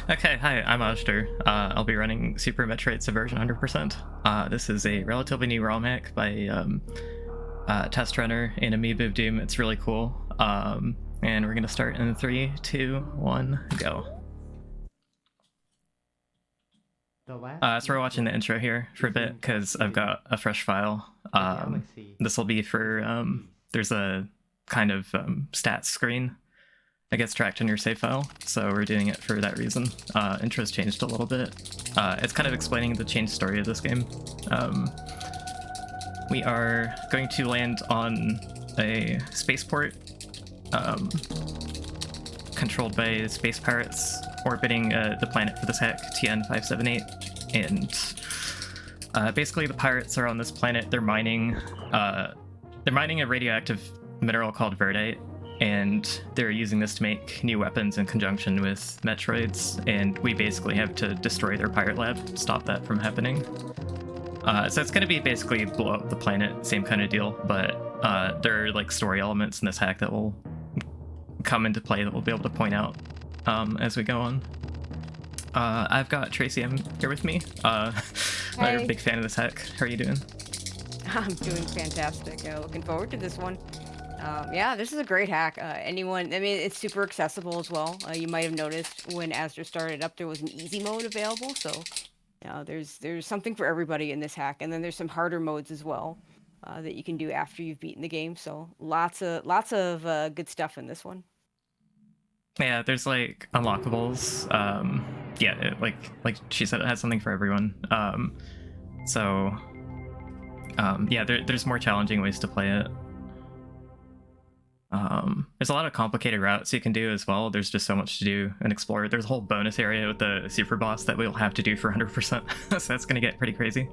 Okay, hi, I'm azder. I'll be running Super Metroid Subversion 100%. This is a relatively new ROM hack by Test Runner and Amoeba of Doom. It's really cool. And we're gonna start in 3, 2, 1, go. So we're watching the intro here for a bit because I've got a fresh file. This will be for, there's a kind of stats screen that gets tracked in your save file, so we're doing it for that reason. Intro's changed a little bit. It's kind of explaining the changed story of this game. We are going to land on a spaceport controlled by space pirates orbiting the planet for this hack, TN578, and basically the pirates are on this planet. They're mining a radioactive mineral called verdite, and they're using this to make new weapons in conjunction with Metroids, and we basically have to destroy their pirate lab, stop that from happening. So it's going to be basically blow up the planet, same kind of deal, but there are like story elements in this hack that will come into play that we'll be able to point out as we go on. I've got Tracy here with me. I'm a big fan of this hack. How are you doing? I'm doing fantastic. Looking forward to this one. Yeah, this is a great hack. I mean, it's super accessible as well. You might have noticed when azder started up, there was an easy mode available. So, there's something for everybody in this hack. And then there's some harder modes as well that you can do after you've beaten the game. So lots of good stuff in this one. Yeah, there's like unlockables. Yeah, like she said, it has something for everyone. Yeah, there's more challenging ways to play it. There's a lot of complicated routes you can do as well. There's just so much to do and explore. There's a whole bonus area with the super boss that we'll have to do for 100%, so that's gonna get pretty crazy.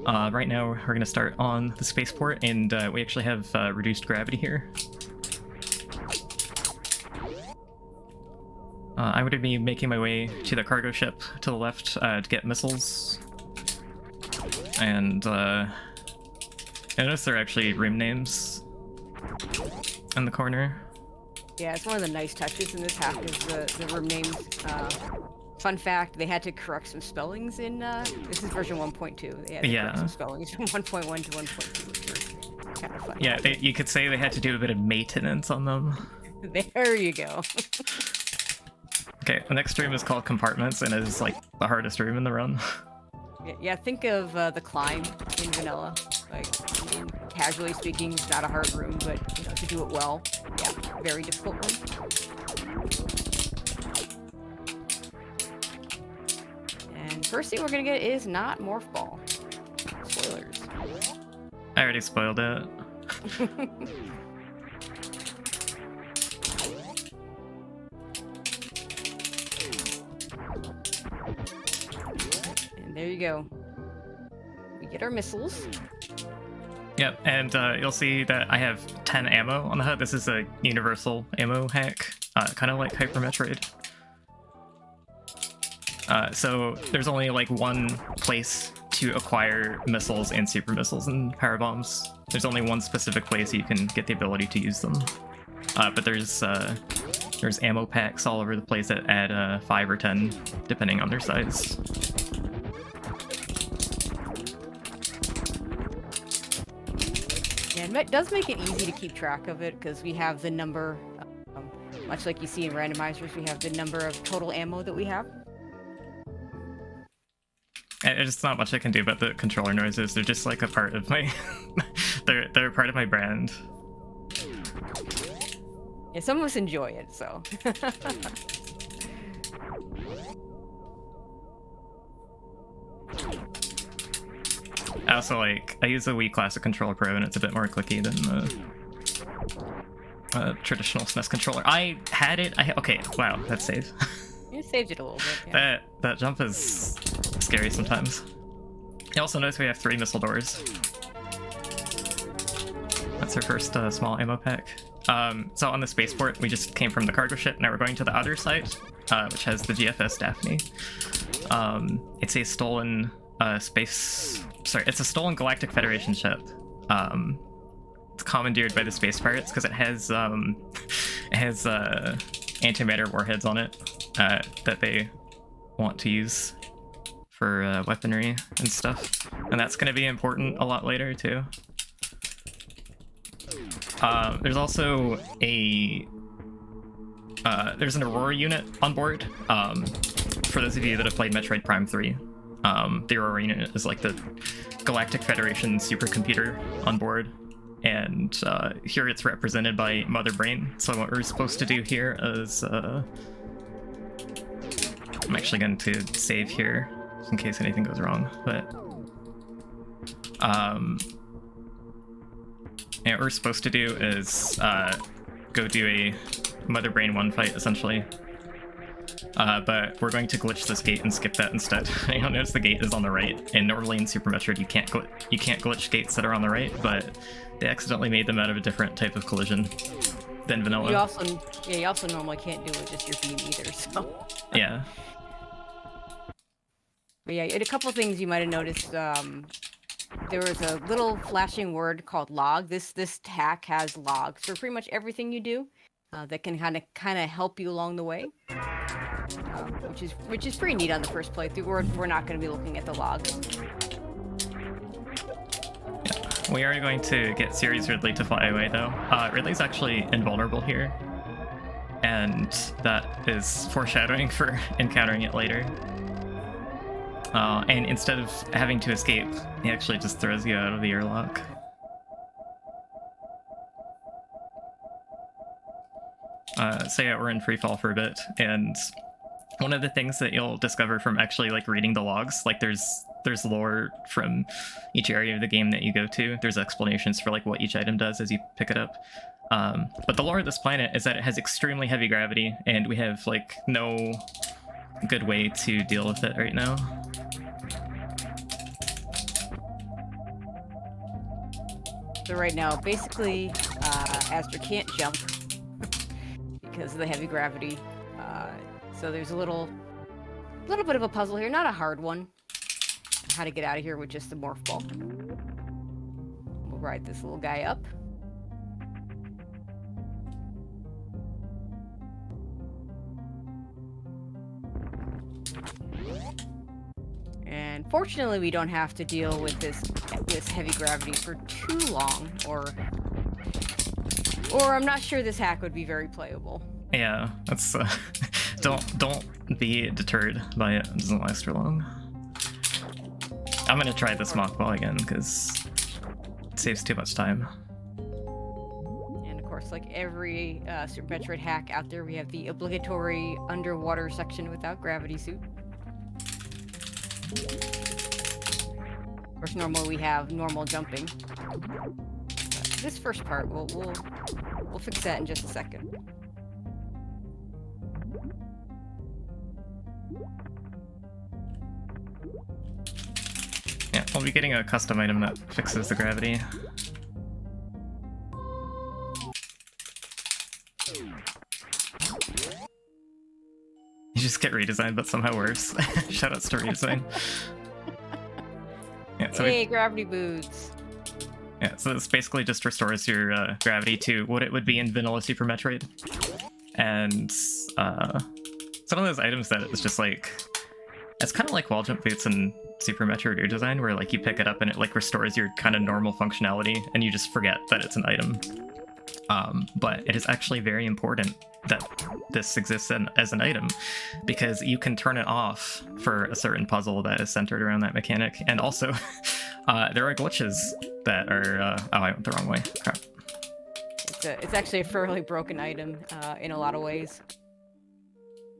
Right now we're gonna start on the spaceport, and we actually have reduced gravity here. I'm going to be making my way to the cargo ship to the left to get missiles. And I notice there are actually room names in the corner. Yeah, it's one of the nice touches in this hack is the room names. Fun fact, they had to correct some spellings in, this is version 1.2. They had to correct some spellings from 1.1 to 1.2, which were kind of funny. Yeah, you could say they had to do a bit of maintenance on them. There you go. Okay, the next room is called Compartments, and it is like the hardest room in the run. Yeah, think of the climb in vanilla. Like, I mean, casually speaking, it's not a hard room, but to do it well, yeah, very difficult room. And first thing we're gonna get is not Morph Ball. Spoilers. I already spoiled it. There you go. We get our missiles. Yep, and you'll see that I have 10 ammo on the HUD. This is a universal ammo hack, kind of like Hyper Metroid. So there's only like one place to acquire missiles and super missiles and power bombs. There's only one specific place you can get the ability to use them. But there's ammo packs all over the place that add 5 or 10, depending on their size. And it does make it easy to keep track of it because we have the number, much like you see in randomizers, we have the number of total ammo that we have. It's not much I can do about the controller noises. They're just like a part of my they're a part of my brand. Yeah, some of us enjoy it, so. I also I use the Wii Classic Controller Pro, and it's a bit more clicky than the traditional SNES controller. I had it. Okay, wow, that's safe. You saved it a little bit. Yeah. That jump is scary sometimes. You also notice we have 3 missile doors. That's our first small ammo pack. So on the spaceport, we just came from the cargo ship. Now we're going to the other site, which has the GFS Daphne. It's a stolen it's a stolen Galactic Federation ship. It's commandeered by the space pirates because it has antimatter warheads on it that they want to use for weaponry and stuff, and that's going to be important a lot later too. There's also a there's an Aurora unit on board. For those of you that have played Metroid Prime 3, the Aurora unit is like the Galactic Federation supercomputer on board, and here it's represented by Mother Brain. So what we're supposed to do here is I'm actually going to save here in case anything goes wrong, but yeah, what we're supposed to do is go do a Mother Brain 1 fight, essentially. But we're going to glitch this gate and skip that instead. You'll notice the gate is on the right, and normally in Super Metroid you can't glitch gates that are on the right, but they accidentally made them out of a different type of collision than vanilla. You also normally can't do it with just your beam either, so. Yeah. But yeah, a couple things you might have noticed. There was a little flashing word called log. This hack has logs for pretty much everything you do. That can kind of help you along the way, which is pretty neat on the first playthrough. We're not going to be looking at the logs. Yeah. We are going to get Series Ridley to fly away though. Ridley's actually invulnerable here, and that is foreshadowing for encountering it later. And instead of having to escape, he actually just throws you out of the airlock. So yeah, we're in free fall for a bit, and one of the things that you'll discover from actually like reading the logs, like there's lore from each area of the game that you go to. There's explanations for like what each item does as you pick it up. But the lore of this planet is that it has extremely heavy gravity, and we have like no good way to deal with it right now. So right now, basically, azder can't jump because of the heavy gravity. So there's a little bit of a puzzle here, not a hard one. How to get out of here with just the morph ball. We'll ride this little guy up. And fortunately, we don't have to deal with this heavy gravity for too long, or I'm not sure this hack would be very playable. Yeah, that's don't be deterred by it. It doesn't last for long. I'm gonna try this mock ball again because it saves too much time. And of course, like every Super Metroid hack out there, we have the obligatory underwater section without gravity suit. Of course, normally we have normal jumping. But this first part, we'll fix that in just a second. Yeah, we'll be getting a custom item that fixes the gravity. You just get redesigned, but somehow worse. Shoutouts to redesign. Yeah, so hey, gravity boots. Yeah, so this basically just restores your gravity to what it would be in vanilla Super Metroid. And it's one of those items that it's just like, it's kind of like wall jump boots in Super Metroid redesign, where like you pick it up and it like restores your kind of normal functionality, and you just forget that it's an item. But it is actually very important that this exists as an item, because you can turn it off for a certain puzzle that is centered around that mechanic. And also, there are glitches that are... oh, I went the wrong way. Crap. It's actually a fairly broken item in a lot of ways.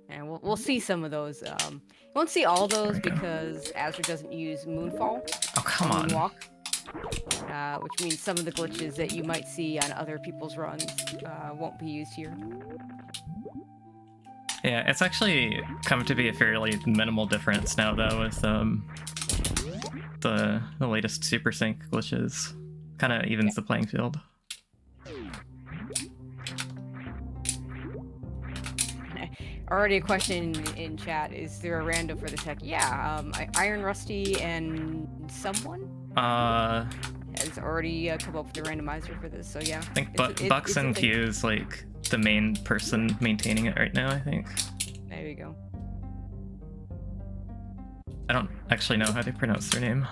And we'll see some of those. You won't see all those because azder doesn't use Moonfall. Oh, come on. Moonwalk. Which means some of the glitches that you might see on other people's runs won't be used here. Yeah, it's actually come to be a fairly minimal difference now, though, with the latest Super Sync glitches. Kind of evens the playing field. Already a question in chat: is there a random for this hack? Yeah, Iron Rusty and someone has already come up with the randomizer for this. So yeah, I think Bucks and Q is like the main person maintaining it right now, I think. There you go. I don't actually know how to pronounce their name.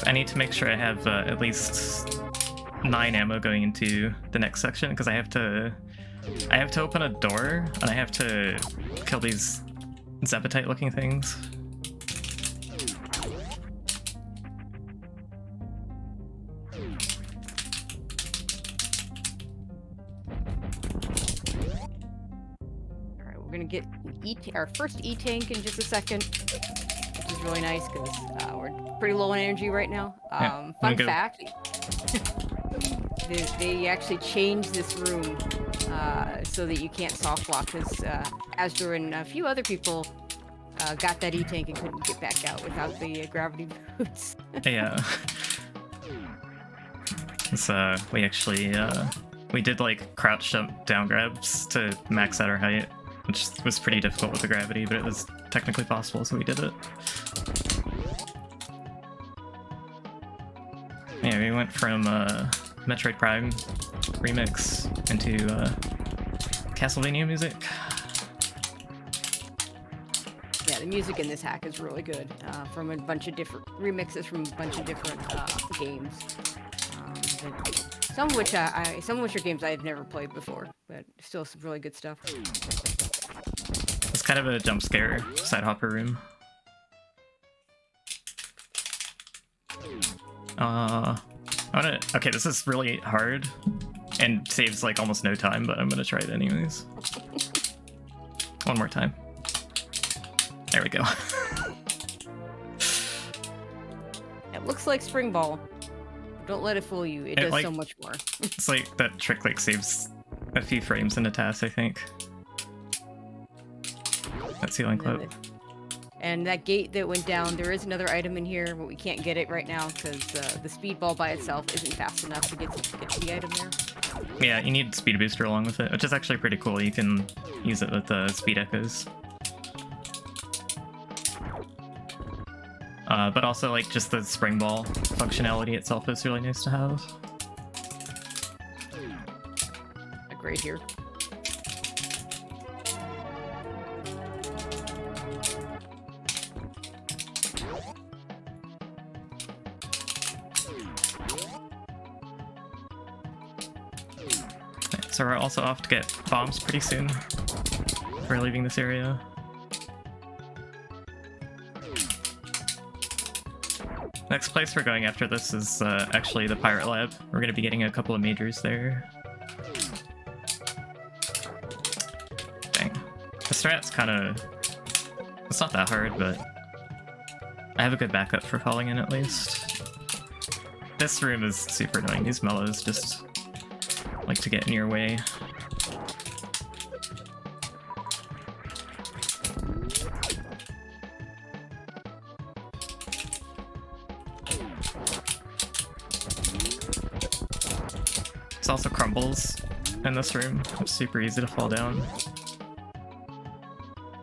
I need to make sure I have at least 9 ammo going into the next section, because I have to open a door and I have to kill these Zepatite looking things. Alright, we're gonna get our first E-tank in just a second, which is really nice because we're pretty low on energy right now. Yeah, Fun fact, they actually changed this room so that you can't soft lock, because azder and a few other people got that E-tank and couldn't get back out without the gravity boots. Yeah. So we actually we did like crouch jump down grabs to max out our height, which was pretty difficult with the gravity, but it was technically possible, so we did it. Yeah, we went from Metroid Prime remix into Castlevania music. Yeah, the music in this hack is really good, from a bunch of different remixes from a bunch of different games. Some of which are games I've never played before, but still some really good stuff. It's kind of a jump scare side hopper room. Okay, this is really hard and saves like almost no time, but I'm gonna try it anyways. One more time. There we go. It looks like Spring Ball. Don't let it fool you. It does so much more. It's like that trick like saves a few frames in a task, I think. That ceiling clip. And that gate that went down, there is another item in here, but we can't get it right now because the speed ball by itself isn't fast enough to get to the item there. Yeah, you need speed booster along with it, which is actually pretty cool. You can use it with the speed echoes. But also, like, just the spring ball functionality itself is really nice to have. Like right here. So we're also off to get bombs pretty soon. We're leaving this area. Next place we're going after this is actually the Pirate Lab. We're going to be getting a couple of majors there. Dang. The strat's kind of... It's not that hard, but I have a good backup for falling in at least. This room is super annoying. These mellows just like to get in your way. There's also crumbles in this room. It's super easy to fall down.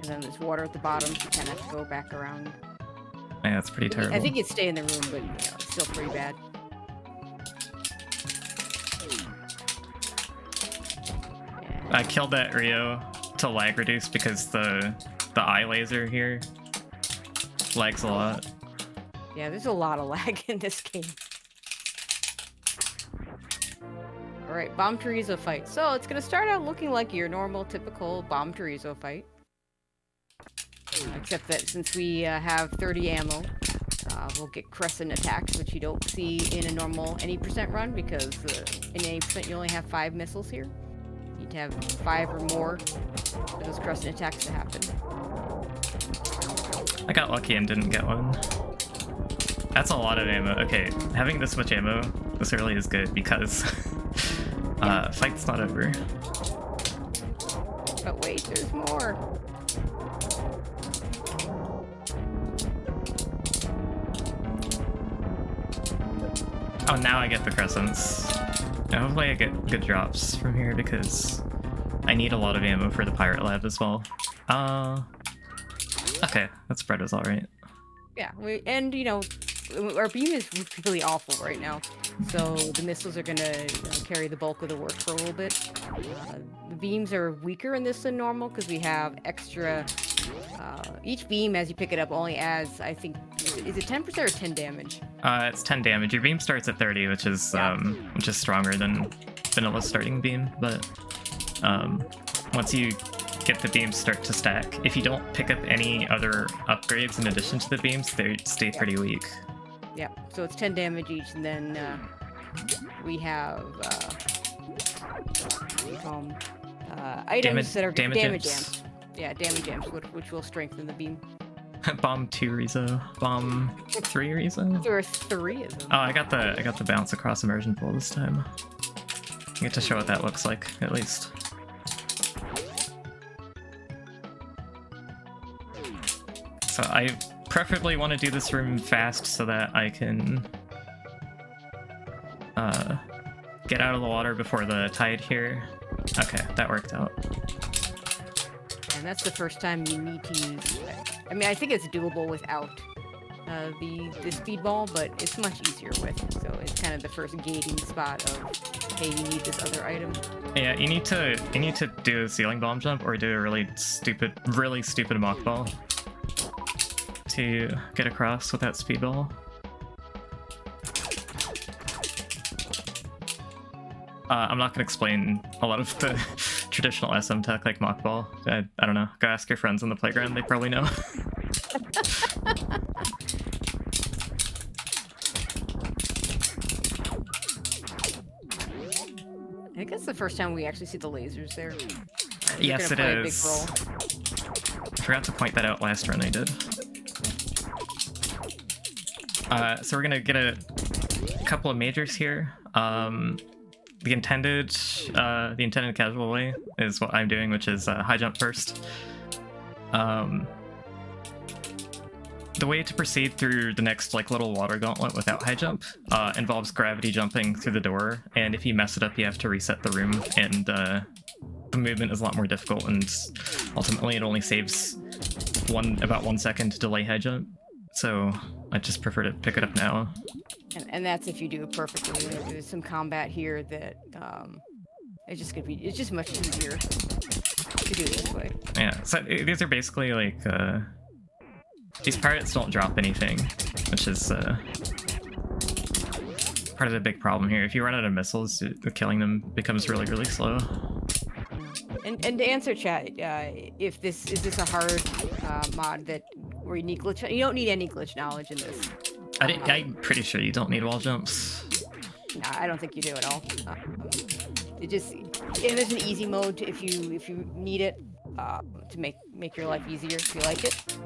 And then there's water at the bottom, so you kind of have to go back around. Yeah, that's pretty terrible. I think you'd stay in the room, but you know, it's still pretty bad. I killed that Rio to lag reduce because the eye laser here lags a lot. Yeah, there's a lot of lag in this game. Alright, Bomb Chorizo fight. So it's gonna start out looking like your normal, typical Bomb Chorizo fight. Except that since we have 30 ammo, we'll get crescent attacks, which you don't see in a normal any percent run, because in any percent you only have 5 missiles here. You need to have 5 or more for those crescent attacks to happen. I got lucky and didn't get one. That's a lot of ammo. Okay, having this much ammo this early is good because fight's not over. But wait, there's more. Oh, now I get the crescents. Hopefully I get good drops from here because I need a lot of ammo for the pirate lab as well. Okay, that spread is alright. Yeah, and you know, our beam is really awful right now, so the missiles are gonna carry the bulk of the work for a little bit. The beams are weaker in this than normal because we have extra. Each beam, as you pick it up, only adds, I think, is it 10% or 10 damage? It's 10 damage. Your beam starts at 30, which is stronger than vanilla starting beam, but once you get the beams start to stack, if you don't pick up any other upgrades in addition to the beams, they stay pretty weak. Yeah, so it's 10 damage each, and then we have items that are damage amps. Yeah, damage amps, which will strengthen the beam. Bomb 2 Rezo, bomb 3 Rezo. There are 3 of them. Oh, I got the bounce across immersion pool this time. I get to show what that looks like at least. So I preferably want to do this room fast so that I can get out of the water before the tide here. Okay, that worked out. And that's the first time you need to use. I mean, I think it's doable without the speedball, but it's much easier with. So it's kind of the first gating spot of, hey, you need this other item. Yeah, you need to do a ceiling bomb jump or do a really stupid mock ball to get across with that speedball. I'm not gonna explain a lot of the traditional SM tech like mock ball. I don't know. Go ask your friends on the playground; they probably know. I think that's the first time we actually see the lasers there. Yes, it is. Forgot to point that out last run I did. So we're gonna get a couple of majors here. The intended casual way is what I'm doing, which is high jump first. The way to proceed through the next little water gauntlet without high jump involves gravity jumping through the door, and if you mess it up, you have to reset the room, and the movement is a lot more difficult, and ultimately it only saves about 1 second to delay high jump. So I just prefer to pick it up now. And that's if you do it perfectly. There's some combat here that it's just much easier to do this way. Yeah, so these are basically these pirates don't drop anything, which is part of the big problem here. If you run out of missiles, killing them becomes really, really slow. And to answer chat, if is this a hard mod where you need glitch? You don't need any glitch knowledge in this. I'm pretty sure you don't need wall jumps. Nah, I don't think you do at all. There's an easy mode if you need it to make your life easier if you like it.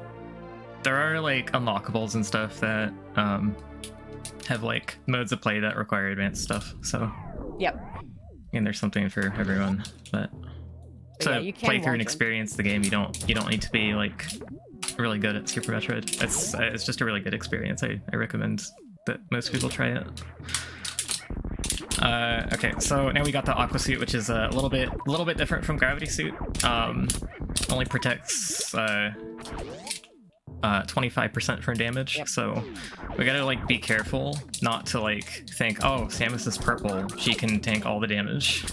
There are unlockables and stuff that have modes of play that require advanced stuff. So yep. And there's something for everyone, but to yeah, play through and experience the game, you don't need to be really good at Super Metroid. It's just a really good experience. I recommend that most people try it. Okay, so now we got the Aqua Suit, which is a little bit different from Gravity Suit. Only protects 25% from damage. Yep. So we gotta be careful not to think, oh, Samus is purple, she can tank all the damage.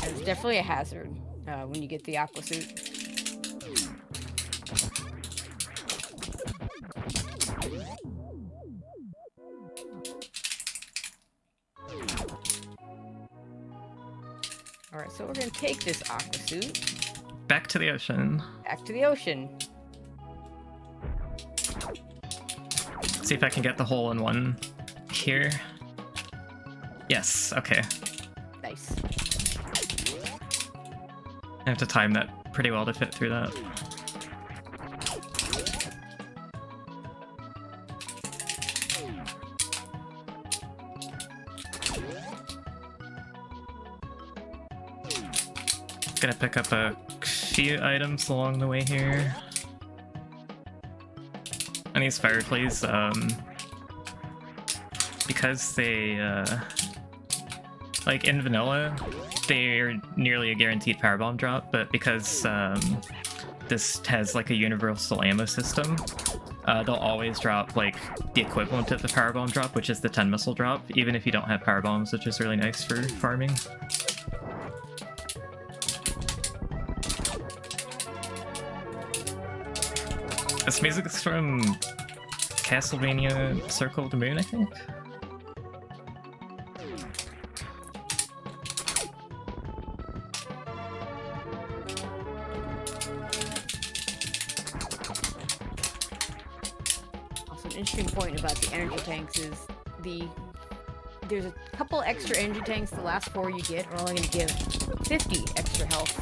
It's definitely a hazard when you get the Aqua Suit. Alright, so we're gonna take this Aqua Suit. Back to the ocean. Back to the ocean. See if I can get the hole in one here. Yes, okay. Nice. I have to time that pretty well to fit through that. Gonna pick up a few items along the way here. And these fire plays, because they Like in vanilla, they're nearly a guaranteed powerbomb drop, but because this has like a universal ammo system, they'll always drop like the equivalent of the powerbomb drop, which is the 10 missile drop, even if you don't have powerbombs, which is really nice for farming. This music's from Castlevania Circle of the Moon, I think. Also, an interesting point about the energy tanks is there's a couple extra energy tanks. The last 4 you get are only going to give 50 extra health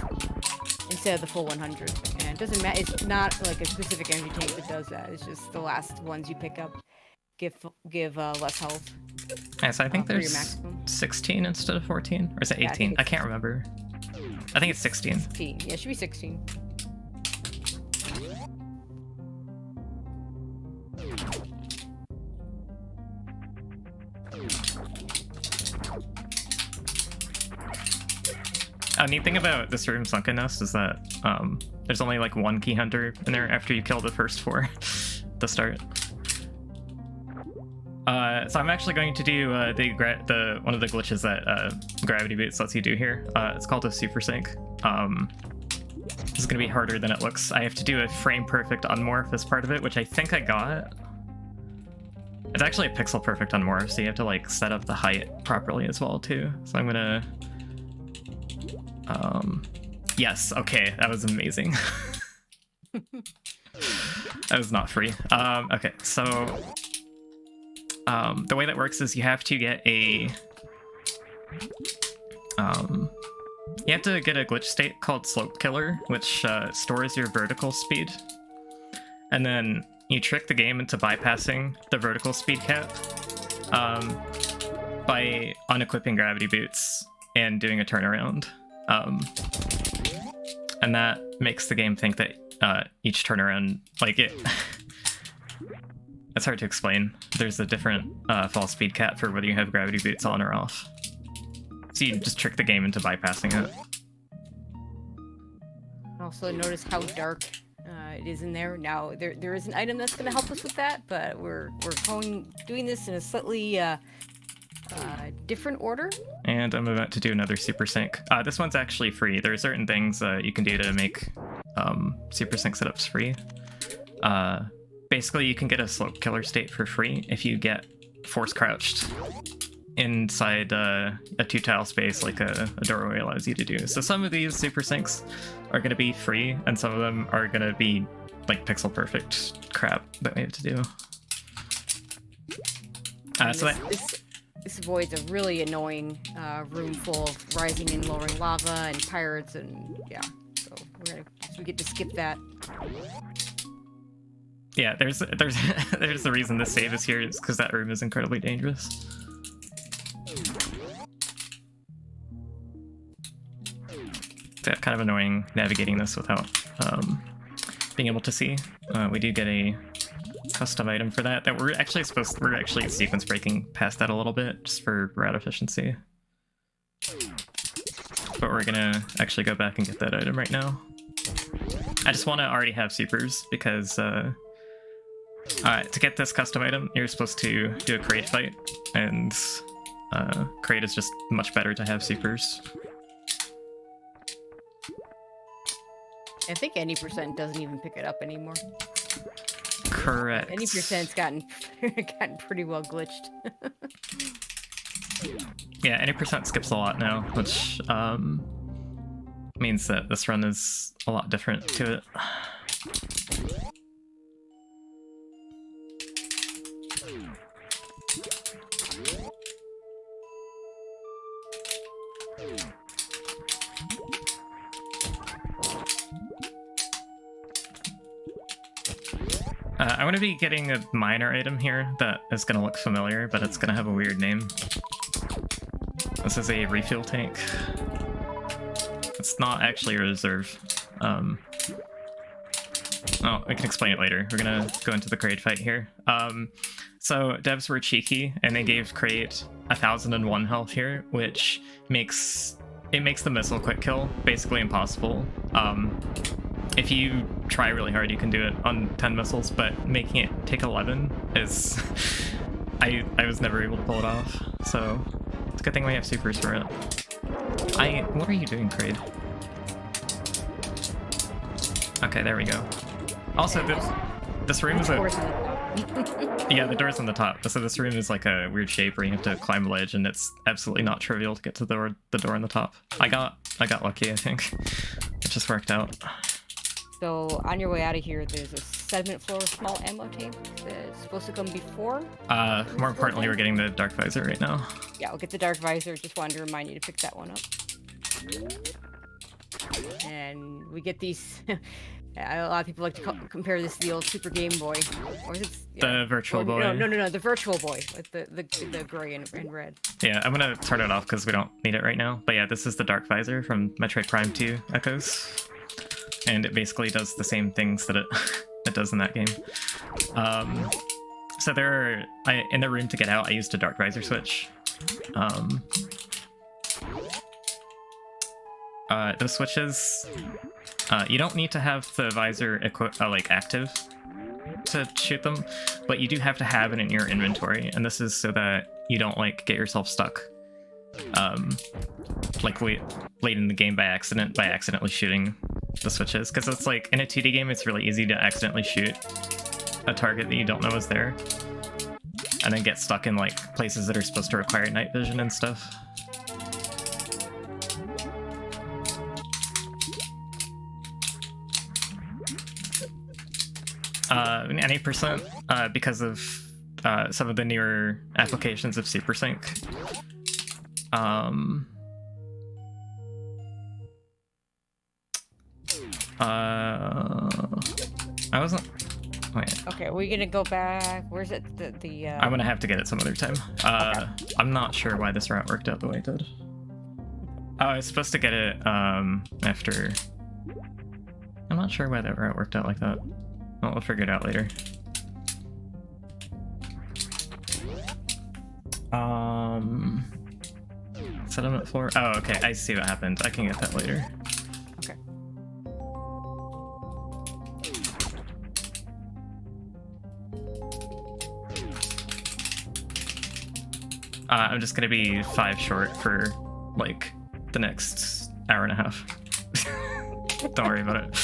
instead of the full 100. And it doesn't matter. It's not like a specific energy tank that does that. It's just the last ones you pick up give less health. Yeah, so I think there's 16 instead of 14, or is it 18? Yeah, I can't remember. I think it's 16. 16. Yeah, it should be 16. A neat thing about this room Sunken Nest is that there's only like 1 key hunter in there after you kill the first 4 to start. So I'm actually going to do the one of the glitches that Gravity Boots lets you do here. It's called a super sync. This is going to be harder than it looks. I have to do a frame perfect unmorph as part of it, which I think I got. It's actually a pixel perfect unmorph, so you have to like set up the height properly as well too. So I'm gonna yes, okay, that was amazing. That was not free. Okay, so the way that works is you have to get a glitch state called Slope Killer, which stores your vertical speed, and then you trick the game into bypassing the vertical speed cap by unequipping Gravity Boots and doing a turnaround. And that makes the game think that each turnaround, like it, it's hard to explain. There's a different fall speed cap for whether you have Gravity Boots on or off. So you just trick the game into bypassing it. Also notice how dark it is in there. Now there is an item that's going to help us with that, but we're doing this in a slightly different order. And I'm about to do another super sync. This one's actually free. There are certain things you can do to make super sync setups free. Basically, you can get a slope killer state for free if you get force crouched inside a 2-tile space like a doorway allows you to do. So some of these super syncs are going to be free, and some of them are going to be like pixel perfect crap that we have to do. This avoids a really annoying room full of rising and lowering lava and pirates, and yeah, so we get to skip that. Yeah, there's the reason this save is here is because that room is incredibly dangerous. It's kind of annoying navigating this without being able to see. We do get a custom item for that we're actually sequence breaking past that a little bit just for route efficiency. But we're gonna actually go back and get that item right now. I just want to already have supers because to get this custom item, you're supposed to do a crate fight, and crate is just much better to have supers. I think any percent doesn't even pick it up anymore. Correct. Any percent's gotten pretty well glitched. Yeah, any percent skips a lot now, which means that this run is a lot different to it. I want to be getting a minor item here that is going to look familiar, but it's going to have a weird name. This is a refuel tank. It's not actually a reserve. Oh, I can explain it later. We're gonna go into the Kraid fight here. So devs were cheeky and they gave Kraid 1001 health here, which makes the missile quick kill basically impossible. If you try really hard, you can do it on 10 missiles, but making it take 11 is... I was never able to pull it off, so it's a good thing we have supers for it. What are you doing, Kraid? Okay, there we go. Also, this room is a... Yeah, the door's on the top. So this room is like a weird shape where you have to climb a ledge, and it's absolutely not trivial to get to the door on the top. I got lucky, I think. It just worked out. So on your way out of here, there's a sediment floor small ammo tank that's supposed to come before. More importantly, we're getting the dark visor right now. Yeah, we'll get the dark visor. Just wanted to remind you to pick that one up. And we get these. A lot of people like to compare this to the old Super Game Boy, or is it the Virtual Boy? No, the Virtual Boy with the gray and red. Yeah, I'm gonna turn it off because we don't need it right now. But yeah, this is the Dark Visor from Metroid Prime 2 Echoes, and it basically does the same things that it does in that game. So in the room to get out, I used a Dark Visor switch. Those switches. You don't need to have the visor active to shoot them, but you do have to have it in your inventory, and this is so that you don't get yourself stuck late in the game by accidentally shooting the switches, because it's in a 2D game it's really easy to accidentally shoot a target that you don't know is there and then get stuck in places that are supposed to require night vision and stuff. An 8% because of some of the newer applications of SuperSync. I wasn't... Wait. Okay, we're gonna go back. Where's it? I'm gonna have to get it some other time. Okay. I'm not sure why this route worked out the way it did. I was supposed to get it after... I'm not sure why that route worked out like that. Well, we'll figure it out later. Settlement floor. Oh, okay. I see what happened. I can get that later. Okay. I'm just gonna be 5 short for the next hour and a half. Don't worry about it.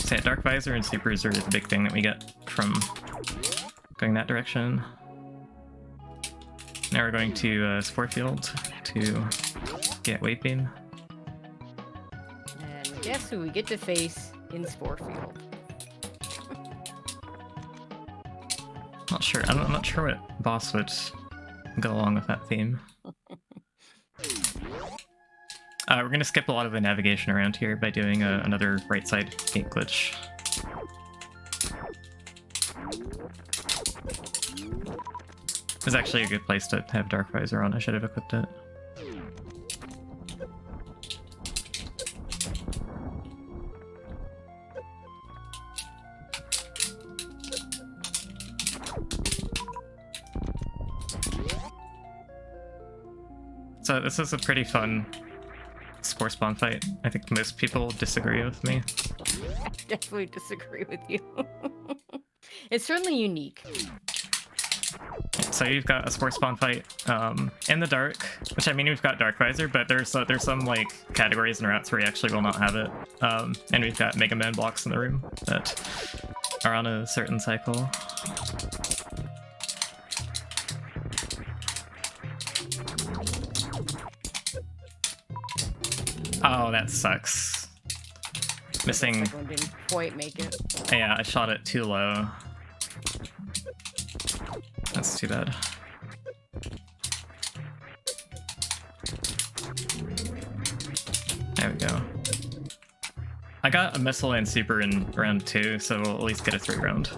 So yeah, Dark Visor and Supers are the big thing that we get from going that direction. Now we're going to Spore Field to get Wave Beam. And guess who we get to face in Spore Field? Not sure. I'm not sure what boss would go along with that theme. We're going to skip a lot of the navigation around here by doing another right side gate glitch. This is actually a good place to have Dark Visor on. I should have equipped it. So this is a pretty fun Spore Spawn fight. I think most people disagree with me. I definitely disagree with you. It's certainly unique. So you've got a Spore Spawn fight in the dark, which I mean we've got Dark Visor, but there's some categories and routes where you actually will not have it. And we've got Mega Man blocks in the room that are on a certain cycle. Oh, that sucks. Missing. One didn't quite make it. Yeah, I shot it too low. That's too bad. There we go. I got a missile and super in round 2, so we'll at least get a 3 round.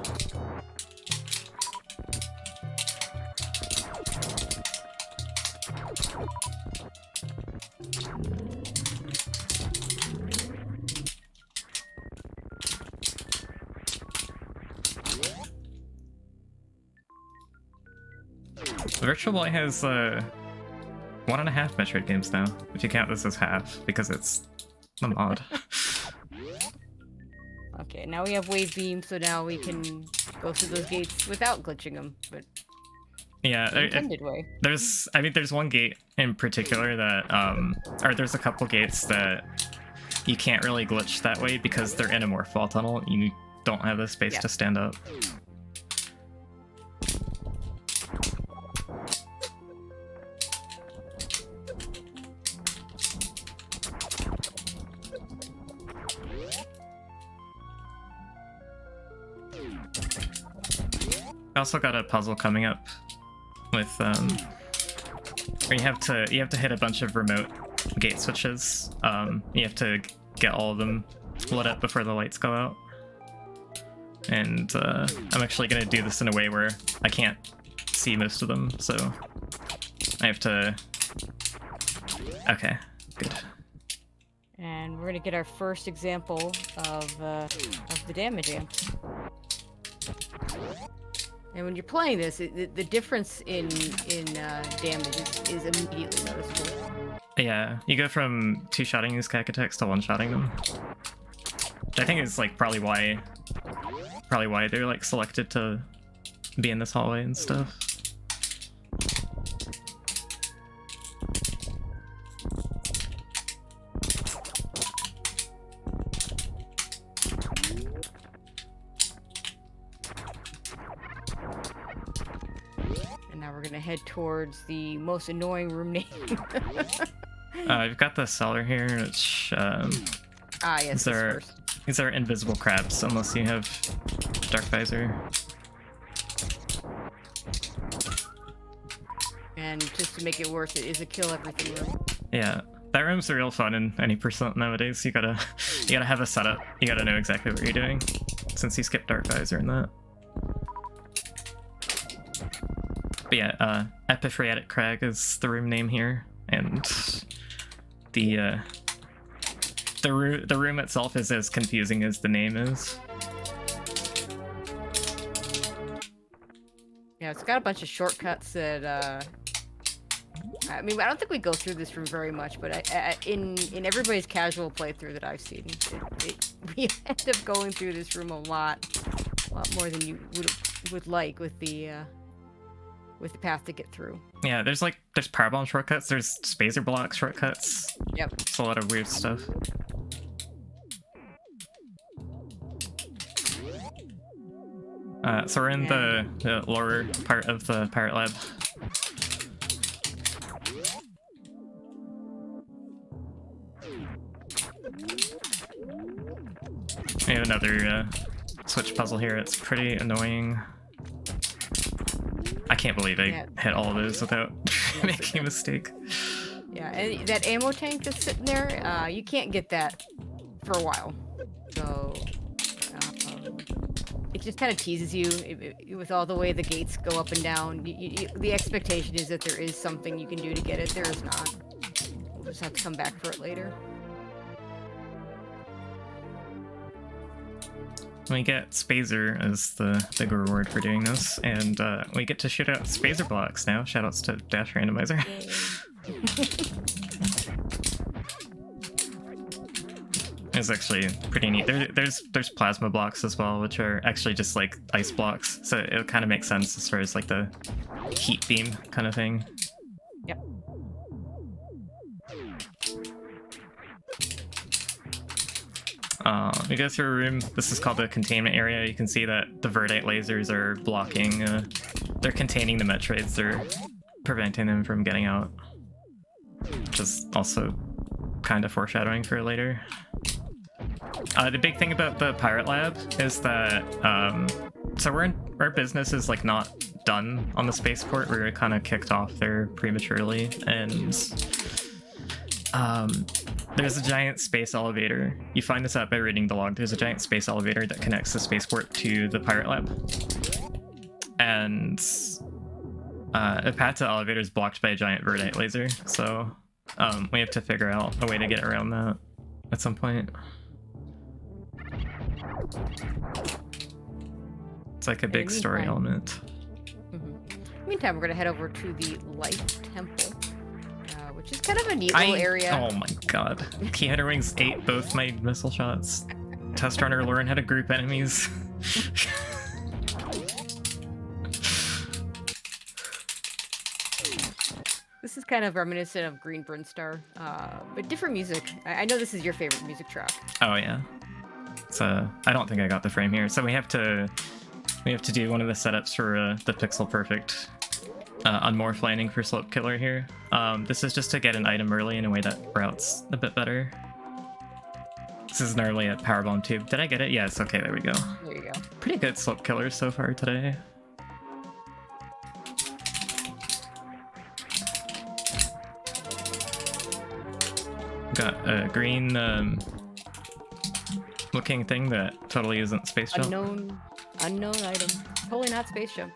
Virtual Boy has 1.5 Metroid games now, if you count this as half, because it's a mod. Okay, now we have wave beam, so now we can go through those gates without glitching them, but Yeah, the intended way. there's one gate in particular that or there's a couple gates that you can't really glitch that way because they're in a morphball tunnel. You don't have the space to stand up. I also got a puzzle coming up with where you have to hit a bunch of remote gate switches. You have to get all of them lit up before the lights go out. And I'm actually gonna do this in a way where I can't see most of them, so I have to. Okay, good. And we're gonna get our first example of the damage amp. And when you're playing this, the difference in damage is immediately noticeable. Yeah, you go from two-shotting these cack attacks to one-shotting them. Which I think is like probably why they're like selected to be in this hallway and stuff. And now we're gonna head towards the most annoying room name. We've got the cellar here, which yes, these are invisible crabs unless you have dark visor. And just to make it worse, it is a kill everything room. Yeah, that room's real fun in any percent nowadays. You gotta have a setup. You gotta know exactly what you're doing, since you skip dark visor in that. But yeah, Epiphragmatic Crag is the room name here, and the room itself is as confusing as the name is. Yeah, it's got a bunch of shortcuts that I mean, I don't think we go through this room very much, but in everybody's casual playthrough that I've seen, we end up going through this room a lot more than you would like with the path to get through. Yeah, there's powerbomb shortcuts, there's spacer block shortcuts. Yep. It's a lot of weird stuff. So we're in the lower part of the pirate lab. We have another switch puzzle here. It's pretty annoying. I can't believe I hit all of those without making a mistake. Yeah, and that ammo tank that's sitting there, you can't get that for a while. So it just kind of teases you with all the way the gates go up and down. The expectation is that there is something you can do to get it. There is not. We'll just have to come back for it later. We get Spazer as the big reward for doing this, and we get to shoot out Spazer blocks now. Shoutouts to Dash Randomizer. It's actually pretty neat. There's plasma blocks as well, which are actually just like ice blocks, so it kind of makes sense as far as like the heat beam kind of thing. Yep. We go through a room. This is called the containment area. You can see that the Verdite lasers are blocking, they're containing the Metroids. They're preventing them from getting out. Which is also kind of foreshadowing for later. The big thing about the Pirate Lab is that, so our business is like not done on the spaceport. We were kind of kicked off there prematurely, and there's a giant space elevator. You find this out by reading the log. There's a giant space elevator that connects the spaceport to the Pirate Lab. And the path to the elevator is blocked by a giant Verdite laser, so we have to figure out a way to get around that at some point. It's like a big story element. Meantime, we're gonna head over to the Life Temple, which is kind of a neat little area. Oh my god. Key Header Wings ate both my missile shots. Test Runner Lauren had a group enemies. This is kind of reminiscent of Green Brinstar, but different music. I know this is your favorite music track. Oh yeah. So I don't think I got the frame here. So we have to do one of the setups for the pixel perfect unmorph landing for Slope Killer here. This is just to get an item early in a way that routes a bit better. This is gnarly at Powerbomb Tube. Did I get it? Yes, okay, there we go. There you go. Pretty good Slope Killers so far today. Got a green looking thing that totally isn't space jump. Unknown item. Totally not space jump.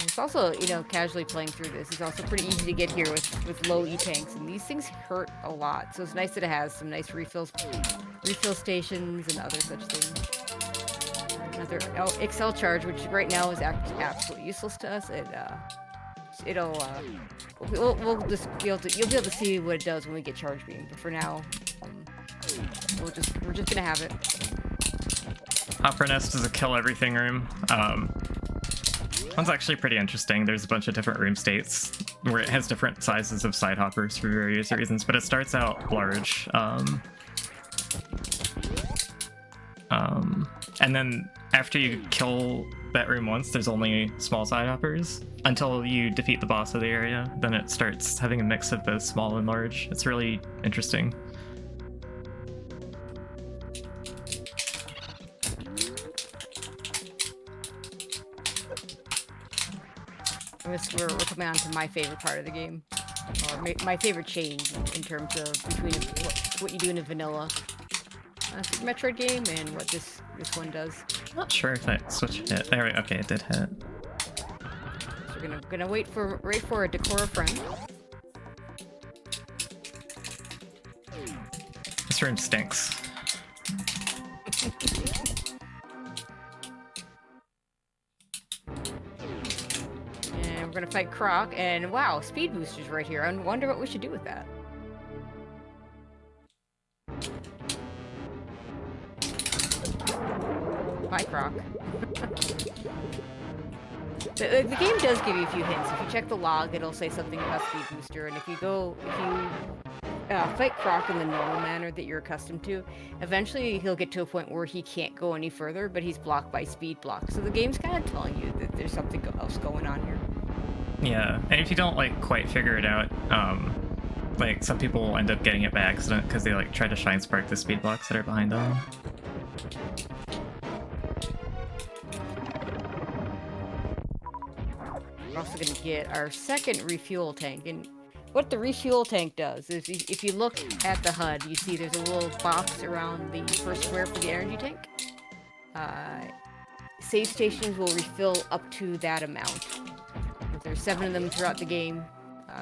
It's also, you know, casually playing through this is also pretty easy to get here with low E-tanks, and these things hurt a lot. So it's nice that it has some nice refill stations and other such things. Another Excel charge, which right now is absolutely useless to us. We'll just you'll be able to see what it does when we get charge beam. But for now, we're just gonna have it. Opera Nest is a kill everything room. One's actually pretty interesting. There's a bunch of different room states where it has different sizes of side hoppers for various reasons, but it starts out large. And then after you kill that room once, there's only small side hoppers until you defeat the boss of the area. Then it starts having a mix of both small and large. It's really interesting. We're coming on to my favorite part of the game, or my favorite change in terms of between what you do in a vanilla Super Metroid game and what this one does. I'm not sure if that switch hit. There, okay, it did hit. So we're gonna wait for a Decora friend. This room stinks. We're gonna fight Croc, and wow, speed boosters right here. I wonder what we should do with that. Bye, Croc. The game does give you a few hints. If you check the log, it'll say something about speed booster, and if you fight Croc in the normal manner that you're accustomed to, eventually he'll get to a point where he can't go any further, but he's blocked by speed block. So the game's kind of telling you that there's something else going on here. Yeah, and if you don't like quite figure it out, like some people end up getting it by accident because they like try to shine spark the speed blocks that are behind them. We're also going to get our second refuel tank, and what the refuel tank does is if you look at the HUD, you see there's a little box around the first square for the energy tank. Save stations will refill up to that amount. There's 7 of them throughout the game,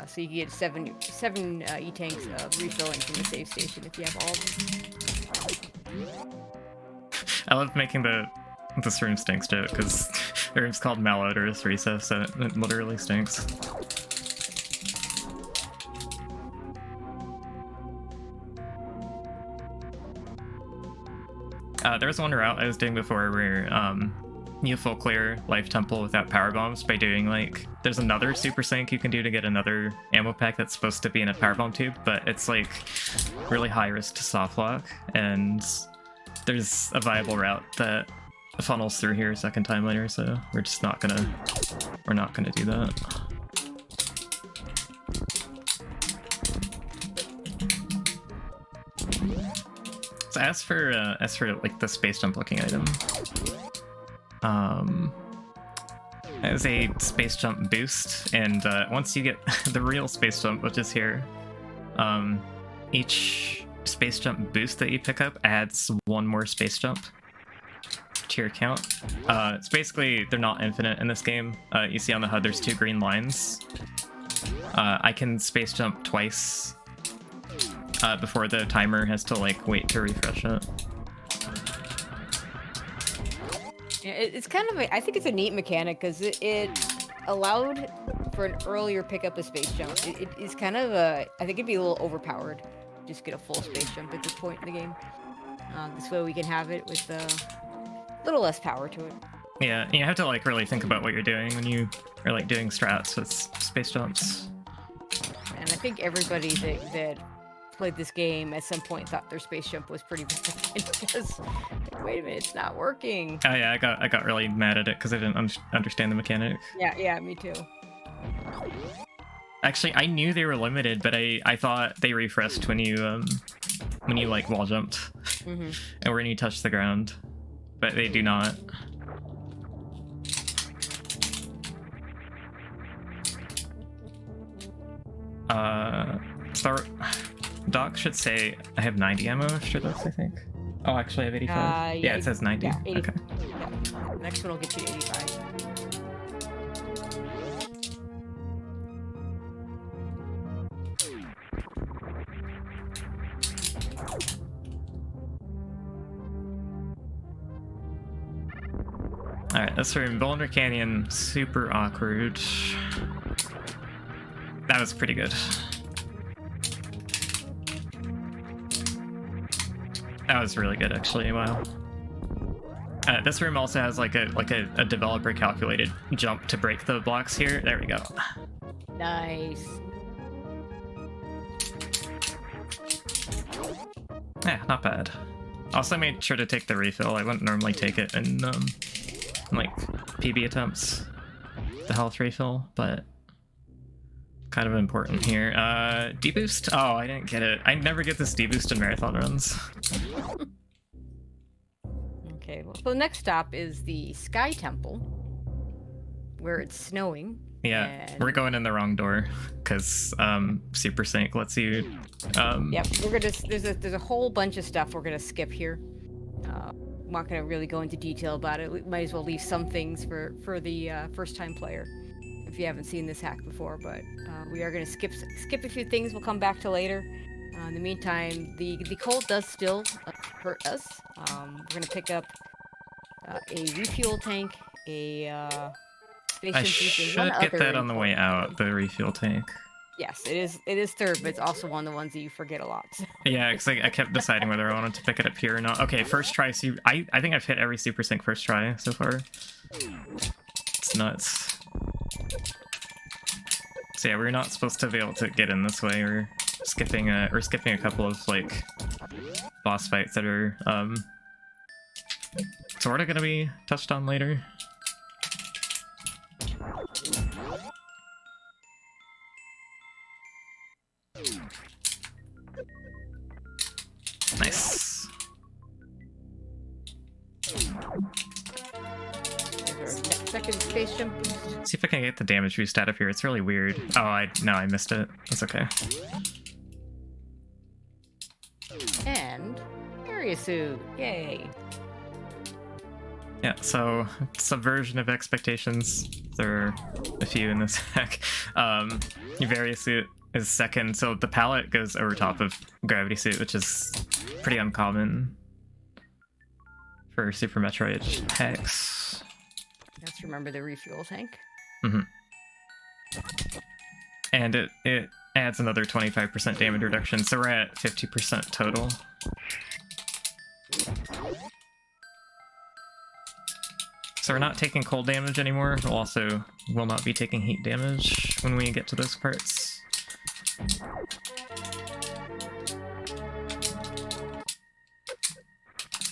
so you can get seven E-tanks refilling from the save station if you have all of them. I love making this room stinks joke because the room's called Malodorous Recess, so it literally stinks. There was one route I was doing before where you full clear Life Temple without power bombs by doing like there's another super sync you can do to get another ammo pack that's supposed to be in a power bomb tube, but it's like really high risk to soft lock, and there's a viable route that funnels through here a second time later, so we're not gonna do that. So as for like the space jump looking item, as a space jump boost, and once you get the real space jump, which is here, each space jump boost that you pick up adds one more space jump. tier count. It's basically, they're not infinite in this game. You see on the HUD there's 2 green lines. I can space jump twice before the timer has to like wait to refresh it. Yeah, it's kind of I think it's a neat mechanic because it allowed for an earlier pickup of space jump. It is kind of I think it'd be a little overpowered. Just get a full space jump at this point in the game. This way we can have it with a little less power to it. Yeah, you have to like really think about what you're doing when you are like doing strats with space jumps. And I think everybody that played this game at some point thought their space jump was pretty broken because, like, wait a minute, it's not working. Oh yeah, I got really mad at it because I didn't understand the mechanic. Yeah, me too. Actually, I knew they were limited, but I thought they refreshed when you like wall jumped, and when you touch the ground, but they do not. Start. Doc should say I have 90 ammo after this, I think. Oh, actually I have 85. Yeah, it says 90. Yeah, 80. Okay. Yeah. Next one will get you to 85. Alright, this room, Boulder Canyon, super awkward. That was pretty good. That was really good, actually. Wow. This room also has like a developer calculated jump to break the blocks here. There we go. Nice. Yeah, not bad. Also made sure to take the refill. I wouldn't normally take it in like PB attempts, the health refill, but kind of important here. Deboost? Oh, I didn't get it. I never get this deboost in marathon runs. Okay, well, so the next stop is the Sky Temple, where it's snowing. Yeah, and... we're going in the wrong door because Super Sync lets you. Yep, we're gonna. There's a whole bunch of stuff we're gonna skip here. I'm not gonna really go into detail about it. We might as well leave some things for the first-time player if you haven't seen this hack before. But we are gonna skip a few things. We'll come back to later. In the meantime, the cold does still hurt us. We're gonna pick up a refuel tank, a station. I should get that on the way out. The refuel tank. Yes, it is third, but it's also one of the ones that you forget a lot. Yeah, because I kept deciding whether I wanted to pick it up here or not. Okay, first try. I think I've hit every Super Sync first try so far. It's nuts. So yeah, we're not supposed to be able to get in this way. We're skipping a couple of like boss fights that are sort of gonna be touched on later. Nice. Second space jump boost. See if I can get the damage boost out of here. It's really weird. Oh, I missed it. That's okay. And area suit. Yay. Yeah, so subversion of expectations. There are a few in this hack. Various suit is second, so the pallet goes over top of gravity suit, which is pretty uncommon for Super Metroid hacks. Let's remember the refuel tank. And it adds another 25% damage reduction, so we're at 50% total. So we're not taking cold damage anymore. We'll also will not be taking heat damage when we get to those parts.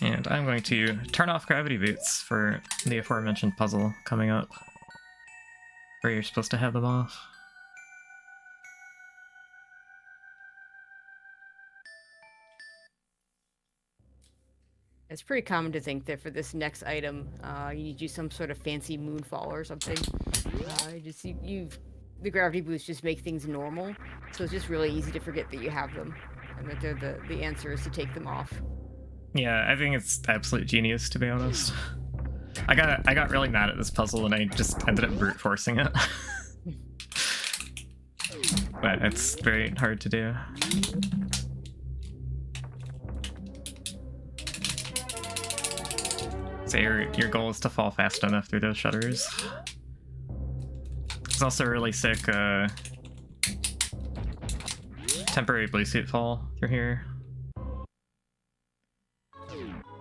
And I'm going to turn off gravity boots for the aforementioned puzzle coming up, where you're supposed to have them off. It's pretty common to think that for this next item, you need to do some sort of fancy moonfall or something. The gravity boosts just make things normal, so it's just really easy to forget that you have them, and that the answer is to take them off. Yeah, I think it's absolute genius, to be honest. I got really mad at this puzzle and I just ended up brute forcing it. But it's very hard to do. So your goal is to fall fast enough through those shutters. It's also a really sick temporary blue suit fall through here.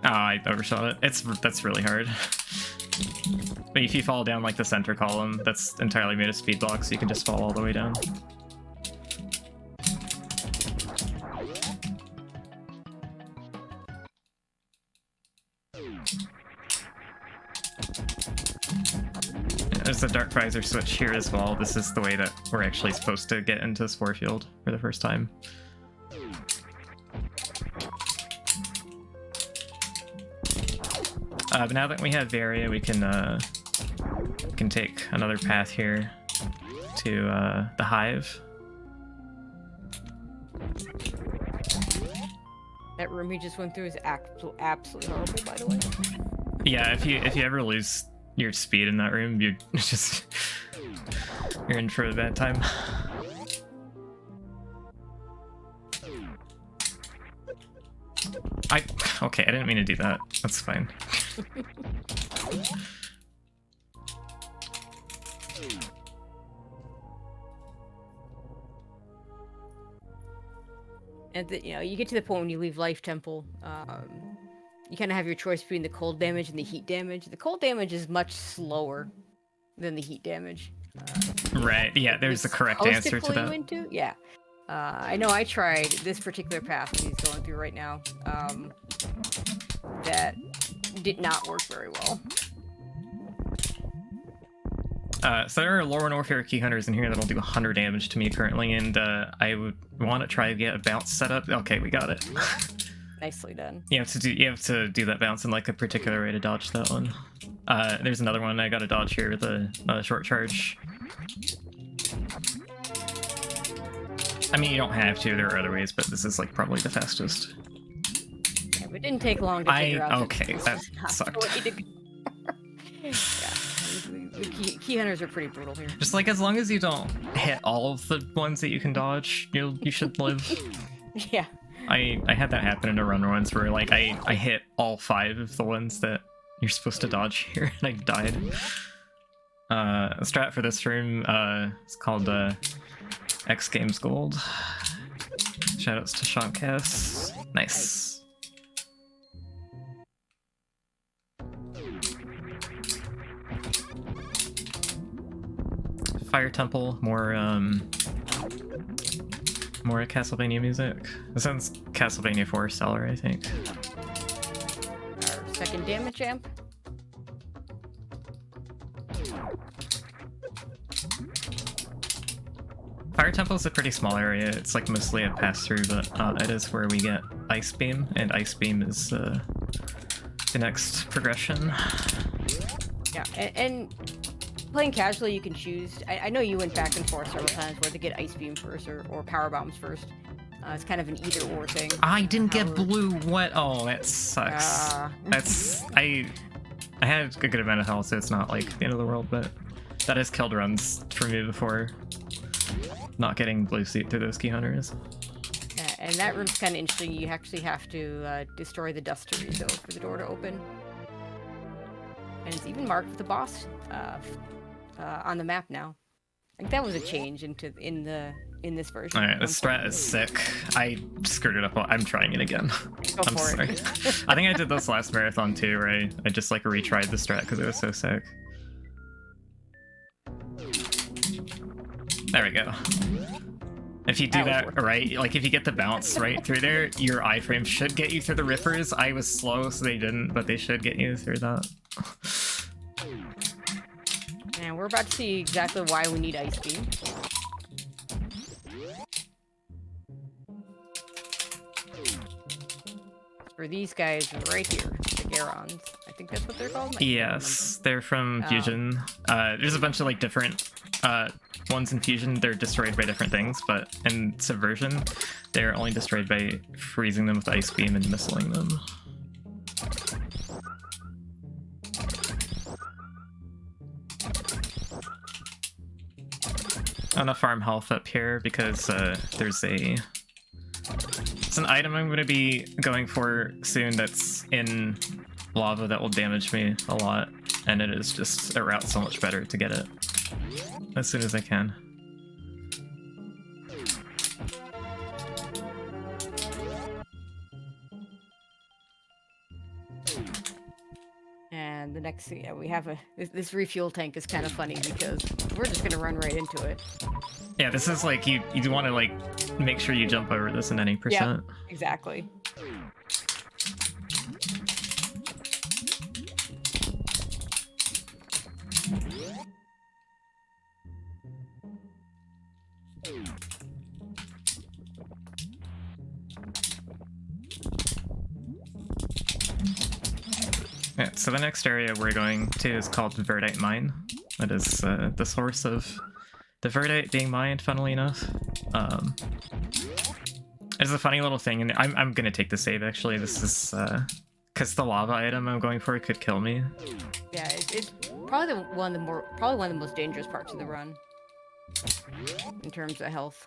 Oh, I overshot it. That's really hard. But if you fall down like the center column, that's entirely made of speed blocks, so you can just fall all the way down. There's a dark visor switch here as well. This is the way that we're actually supposed to get into Spore Field for the first time. But now that we have Varia, we can take another path here to the Hive. That room he just went through is absolutely horrible, by the way. Yeah, if you ever lose your speed in that room, you're in for a bad time. Okay, I didn't mean to do that. That's fine. And you get to the point when you leave Life Temple, you kind of have your choice between the cold damage and the heat damage. The cold damage is much slower than the heat damage. Right, yeah, there's the correct answer to that. Yeah. I know I tried this particular path that he's going through right now. That did not work very well. So there are Lore Warfare key hunters in here that'll do 100 damage to me currently, and I would want to try to get a bounce set up. Okay, we got it. Nicely done. You have to do that bounce in like a particular way to dodge that one. There's another one I got to dodge here with a short charge. I mean, you don't have to. There are other ways, but this is like probably the fastest. Yeah, but it didn't take long to figure out. Okay, that sucked. Yeah, the key hunters are pretty brutal here. Just like as long as you don't hit all of the ones that you can dodge, you should live. Yeah. I had that happen in a run once where like I hit all 5 of the ones that you're supposed to dodge here and I died. A strat for this room is called X Games Gold. Shoutouts to Shankcast. Nice. Fire Temple, more Castlevania music. This one's Castlevania 4 Stellar, I think. Our second damage amp. Fire Temple is a pretty small area. It's like mostly a pass-through, but it is where we get Ice Beam, and Ice Beam is the next progression. Yeah, and playing casually, you can choose. I know you went back and forth several times whether to get Ice Beam first or Power Bombs first. It's kind of an either-or thing. I didn't get blue. What? Oh, that sucks. I had a good amount of health, so it's not like the end of the world, but that has killed runs for me before. Not getting blue suit through those key hunters. Yeah, and that room's kind of interesting. You actually have to destroy the dustery though for the door to open. And it's even marked with the boss on the map now. I think that was a change in this version. Alright, the strat is sick. I screwed it up. I'm trying it again. Go I'm for sorry. it. I think I did this last marathon too, where I just like retried the strat because it was so sick. There we go. If you do that right, like if you get the bounce right through there, your iframe should get you through the rippers. I was slow, so they didn't, but they should get you through that. And we're about to see exactly why we need Ice Beam. For these guys right here, the Garons. I think that's what they're called? Yes, they're from Fusion. There's a bunch of like different ones in Fusion. They're destroyed by different things, but in Subversion, they're only destroyed by freezing them with Ice Beam and missiling them. gonna farm health up here because there's an item I'm gonna be going for soon that's in lava that will damage me a lot, and it is just a route so much better to get it as soon as I can. And the next thing, yeah, we have this refuel tank is kind of funny because we're just gonna run right into it. Yeah, this is like you want to like make sure you jump over this in any percent. Yeah, exactly. Yeah, so the next area we're going to is called the Verdite Mine. That is the source of the Verdite being mined, funnily enough. There's a funny little thing, and I'm gonna take the save actually. This is because the lava item I'm going for could kill me. Yeah, it's probably one of the most dangerous parts of the run in terms of health.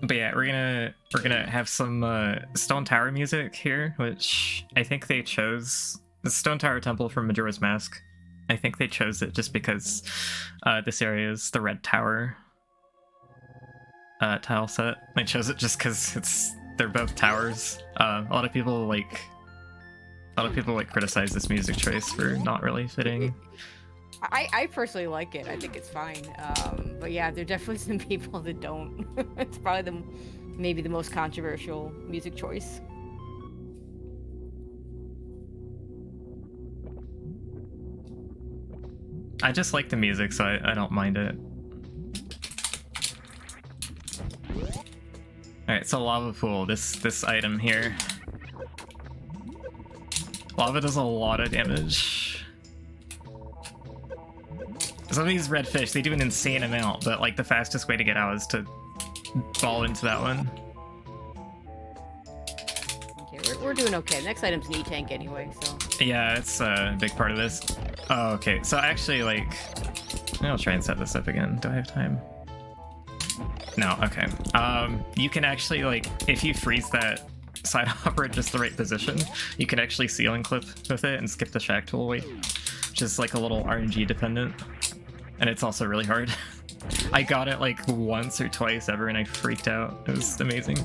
But yeah, we're gonna have some Stone Tower music here, which I think they chose. The Stone Tower Temple from Majora's Mask. I think they chose it just because this area is the Red Tower tile set. They chose it just because they're both towers. A lot of people criticize this music choice for not really fitting. I personally like it. I think it's fine. But yeah, there are definitely some people that don't. It's probably maybe the most controversial music choice. I just like the music, so I don't mind it. Alright, so lava pool, this item here. Lava does a lot of damage. Some of these red fish, they do an insane amount, but like the fastest way to get out is to fall into that one. Okay, we're doing okay. Next item's an E-tank anyway, so... Yeah, it's a big part of this. Oh, okay. So actually, like, I'll try and set this up again. Do I have time? No, okay. You can actually, like, if you freeze that side hopper at just the right position, you can actually ceiling clip with it and skip the shack tool weight, which is like a little RNG dependent. And it's also really hard. I got it like once or twice ever and I freaked out. It was amazing.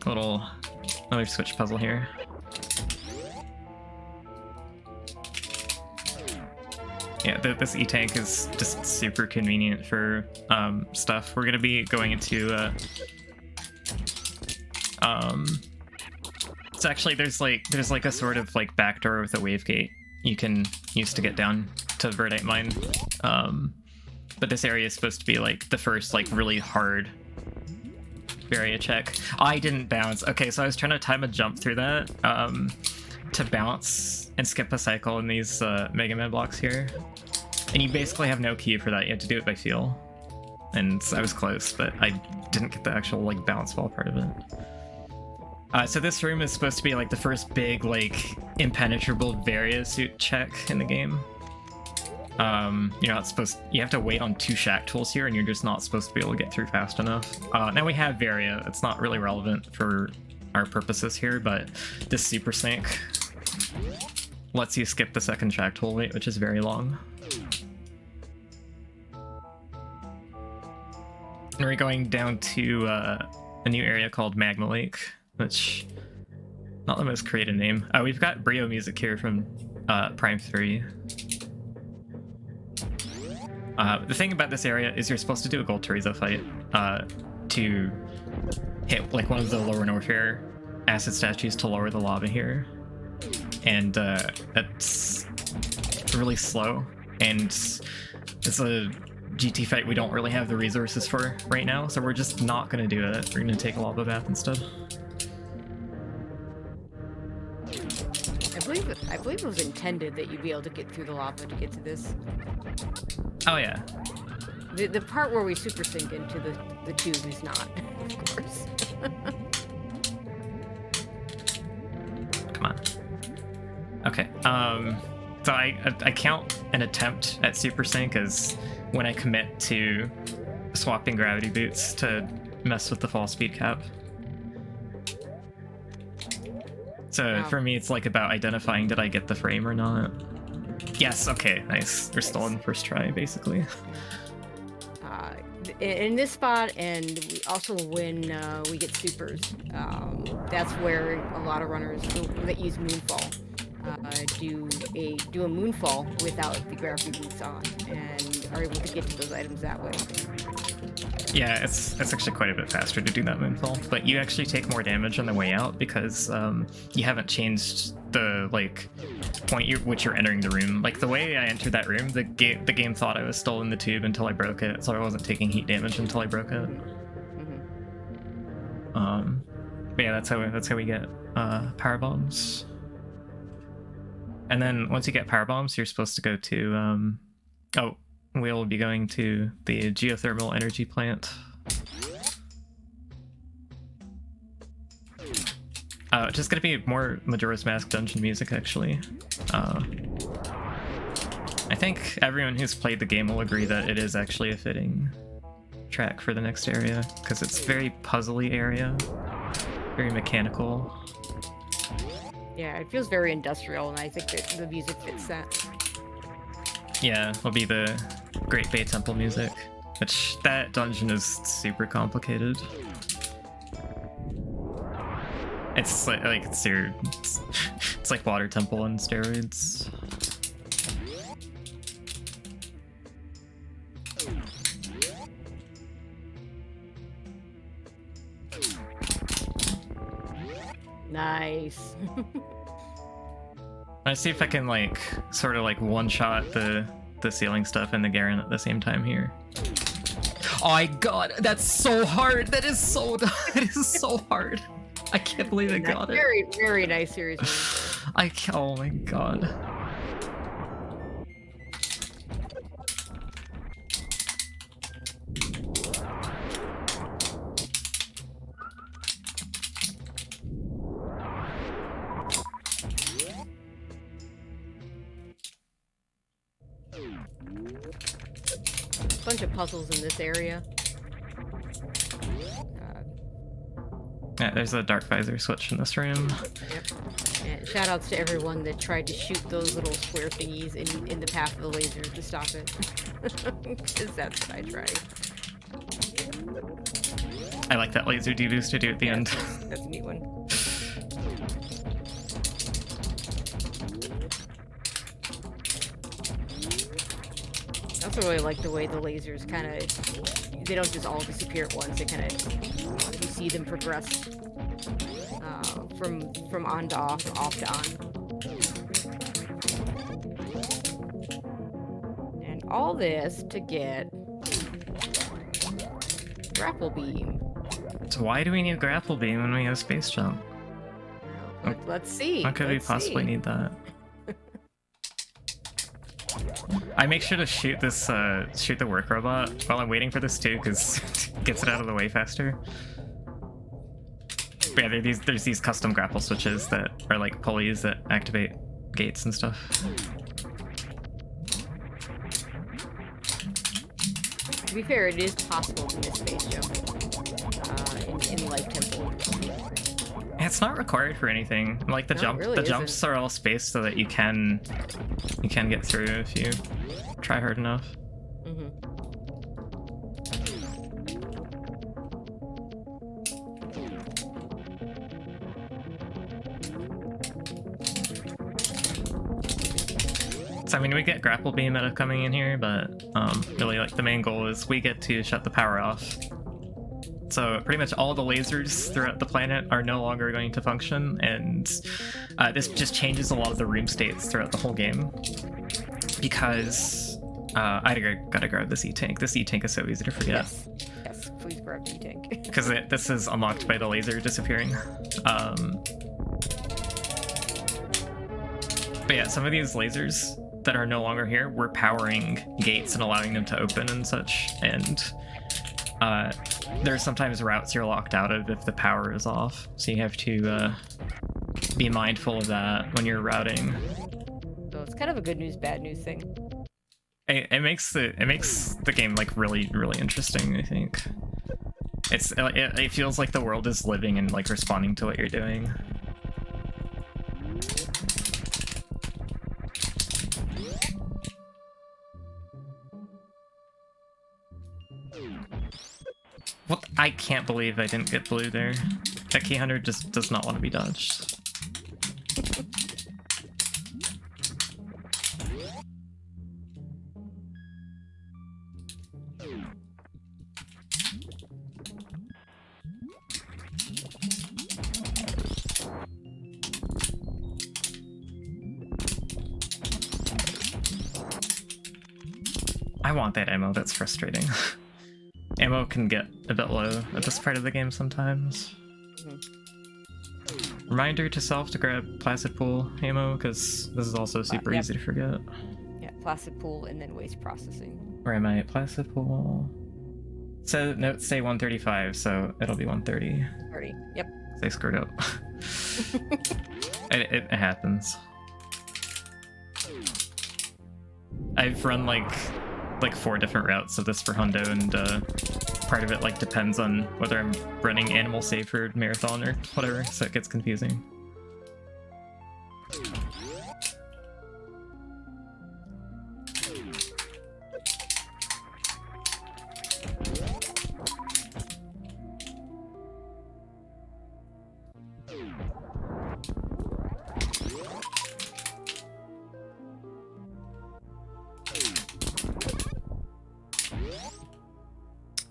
Little another switch puzzle here. Yeah, this E-tank is just super convenient for stuff. We're gonna be going into it's actually there's like a sort of like backdoor with a wave gate you can use to get down to Verdite Mine. But this area is supposed to be like the first like really hard area check. I didn't bounce. Okay, so I was trying to time a jump through that to bounce and skip a cycle in these Mega Man blocks here. And you basically have no key for that. You have to do it by feel. And I was close, but I didn't get the actual like bounce ball part of it. So this room is supposed to be like the first big like impenetrable Varia suit check in the game. You're not supposed. You have to wait on 2 shack tools here, and you're just not supposed to be able to get through fast enough. Now we have Varia. It's not really relevant for our purposes here, but this super sync lets you skip the second shack tool wait, which is very long. And we're going down to a new area called Magma Lake, which not the most creative name. We've got Brio music here from Prime 3. The thing about this area is you're supposed to do a Gold Teresa fight to hit like one of the lower Norfair acid statues to lower the lava here. And that's really slow, and it's a GT fight we don't really have the resources for right now, so we're just not going to do it. We're going to take a lava bath instead. I believe it was intended that you'd be able to get through the lava to get to this. Oh yeah. The part where we super sink into the tube is not, of course. Come on. Okay. So I count an attempt at super sync as when I commit to swapping gravity boots to mess with the fall speed cap. So for me, it's like about identifying, did I get the frame or not? Yes, okay, nice. We're still in first try, basically. In this spot, and we also when we get supers, that's where a lot of runners that use Moonfall do a Moonfall without the gravity boots on, and are able to get to those items that way. Yeah, it's actually quite a bit faster to do that Moonfall, but you actually take more damage on the way out because you haven't changed the point which you're entering the room. Like the way I entered that room, the game thought I was still in the tube until I broke it, so I wasn't taking heat damage until I broke it. But yeah, that's how we get power bombs. And then once you get power bombs, you're supposed to go to we'll be going to the geothermal energy plant. Just gonna be more Majora's Mask dungeon music, actually. I think everyone who's played the game will agree that it is actually a fitting track for the next area, because it's very puzzly area, very mechanical. Yeah, it feels very industrial, and I think that the music fits that. Yeah, it'll be the Great Bay Temple music, which that dungeon is super complicated. It's it's like Water Temple on steroids. Nice. Let's see if I can sort of one-shot the ceiling stuff and the Garen at the same time here. Oh my god, that's so hard. That is so hard. I can't believe I got it. Very, very nice series. Oh my god. Bunch of puzzles in this area. Yeah, there's a dark visor switch in this room. Yep. And shout outs to everyone that tried to shoot those little square thingies in the path of the laser to stop it. Because that's what I tried. I like that laser deboost to do at the end. That's a neat one. I also really like the way the lasers kind of, they don't just all disappear at once, they kind of, you see them progress from on to off to on. And all this to get grapple beam. So why do we need grapple beam when we have space jump? Let's see. How could we possibly need that? I make sure to shoot the work robot while I'm waiting for this too, because it gets it out of the way faster. But yeah, there's these custom grapple switches that are like pulleys that activate gates and stuff. To be fair, it is possible to miss space jump in Life Temple. It's not required for anything. Like the jumps are all spaced so that you can get through if you try hard enough. So I mean, we get grapple beam out of coming in here, but really the main goal is we get to shut the power off. So pretty much all the lasers throughout the planet are no longer going to function, and this just changes a lot of the room states throughout the whole game. Because I gotta grab this E-Tank. This E-Tank is so easy to forget. Yes, please grab the E-Tank. Because this is unlocked by the laser disappearing. But yeah, some of these lasers that are no longer here, we're powering gates and allowing them to open and such, and there's sometimes routes you're locked out of if the power is off, so you have to be mindful of that when you're routing. So it's kind of a good news, bad news thing. It makes the game like really interesting. I think it feels like the world is living and like responding to what you're doing. What? I can't believe I didn't get blue there. That key hunter just does not want to be dodged. I want that ammo, that's frustrating. Ammo can get a bit low at this part of the game sometimes. Reminder to self to grab Placid Pool ammo, because this is also super easy to forget. Yeah, Placid Pool and then waste processing. Where am I? Placid Pool. So notes say 135, so it'll be 130. 30, yep. They screwed up. it happens. I've run like 4 different routes of this for Hundo, and part of it like depends on whether I'm running animal safe or marathon or whatever, so it gets confusing.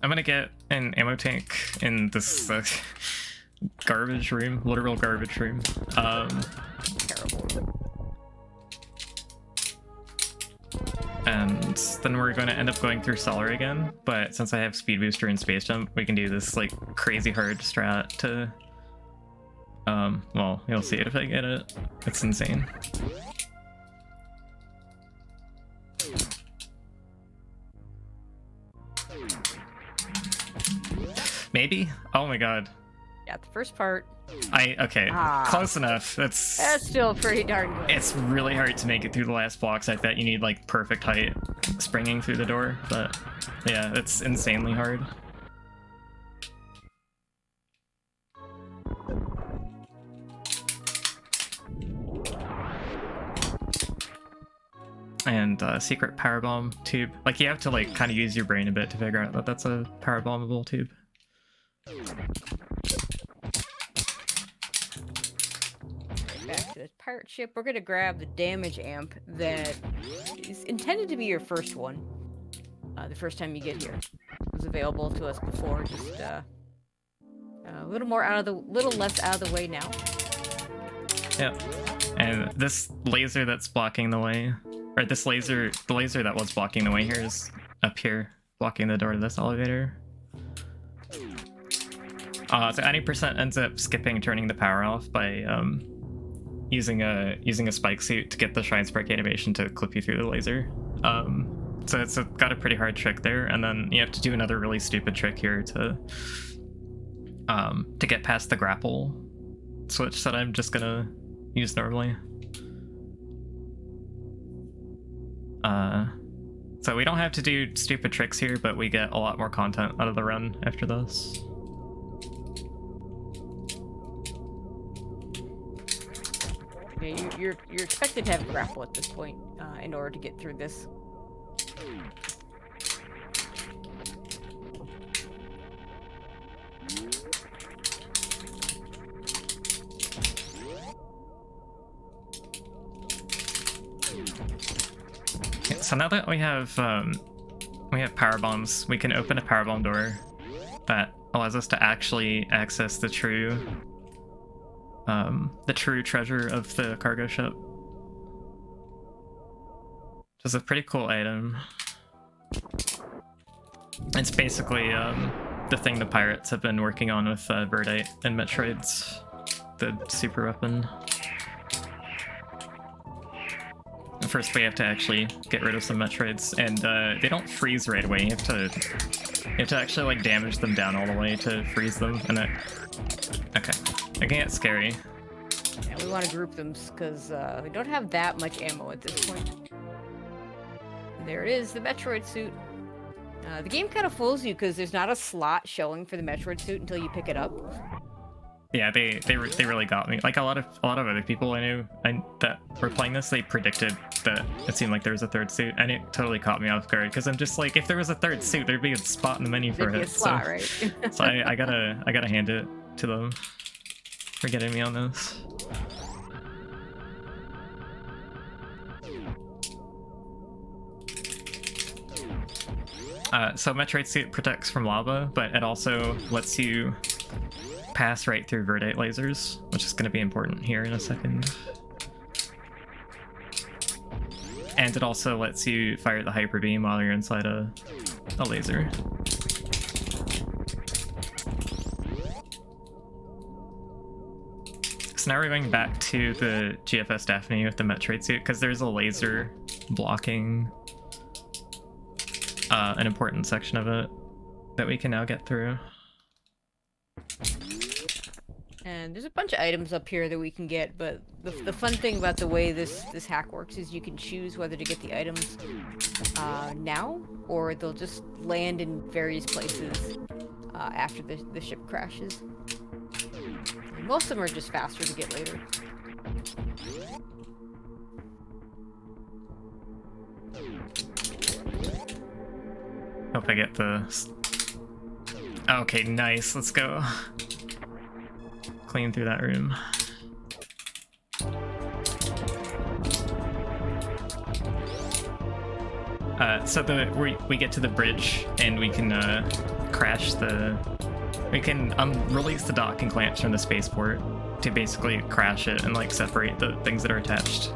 I'm gonna get an ammo tank in this garbage room, literal garbage room. Terrible. And then we're going to end up going through Cellar again, but since I have Speed Booster and Space Jump, we can do this like crazy hard strat to... well, you'll see it if I get it. It's insane. Maybe? Oh my god. Yeah, the first part. Okay, close enough. That's still pretty darn good. It's really hard to make it through the last blocks. I bet you need like perfect height springing through the door, but yeah, it's insanely hard. And secret powerbomb tube. Like you have to like kind of use your brain a bit to figure out that that's a powerbombable tube. Back to the pirate ship. We're gonna grab the damage amp that is intended to be your first one. The first time you get here. It was available to us before, just a little less out of the way now. Yeah. And this laser that's blocking the way, or the laser that was blocking the way here is up here, blocking the door to this elevator. So any percent ends up turning the power off by using a spike suit to get the Shine Spark animation to clip you through the laser. So it's got a pretty hard trick there, and then you have to do another really stupid trick here to get past the grapple switch that I'm just gonna use normally. So we don't have to do stupid tricks here, but we get a lot more content out of the run after this. Yeah, you're expected to have grapple at this point in order to get through this. Okay, so now that we have power bombs, we can open a power bomb door that allows us to actually access the true treasure of the cargo ship. Which is a pretty cool item. It's basically the thing the pirates have been working on with Verdite and Metroids, the super weapon. First we have to actually get rid of some Metroids, and they don't freeze right away. You have to actually like damage them down all the way to freeze them, and okay. It can get scary. And we want to group them because we don't have that much ammo at this point. And there it is, the Metroid suit. The game kind of fools you because there's not a slot showing for the Metroid suit until you pick it up. Yeah, they really got me. Like a lot of other people I knew that were playing this, they predicted that it seemed like there was a third suit, and it totally caught me off guard because I'm just like, if there was a third suit, there'd be a spot in the menu for There'd be it. a slot, so, right? so I gotta hand it to them for getting me on this. So Metroid suit protects from lava, but it also lets you pass right through verdite lasers, which is going to be important here in a second. And it also lets you fire the hyper beam while you're inside a laser. So now we're going back to the GFS Daphne with the Metroid suit, because there's a laser blocking an important section of it that we can now get through. And there's a bunch of items up here that we can get, but the fun thing about the way this hack works is you can choose whether to get the items now, or they'll just land in various places after the ship crashes. And most of them are just faster to get later. Hope I get the... Okay, nice, let's go. Clean through that room. So we get to the bridge and we can crash the... We can release the docking clamps from the spaceport to basically crash it and like separate the things that are attached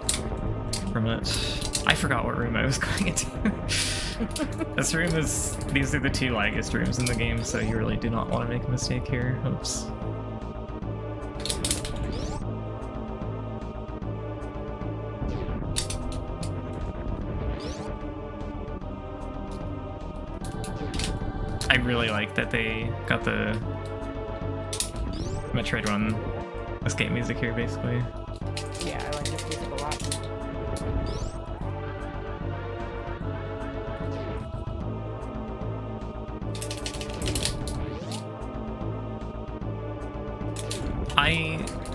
from it. I forgot what room I was going into. This room is... These are the two laggiest rooms in the game, so you really do not want to make a mistake here. Oops. I really like that they got the Metroid 1 escape music here, basically. Yeah, I like this music a lot.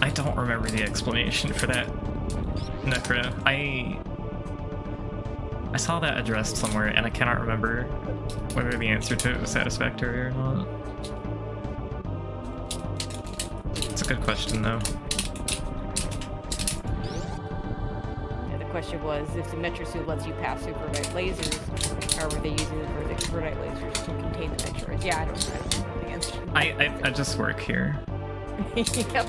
I don't remember the explanation for that, Necra. I saw that addressed somewhere, and I cannot remember whether the answer to it was satisfactory or not. It's a good question, though. Yeah, the question was, if the Metro suit lets you pass through verdite lasers, how were they using the verdite lasers to contain the Metroids? Yeah, I don't know the answer. I just work here. Yep.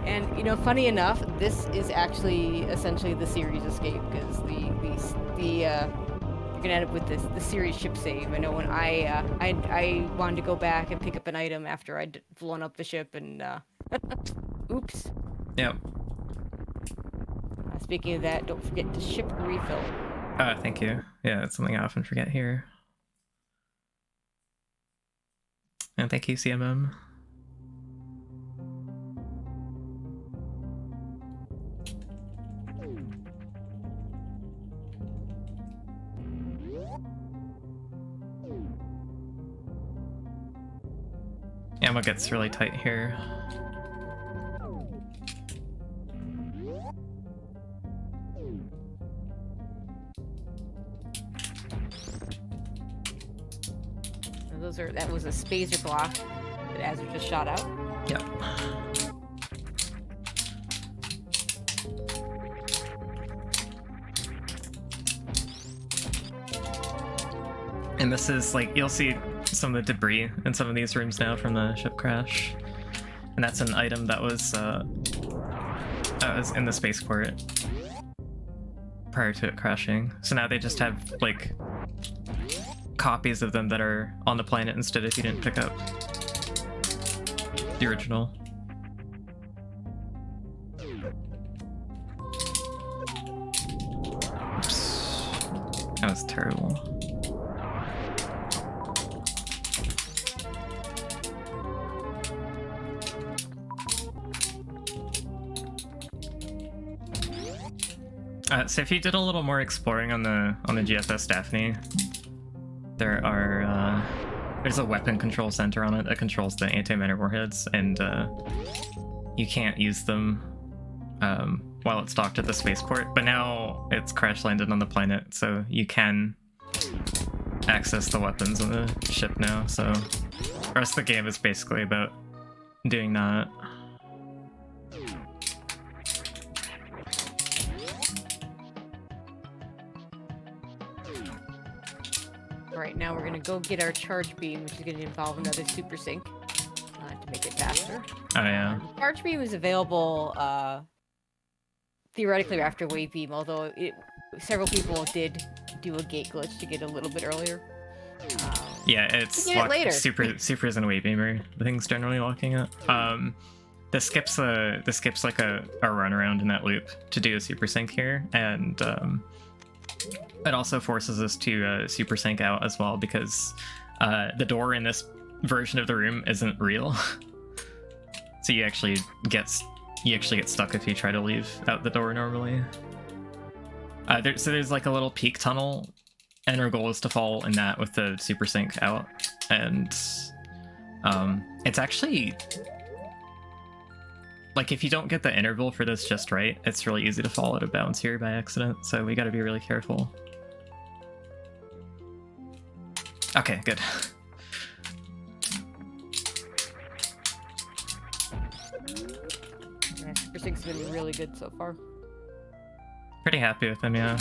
And, you know, funny enough, this is actually essentially the series escape, because you're gonna end up with the series ship save. I know when I wanted to go back and pick up an item after I'd blown up the ship, and oops. Yep. Speaking of that, don't forget to ship a refill. Thank you. Yeah, that's something I often forget here. And thank you, CMM. Ammo gets really tight here. That was a spacer block that Azure just shot out. Yep. And this is like, you'll see some of the debris in some of these rooms now from the ship crash. And that's an item that was in the spaceport prior to it crashing. So now they just have like copies of them that are on the planet instead if you didn't pick up the original. Oops. That was terrible. So if you did a little more exploring on the GFS Daphne, there's a weapon control center on it that controls the antimatter warheads, and you can't use them while it's docked at the spaceport. But now it's crash landed on the planet, so you can access the weapons on the ship now. So the rest of the game is basically about doing that. Right now we're gonna go get our charge beam, which is gonna involve another super sync to make it faster. Oh yeah. Charge beam is available theoretically after wave beam, although several people did do a gate glitch to get a little bit earlier. Yeah, it's later. supers and wave beamer. The thing's generally locking it. This skips like a run around in that loop to do a super sync here, and it also forces us to super sync out as well, because the door in this version of the room isn't real. So you actually get stuck if you try to leave out the door normally. So there's like a little peak tunnel, and our goal is to fall in that with the super sync out. And it's actually, like, if you don't get the interval for this just right, it's really easy to fall out of bounds here by accident, so we gotta be really careful. Okay, good. Yeah, super sync's been really good so far. Pretty happy with him, yeah.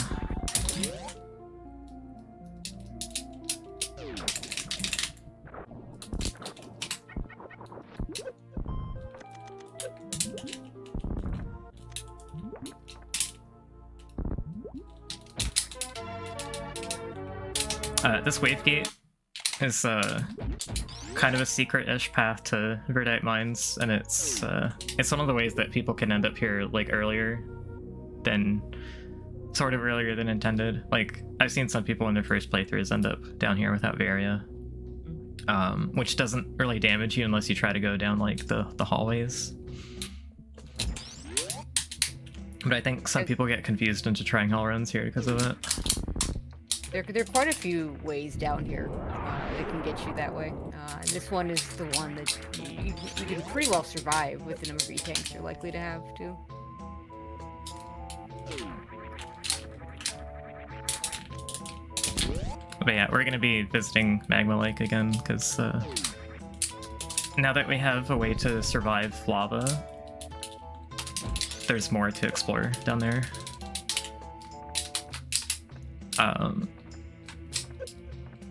This wave gate is kind of a secret-ish path to Verdite Mines, and it's one of the ways that people can end up here like earlier than intended. Like, I've seen some people in their first playthroughs end up down here without Varia, which doesn't really damage you unless you try to go down like the hallways. But I think some people get confused into trying hall runs here because of it. There are quite a few ways down here that can get you that way. And this one is the one that you can pretty well survive with the number of E-tanks you're likely to have, too. But yeah, we're going to be visiting Magma Lake again, because now that we have a way to survive lava, there's more to explore down there.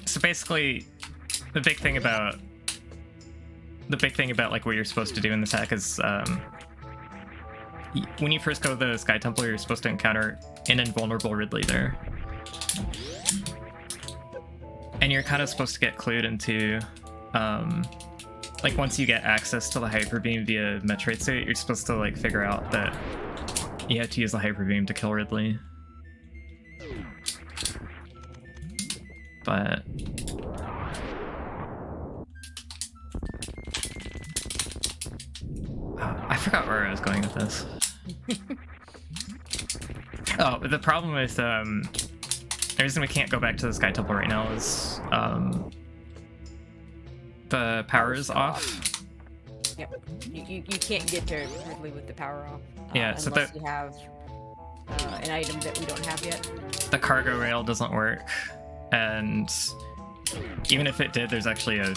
So basically, the big thing about like what you're supposed to do in this hack is when you first go to the Sky Temple, you're supposed to encounter an invulnerable Ridley there, and you're kind of supposed to get clued into like, once you get access to the hyper beam via Metroid suit, you're supposed to like figure out that you have to use the hyper beam to kill Ridley. But I forgot where I was going with this. Oh, the problem with the reason we can't go back to the Sky Temple right now is the power is off. Yep. You can't get to Ridley with the power off. Yeah, so unless you have an item that we don't have yet. The cargo rail doesn't work, and even if it did, there's actually a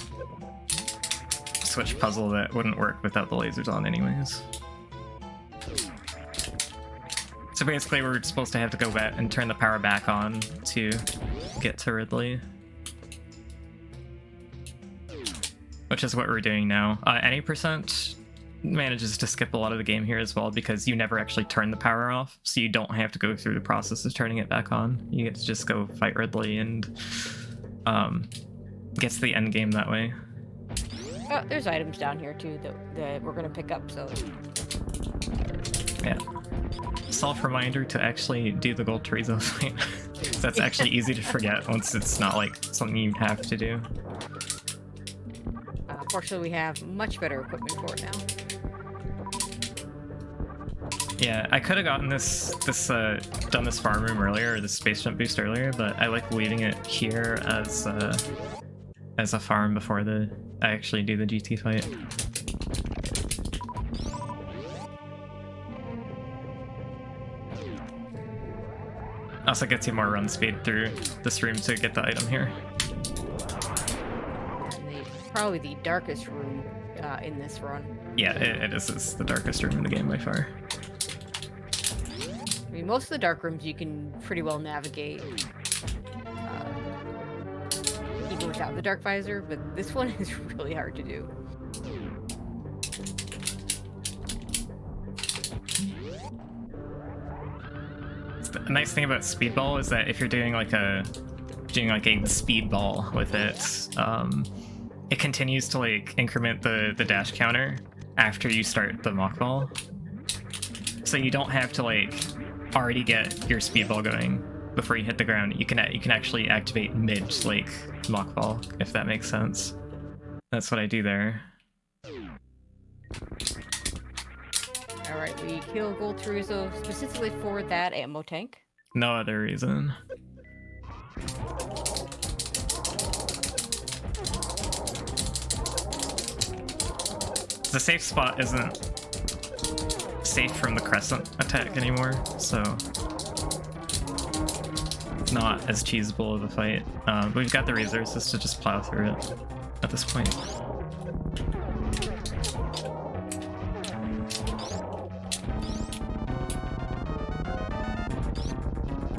switch puzzle that wouldn't work without the lasers on anyways. So basically we're supposed to have to go back and turn the power back on to get to Ridley, which is what we're doing now. Any percent manages to skip a lot of the game here as well, because you never actually turn the power off, so you don't have to go through the process of turning it back on. You get to just go fight Ridley and gets to the end game that way. Oh, there's items down here too that we're gonna pick up, so yeah. Self-reminder to actually do the gold Chorizo fight. That's actually easy to forget once it's not like something you have to do. Fortunately, we have much better equipment for it now. Yeah, I could have gotten done this farm room earlier, or the space jump boost earlier, but I like leaving it here as a farm before I actually do the GT fight. Also gets you more run speed through this room to get the item here. Probably the darkest room in this run. Yeah, it is. It's the darkest room in the game by far. I mean, most of the dark rooms you can pretty well navigate, even without the dark visor, but this one is really hard to do. The nice thing about speedball is that if you're doing like a speedball with it, it continues to like increment the dash counter after you start the mock ball. So you don't have to like already get your speedball going before you hit the ground. You can actually activate mid like mock ball, if that makes sense. That's what I do there. Alright, we kill Gold Chorizo specifically for that ammo tank. No other reason. The safe spot isn't safe from the crescent attack anymore, so not as cheesable of a fight. We've got the resources to just plow through it at this point.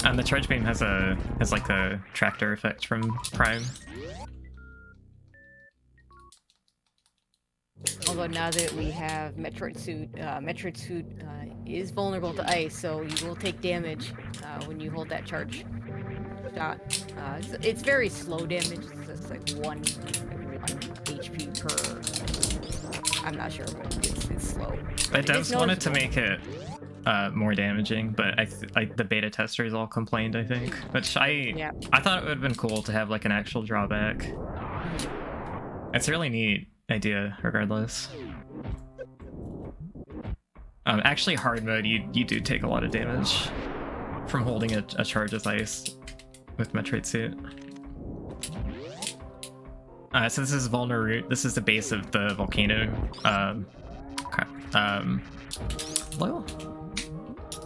And the charge beam has like a tractor effect from Prime. Although now that we have Metroid suit is vulnerable to ice, so you will take damage when you hold that charge shot. It's very slow damage. It's just like one HP per. I'm not sure, but it's slow. It does want it to make it more damaging, but like the beta testers all complained, I think, which I thought it would have been cool to have like an actual drawback. It's a really neat idea regardless. Actually hard mode, you do take a lot of damage from holding a charge as ice with Metroid suit. So this is Vulner Root. This is the base of the volcano. Hello?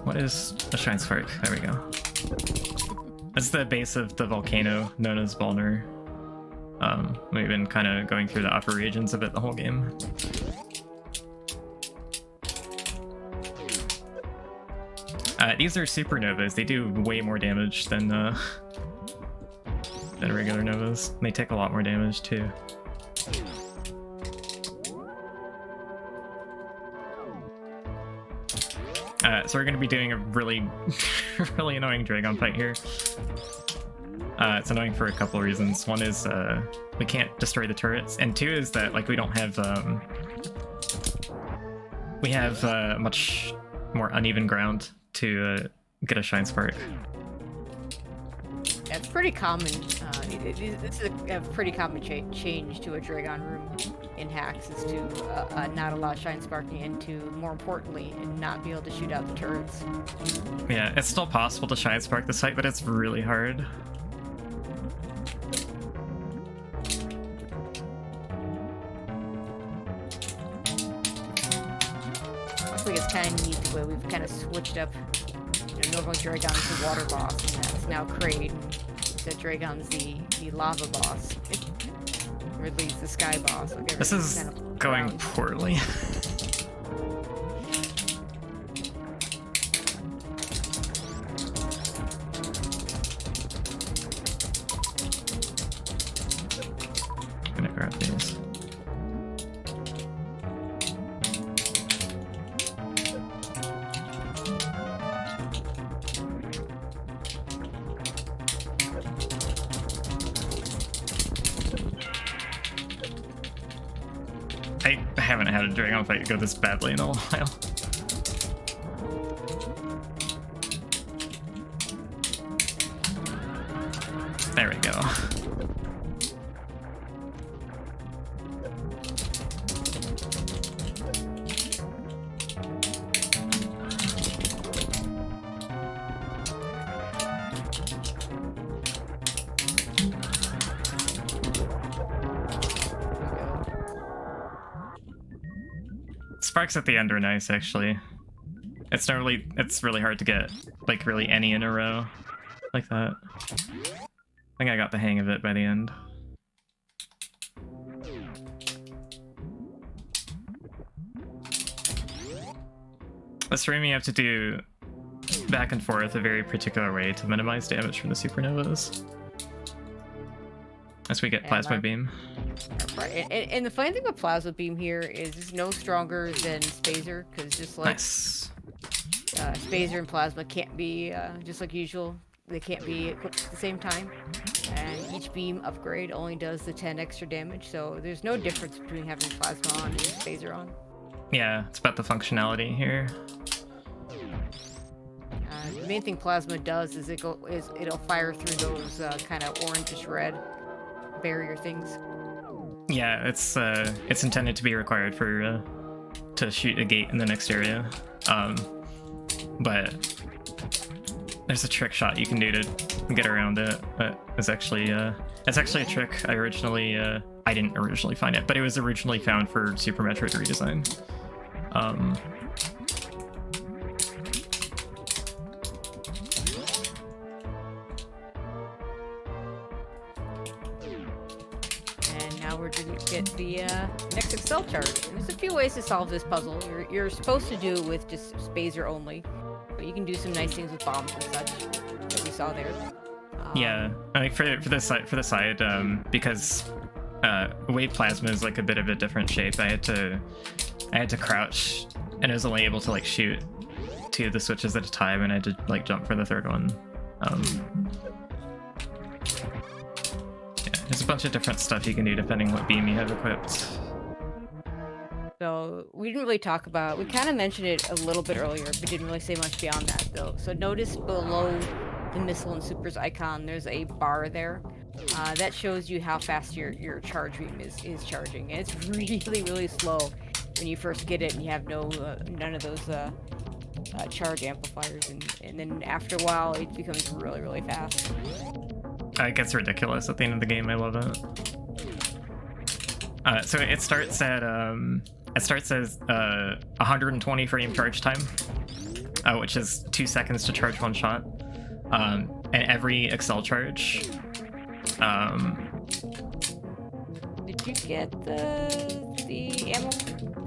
What is a Shine Spark? There we go. That's the base of the volcano known as Vulner. We've been kind of going through the upper regions of it the whole game. These are supernovas. They do way more damage than regular novas. They take a lot more damage too. So we're going to be doing a really, really annoying Dragon fight here. It's annoying for a couple of reasons. One is we can't destroy the turrets, and two is that like we don't have much more uneven ground to get a Shine Spark. Yeah, it's pretty common. This is a pretty common change to a Dragon room in hacks, is to not allow Shine Sparking, and to, more importantly, not be able to shoot out the turrets. Yeah, it's still possible to Shine Spark this fight, but it's really hard. I think it's kind of neat the way we've kind of switched up. Normal Dragon's the water boss, and that's now Kraid. So Dragon's the lava boss. Or at least the sky boss. Like this is kind of going poorly. I'm gonna grab these. I haven't had a Dragon fight go this badly in a while. There we go. Sparks at the end are nice, actually. It's really hard to get, like, really any in a row like that. I think I got the hang of it by the end. This room you have to do back and forth a very particular way to minimize damage from the supernovas. As we get Plasma Beam. Right, and the funny thing about Plasma Beam here is it's no stronger than Spazer, because just like Nice. Spazer and Plasma can't be, just like usual, they can't be equipped at the same time. And each beam upgrade only does the 10 extra damage, so there's no difference between having Plasma on and Spazer on. Yeah, it's about the functionality here. The main thing Plasma does is it'll fire through those kind of orangish red barrier things. Yeah, it's intended to be required for to shoot a gate in the next area. But there's a trick shot you can do to get around it. That is actually it's actually a trick I didn't originally find it, but it was originally found for Super Metroid redesign. And now we're gonna get the next Excel chart. There's a few ways to solve this puzzle. You're supposed to do it with just Spazer only, but you can do some nice things with bombs and such that we saw there. Yeah, I think for the side, because Wave Plasma is like a bit of a different shape. I had to crouch, and I was only able to like shoot 2 of the switches at a time, and I had to like jump for the 3rd one. Yeah, there's a bunch of different stuff you can do depending what beam you have equipped. So we didn't really talk about. We kind of mentioned it a little bit earlier, but didn't really say much beyond that though. So notice below the missile and supers icon, there's a bar there. That shows you how fast your charge beam is charging, and it's really slow when you first get it and you have none of those charge amplifiers, and then after a while it becomes really fast. It gets ridiculous at the end of the game. I love it. So it starts at as 120 frame charge time, which is 2 seconds to charge one shot. And every Excel charge. Did you get the ammo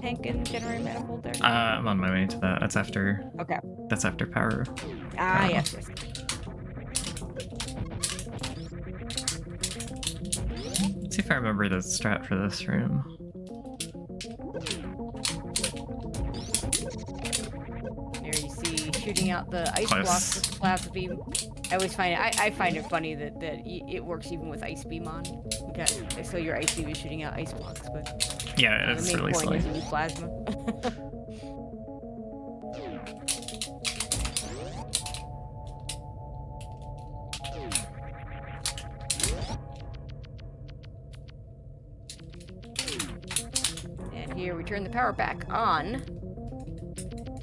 tank and generator manifold there? I'm on my way to that. That's after. Okay. That's after power. Yes. Let's see if I remember the strat for this room. There you see shooting out the ice blocks with the plasma beam. I always find it. I find it funny that it works even with ice beam on. Okay, so your ice beam is shooting out ice blocks, but yeah, it's really silly. The main point is plasma. And here we turn the power back on,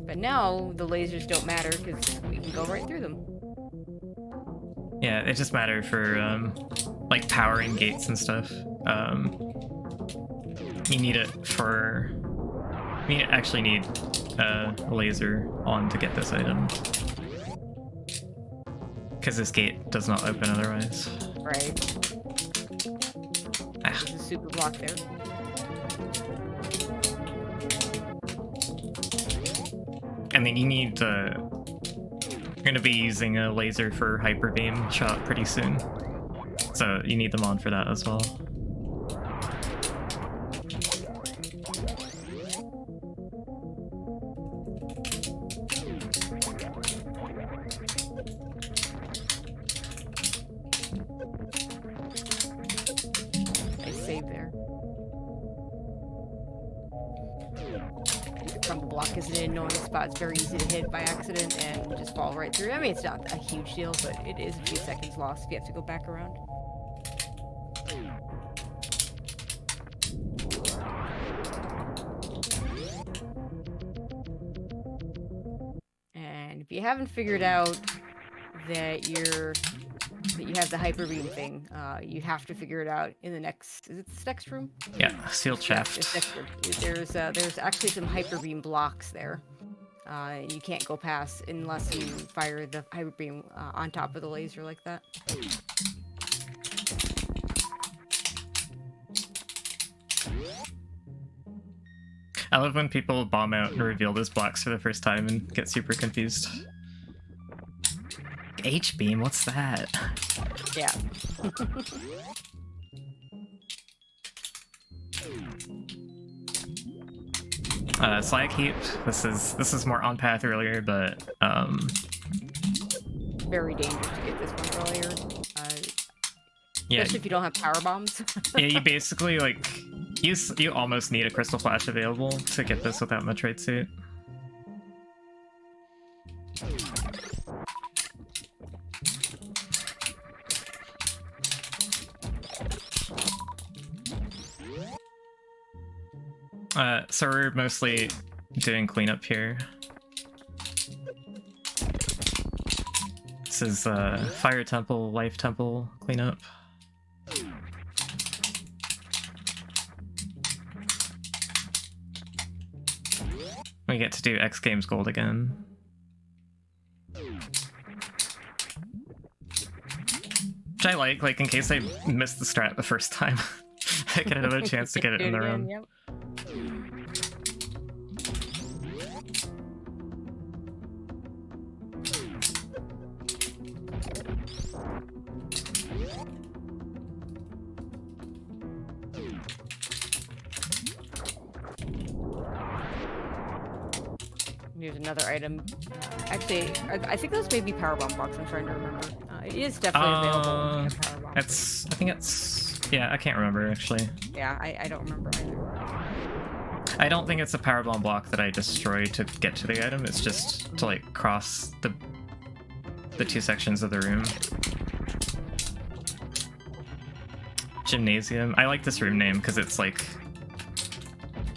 but now the lasers don't matter because we can go right through them. Yeah, it just matter for like powering gates and stuff. You need it for. You actually need a laser on to get this item, because this gate does not open otherwise. Right. There's a super block there. And then you need you're going to be using a laser for hyper beam shot pretty soon, so you need them on for that as well. Nice save there. Crumble block is an annoying spot. It's very easy to hit by accident and just fall right through. I mean, it's not a huge deal, but it is a few seconds lost if you have to go back around. And if you haven't figured out that you have the hyper beam thing. You have to figure it out in the next. Is it this next room? Yeah, sealed shaft. This next room. There's actually some hyper beam blocks there. You can't go past unless you fire the hyper beam on top of the laser like that. I love when people bomb out and reveal those blocks for the first time and get super confused. H-beam, what's that? Yeah. Slag heap. This is more on path earlier, but Very dangerous to get this one earlier. yeah, Especially if you don't have power bombs. yeah. You basically like you almost need a crystal flash available to get this without Metroid suit. So we're mostly doing cleanup here. This is Fire Temple, Life Temple cleanup. We get to do X Games Gold again. Which I like in case I missed the strat the first time. I get another chance to get it in the run. Yep. Here's another item. Actually, I think those may be powerbomb blocks. I'm trying to remember. It is definitely available. If you have powerbomb. I think it's, yeah, I can't remember actually. Yeah, I don't remember either. I don't think it's a powerbomb block that I destroy to get to the item. It's just to like cross the two sections of the room. Gymnasium. I like this room name because it's like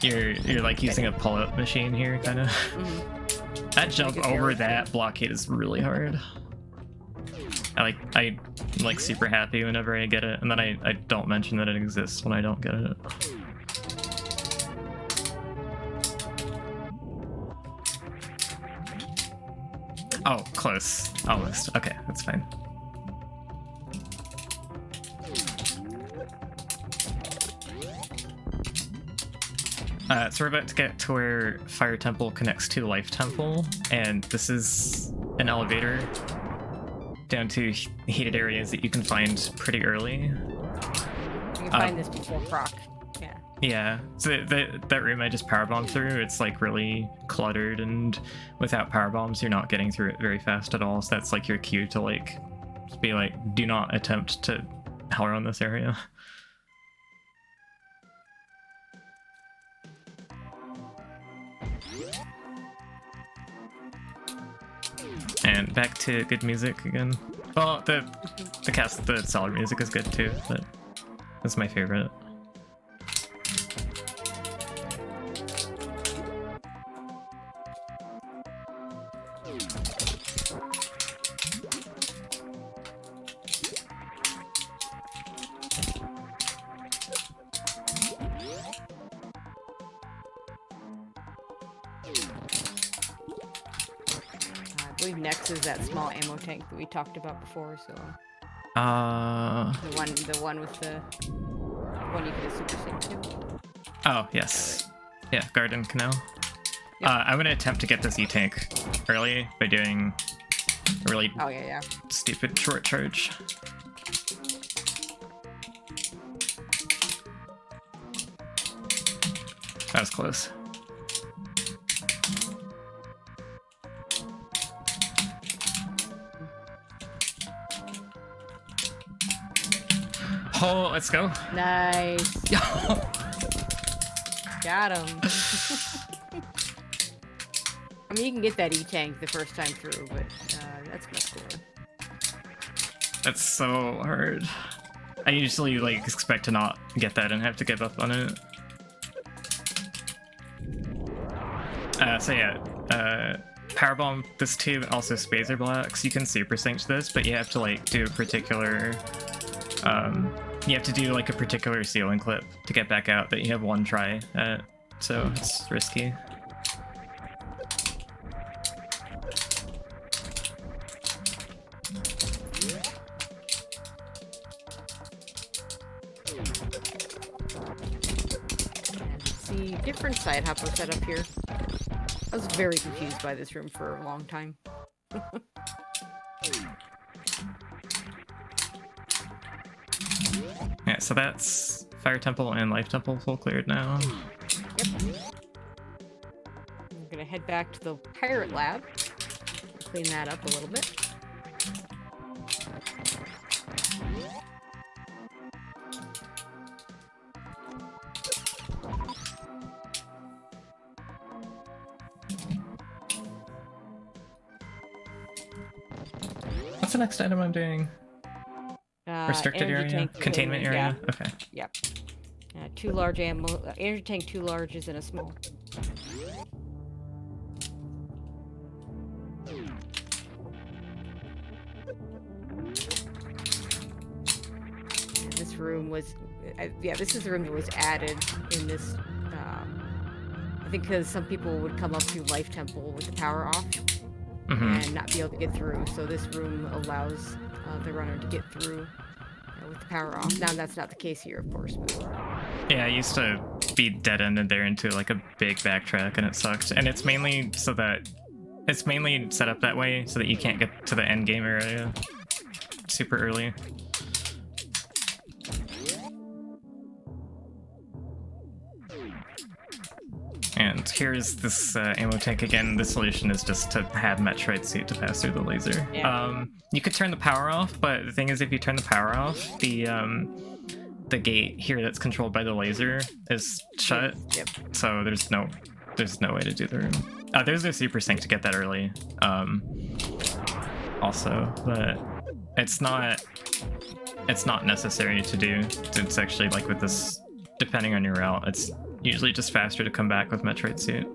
you're like using a pull-up machine here, kind of. Mm-hmm. That jump over that blockade is really hard. I'm like super happy whenever I get it, and then I don't mention that it exists when I don't get it. Oh, close. Almost. Okay, that's fine. So we're about to get to where Fire Temple connects to Life Temple, and this is an elevator down to heated areas that you can find pretty early. You can find this before proc. Yeah. Yeah. So that room I just powerbombed through, it's like really cluttered, and without power bombs, you're not getting through it very fast at all. So that's like your cue to like be like, do not attempt to hell run this area. And back to good music again. Well, the solid music is good too, but that's my favorite. I believe next is that small ammo tank that we talked about before. So the one with the one you could super sync to. Oh yes, yeah, Garden Canal. Yep. I'm gonna attempt to get this E-tank early by doing a really stupid short charge. That was close. Oh, let's go. Nice. Got him. I mean, you can get that E-tank the first time through, but that's my score. That's so hard. I usually like expect to not get that and have to give up on it. So yeah, Powerbomb this tube, also spacer blocks. You can super sync this, but you have to like do a particular you have to do like a particular ceiling clip to get back out that you have one try at, so it's risky. See, different side hopper setup here. I was very confused by this room for a long time. Yeah, so that's Fire Temple and Life Temple full cleared now. Yep. I'm gonna head back to the Pirate Lab. Clean that up a little bit. What's the next item I'm doing? Restricted energy area? tank Containment area? Yeah. Okay. Yep. Too large ammo. Energy tank too large is in a small. And this room was, yeah, this is the room that was added in this. I think because some people would come up to Life Temple with the power off and not be able to get through. So this room allows the runner to get through with the power off. Now that's not the case here, of course. But... Yeah, I used to be dead-ended there into like a big backtrack, and it sucked. And it's mainly so that it's mainly set up that way so that you can't get to the end game area super early. And here's this ammo tank again. The solution is just to have Metroid suit to pass through the laser. Yeah. You could turn the power off, but the thing is, if you turn the power off, the gate here that's controlled by the laser is shut. Yep. So there's no way to do the room. There's a super sync to get that early. Also, but it's not necessary to do. It's actually like with this, depending on your route, it's usually just faster to come back with Metroid suit.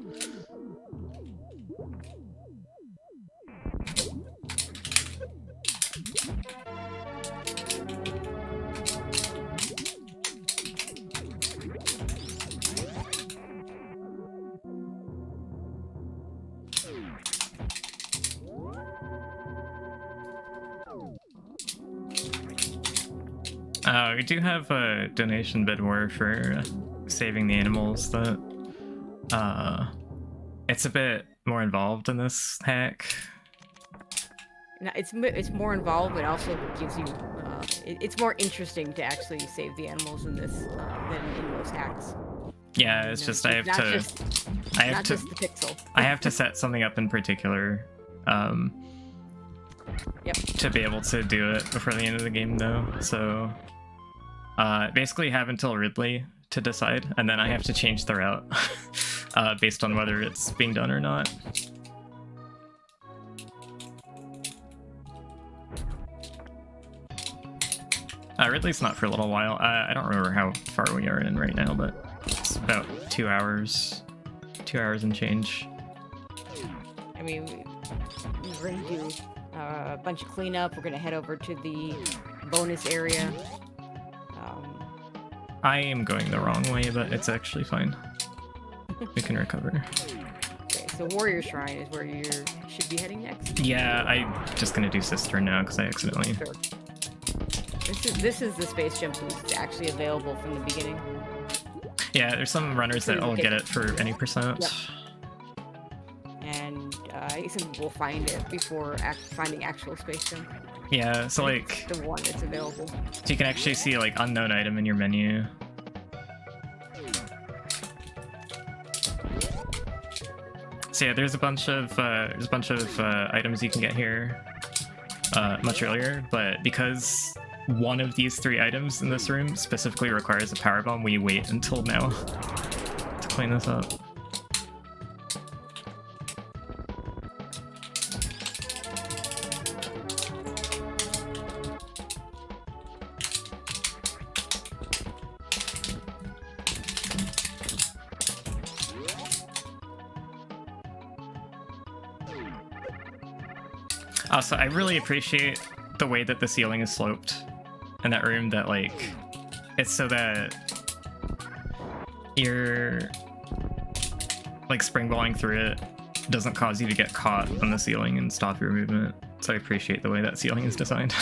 We do have a donation bid war for saving the animals. That it's a bit more involved in this hack. No, it's more involved, but also gives you it's more interesting to actually save the animals in this than in most hacks. Yeah, it's just I have to just the pixel. I have to set something up in particular to be able to do it before the end of the game though. So basically have until Ridley to decide, and then I have to change the route based on whether it's being done or not. Ridley's not for a little while. I don't remember how far we are in right now, but it's about 2 hours. 2 hours and change. I mean, we're gonna do a bunch of cleanup. We're gonna head over to the bonus area. I am going the wrong way, but it's actually fine. We can recover. Okay, so Warrior Shrine is where you should be heading next. Yeah, I'm just gonna do Cistern now because I accidentally. Sure. This is the space jump boost that's actually available from the beginning. Yeah, there's some runners that will get it for any percent. Yep. And some people will find it before finding actual space jump. Yeah, so like the one that's available. So you can actually see like unknown item in your menu. So yeah, there's a bunch of items you can get here much earlier, but because one of these 3 items in this room specifically requires a power bomb, we wait until now to clean this up. Also, I really appreciate the way that the ceiling is sloped in that room, that like it's so that you're like springballing through it doesn't cause you to get caught on the ceiling and stop your movement. So I appreciate the way that ceiling is designed.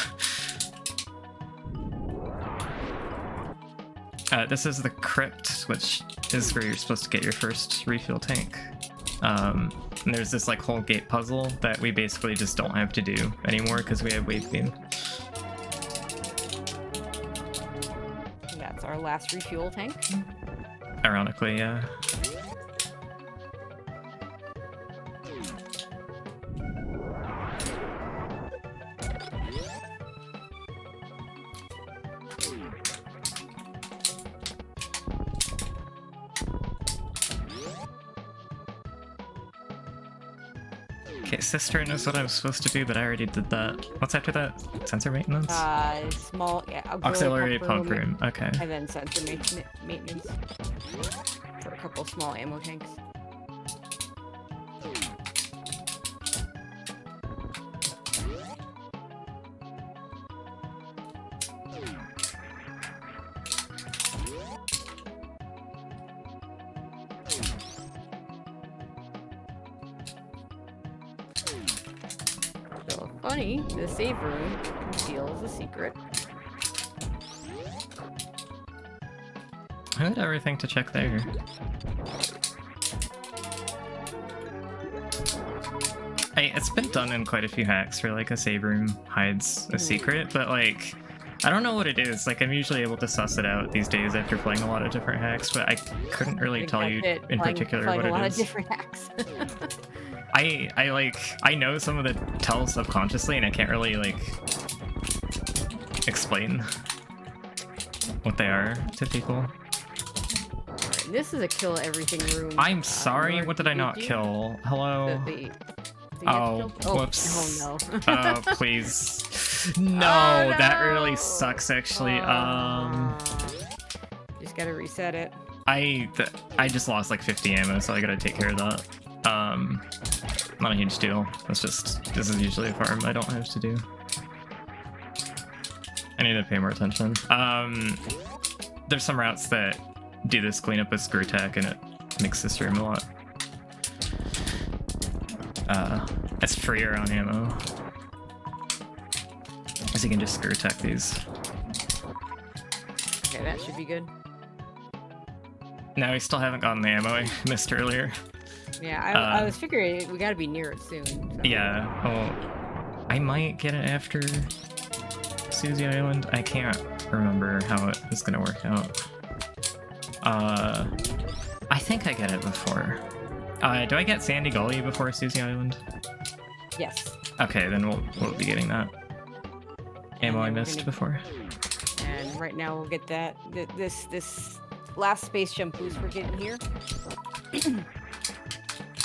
This is the crypt, which is where you're supposed to get your first refuel tank. And there's this like whole gate puzzle that we basically just don't have to do anymore because we have wave beam. That's our last refuel tank. Ironically, yeah. Okay, cistern is what I was supposed to do, but I already did that. What's after that? Sensor maintenance? Small, yeah. Auxiliary pump room. Okay. And then sensor maintenance for a couple small ammo tanks. Funny, the save room conceals a secret. I had everything to check there. It's been done in quite a few hacks where like a save room hides a secret, but like I don't know what it is. Like I'm usually able to suss it out these days after playing a lot of different hacks, but I couldn't really tell you in particular what it is. A lot of different hacks. I know some of the tells subconsciously, and I can't really like explain what they are to people. Right, this is a kill everything room. I'm sorry, what did I not kill? Hello? Whoops. Oh no. Oh, please. No, that really sucks actually. Just gotta reset it. I just lost like 50 ammo, so I gotta take care of that. Not a huge deal. This is usually a farm I don't have to do. I need to pay more attention. There's some routes that do this cleanup with screw tack, and it makes this room a lot. It's freer on ammo, as you can just screw tack these. Okay, that should be good. No, we still haven't gotten the ammo I missed earlier. Yeah, I was figuring we gotta be near it soon. So. Yeah, well, I might get it after Susie Island. I can't remember how it is gonna work out. I think I get it before. Do I get Sandy Gully before Susie Island? Yes. Okay, then we'll be getting that ammo I missed before. And right now we'll get that this last space jump boost we're getting here.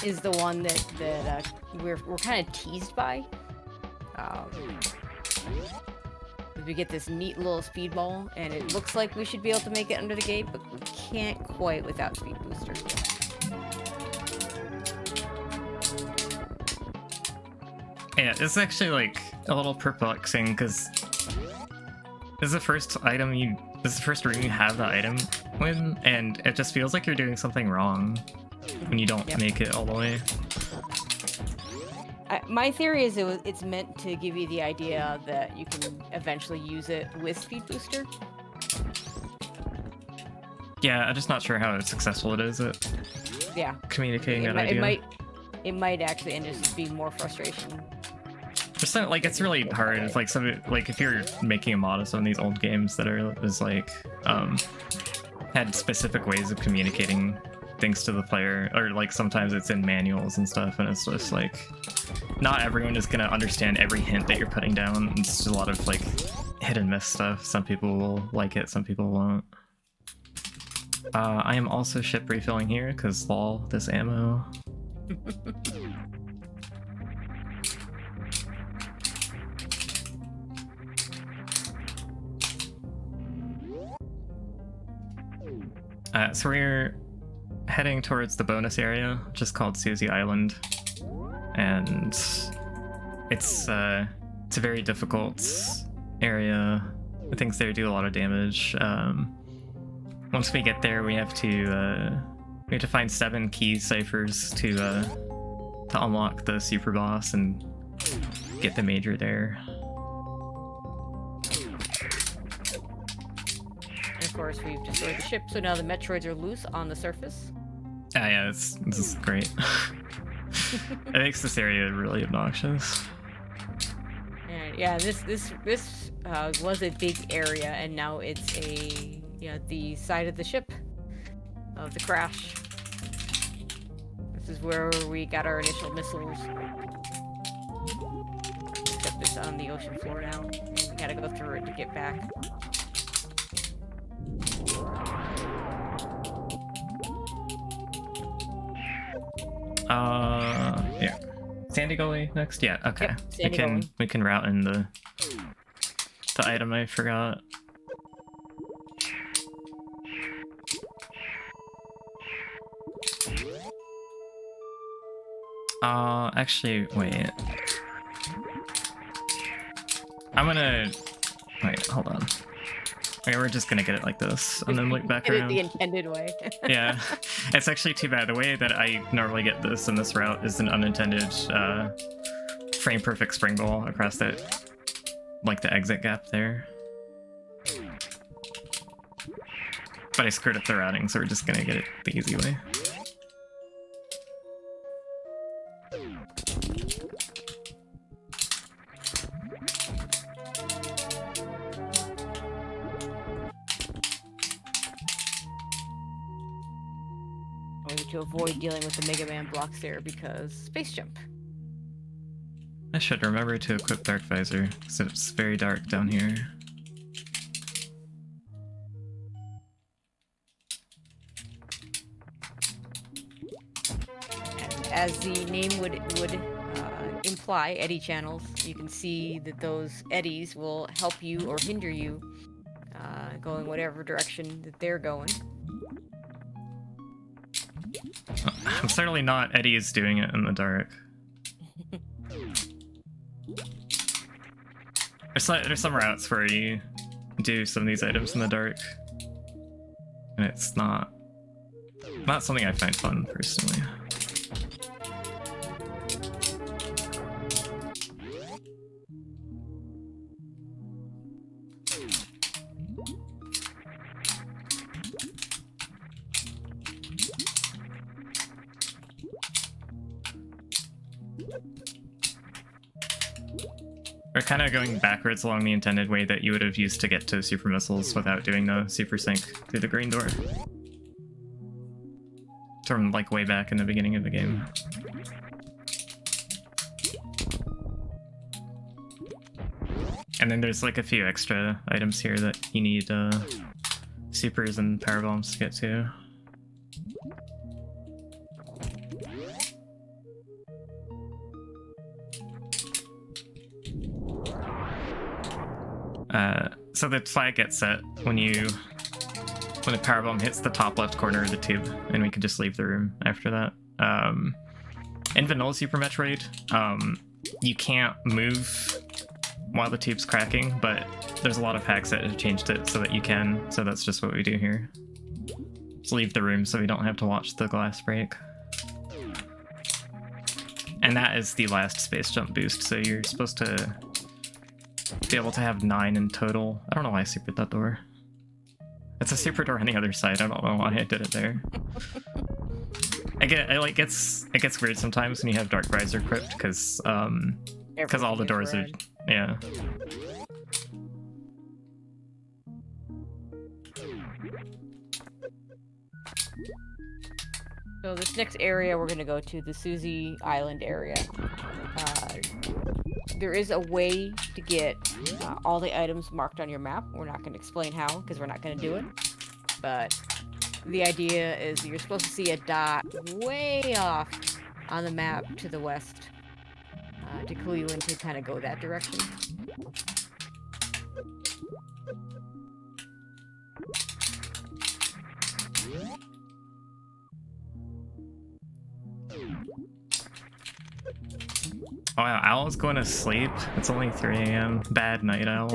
Is the one that we're kind of teased by. We get this neat little speedball, and it looks like we should be able to make it under the gate, but we can't quite without speed booster. Yeah, it's actually like a little perplexing because this is the first room you have the item in, and it just feels like you're doing something wrong when you don't make it all the way. My theory is it's meant to give you the idea that you can eventually use it with speed booster. Yeah, I'm just not sure how successful it is at communicating that idea. It might actually end up just being more frustration. Just like it's really hard. It's like if you're making a mod of some of these old games that is like had specific ways of communicating things to the player, or like sometimes it's in manuals and stuff, and it's just like not everyone is gonna understand every hint that you're putting down. It's just a lot of like hit and miss stuff. Some people will like it, some people won't. I am also ship refilling here because lol, this ammo. So we're heading towards the bonus area, just called Susie Island, and it's a very difficult area. The things there do a lot of damage. Once we get there, we have to find 7 key ciphers to unlock the super boss and get the major there. And of course, we've destroyed the ship, so now the Metroids are loose on the surface. Ah, yeah, this is great. It makes this area really obnoxious. And yeah, this was a big area, and now it's the side of the ship of the crash. This is where we got our initial missiles. Except it's on the ocean floor now. We gotta go through it to get back. Yeah. Sandy Gully next? Yeah, okay. Yep, Sandy Gully. We can route in the item I forgot. Actually, wait. Wait, hold on. Okay, we're just gonna get it like this, and then look back Get it around. the intended way. Yeah, it's actually too bad. The way that I normally get this in this route is an unintended frame perfect spring ball across that, like the exit gap there. But I screwed up the routing, so we're just gonna get it the easy way. To avoid dealing with the Mega Man blocks there because space jump. I should remember to equip Dark Visor, because it's very dark down here. And as the name would imply, eddy channels, you can see that those eddies will help you or hinder you going whatever direction that they're going. I'm certainly not Eddie is doing it in the dark. There's some routes where you do some of these items in the dark, and it's not something I find fun personally. We're kind of going backwards along the intended way that you would have used to get to super missiles without doing the super sync through the green door. From like way back in the beginning of the game. And then there's like a few extra items here that you need supers and power bombs to get to. So the flag gets set when the powerbomb hits the top left corner of the tube, and we can just leave the room after that. In vanilla Super Metroid, you can't move while the tube's cracking, but there's a lot of hacks that have changed it so that you can, so that's just what we do here. Just leave the room so we don't have to watch the glass break. And that is the last space jump boost, so you're supposed to be able to have 9 in total. I don't know why I supered that door. It's a super door on the other side. I don't know why I did it there. It gets weird sometimes when you have Dark Visor equipped, because all the doors are, yeah. So this next area we're gonna go to the Suzy Island area. There is a way to get all the items marked on your map. We're not going to explain how, because we're not going to do it. But the idea is you're supposed to see a dot way off on the map to the west to clue you in to kind of go that direction. Oh, wow, Owl's going to sleep. It's only 3 a.m. Bad night, Owl.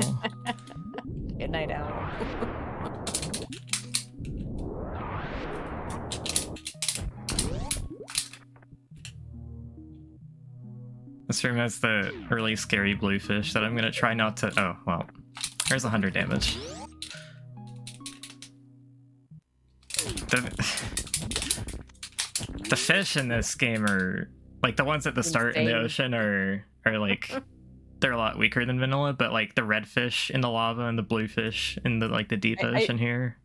Good night, Owl. This room has the really scary bluefish that I'm gonna try not to. Oh, well. There's 100 damage. The fish in this game are like the ones at the start in the ocean are like they're a lot weaker than vanilla, but like the red fish in the lava and the bluefish in the like the deep ocean here.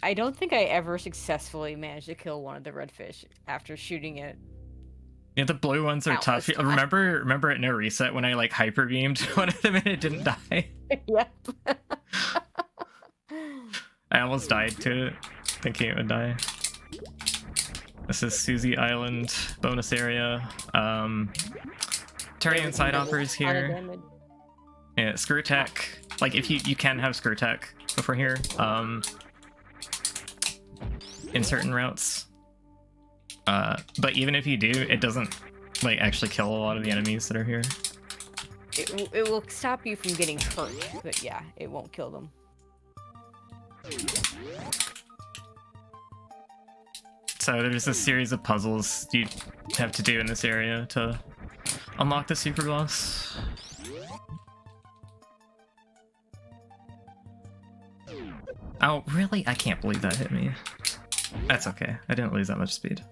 I don't think I ever successfully managed to kill one of the redfish after shooting it. Yeah, the blue ones are tough. Remember at No Reset when I like hyper beamed one of them and it didn't die? Yep. I almost died to it, thinking it would die. This is Susie Island bonus area. Turian side hoppers here. Yeah, screw tech. Like if you can have screw tech over here. In certain routes. But even if you do, it doesn't like actually kill a lot of the enemies that are here. It will stop you from getting hurt, but yeah, it won't kill them. So there's a series of puzzles you have to do in this area to unlock the super boss. Oh, really? I can't believe that hit me. That's okay. I didn't lose that much speed.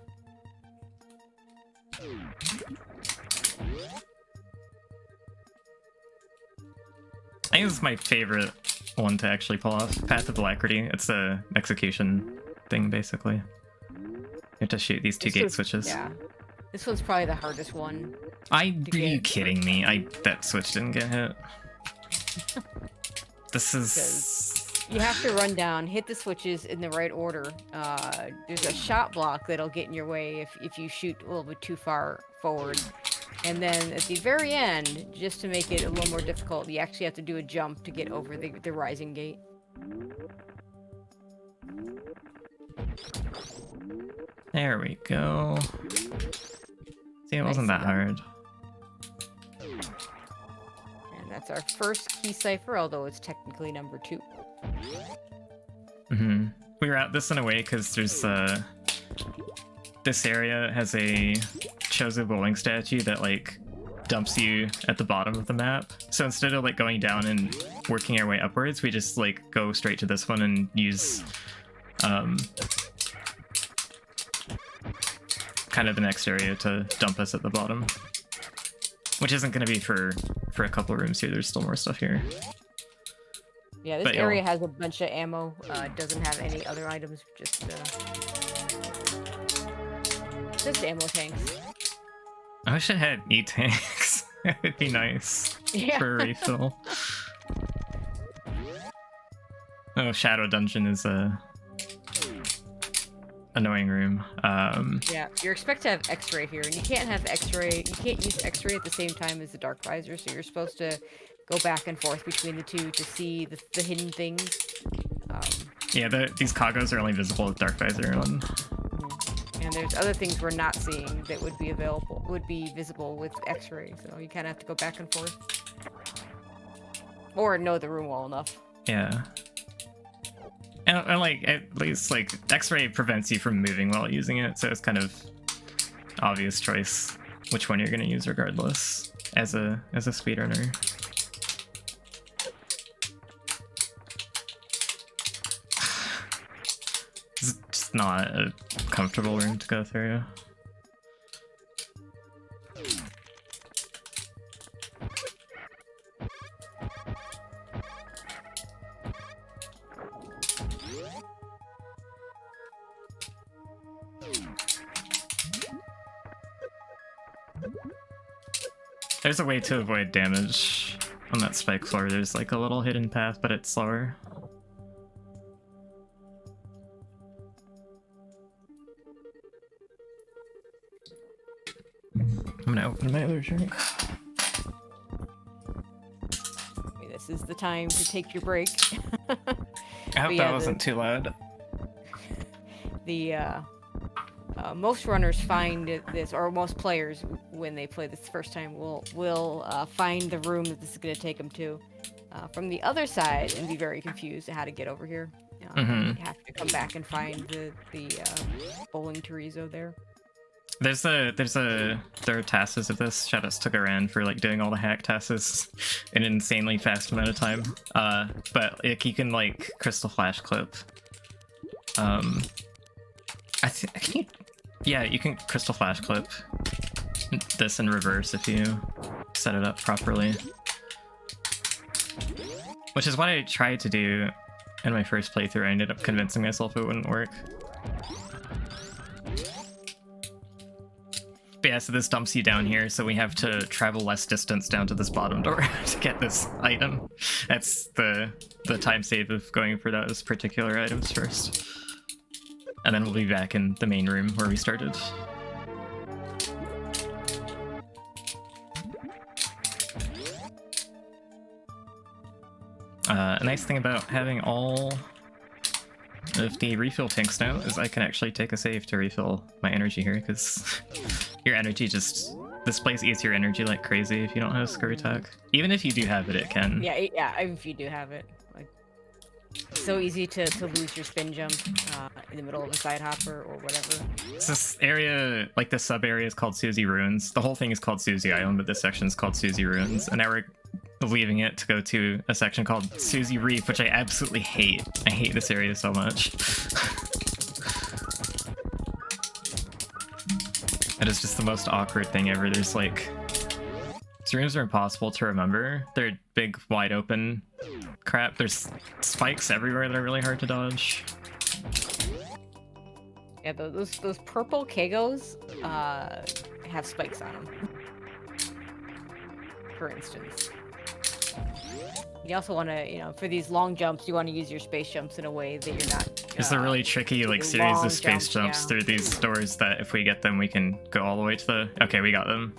I think this is my favorite one to actually pull off. Path of Alacrity. It's a execution thing, basically. You have to shoot these two gate switches. Yeah. This one's probably the hardest one. Are you kidding me? That switch didn't get hit. This is... You have to run down, hit the switches in the right order. There's a shot block that'll get in your way if you shoot a little bit too far forward. And then at the very end, just to make it a little more difficult, you actually have to do a jump to get over the rising gate. There we go. See, it wasn't that hard. And that's our first key cipher, although it's technically number 2. We route this in a way because there's this area has a Chozo bowling statue that like dumps you at the bottom of the map. So instead of like going down and working our way upwards, we just like go straight to this one and use kind of the next area to dump us at the bottom. Which isn't going to be for a couple of rooms here. There's still more stuff here. Yeah, this area has a bunch of ammo. It doesn't have any other items, just ammo tanks. I wish it had E-tanks. It would be nice for a refill. Oh, Shadow Dungeon is a annoying room. Yeah, you're expected to have X-ray here, and you can't have X-ray. You can't use X-ray at the same time as the Dark Visor, so you're supposed to go back and forth between the two to see the hidden things. Yeah, these Kagos are only visible with Dark Visor on. And there's other things we're not seeing that would be visible with X-ray, so you kind of have to go back and forth. Or know the room well enough. Yeah. And like, at least, like, X-ray prevents you from moving while using it, so it's kind of obvious choice which one you're going to use regardless as a speedrunner. It's just not a comfortable room to go through. There's a way to avoid damage on that spike floor. There's like a little hidden path, but it's slower. I'm gonna open my other drink. Okay, this is the time to take your break. I hope that wasn't too loud. The most runners find this, or most players when they play this first time will find the room that this is going to take them to from the other side and be very confused at how to get over here. You have to come back and find the bowling chorizo there. There are tasks of this. Shoutouts to Garan for like doing all the hack tasks in an insanely fast amount of time. But like you can like crystal flash clip. Yeah, you can crystal flash clip this in reverse if you set it up properly. Which is what I tried to do in my first playthrough. I ended up convincing myself it wouldn't work. But yeah, so this dumps you down here, so we have to travel less distance down to this bottom door to get this item. That's the time save of going for those particular items first. And then we'll be back in the main room where we started. A nice thing about having all of the refill tanks now is I can actually take a save to refill my energy here, because your energy just displays eats your energy like crazy if you don't have a screw attack. Even if you do have it, it can. Yeah, if you do have it. Like, it's so easy to lose your spin jump in the middle of a side hopper or whatever. This area, like this sub area, is called Susie Ruins. The whole thing is called Susie Island, but this section is called Susie Ruins. And now we're leaving it to go to a section called Susie Reef, which I absolutely hate. I hate this area so much. It is just the most awkward thing ever. There's like... These rooms are impossible to remember. They're big, wide open crap. There's spikes everywhere that are really hard to dodge. Yeah, those purple Kegos have spikes on them. For instance. You also want to, for these long jumps, you want to use your space jumps in a way that you're not... There's a really tricky, like, series of space jumps through these doors that if we get them, we can go all the way to the... Okay, we got them.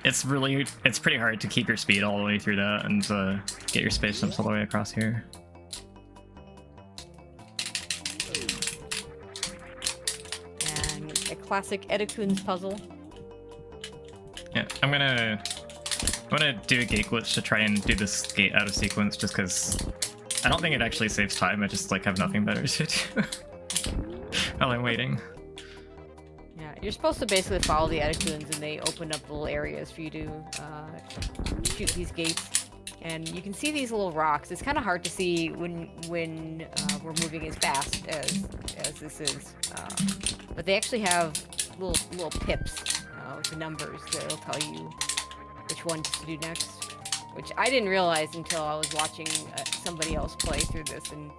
It's pretty hard to keep your speed all the way through that and get your space jumps all the way across here. And a classic Editoon's puzzle. Yeah, I'm gonna do a gate glitch to try and do this gate out of sequence, just because I don't think it actually saves time. I just like have nothing better to do while I'm waiting. Yeah, you're supposed to basically follow the Editoons, and they open up little areas for you to shoot these gates. And you can see these little rocks. It's kind of hard to see when we're moving as fast as this is, but they actually have little pips with the numbers that'll tell you which ones to do next, which I didn't realize until I was watching somebody else play through this, and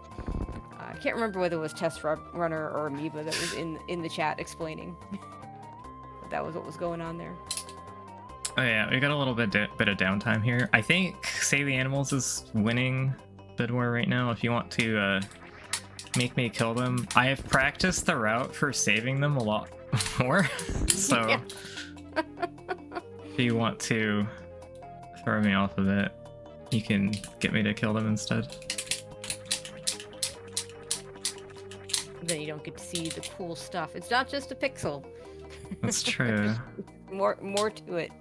I can't remember whether it was Test Runner or Amoeba that was in the chat explaining that was what was going on there. Oh yeah, we got a little bit of downtime here. I think Save the Animals is winning Bid War right now. If you want to make me kill them, I have practiced the route for saving them a lot more, so Yeah. if you want to throw me off of it, you can get me to kill them instead. Then you don't get to see the cool stuff. It's not just a pixel. That's true. More to it.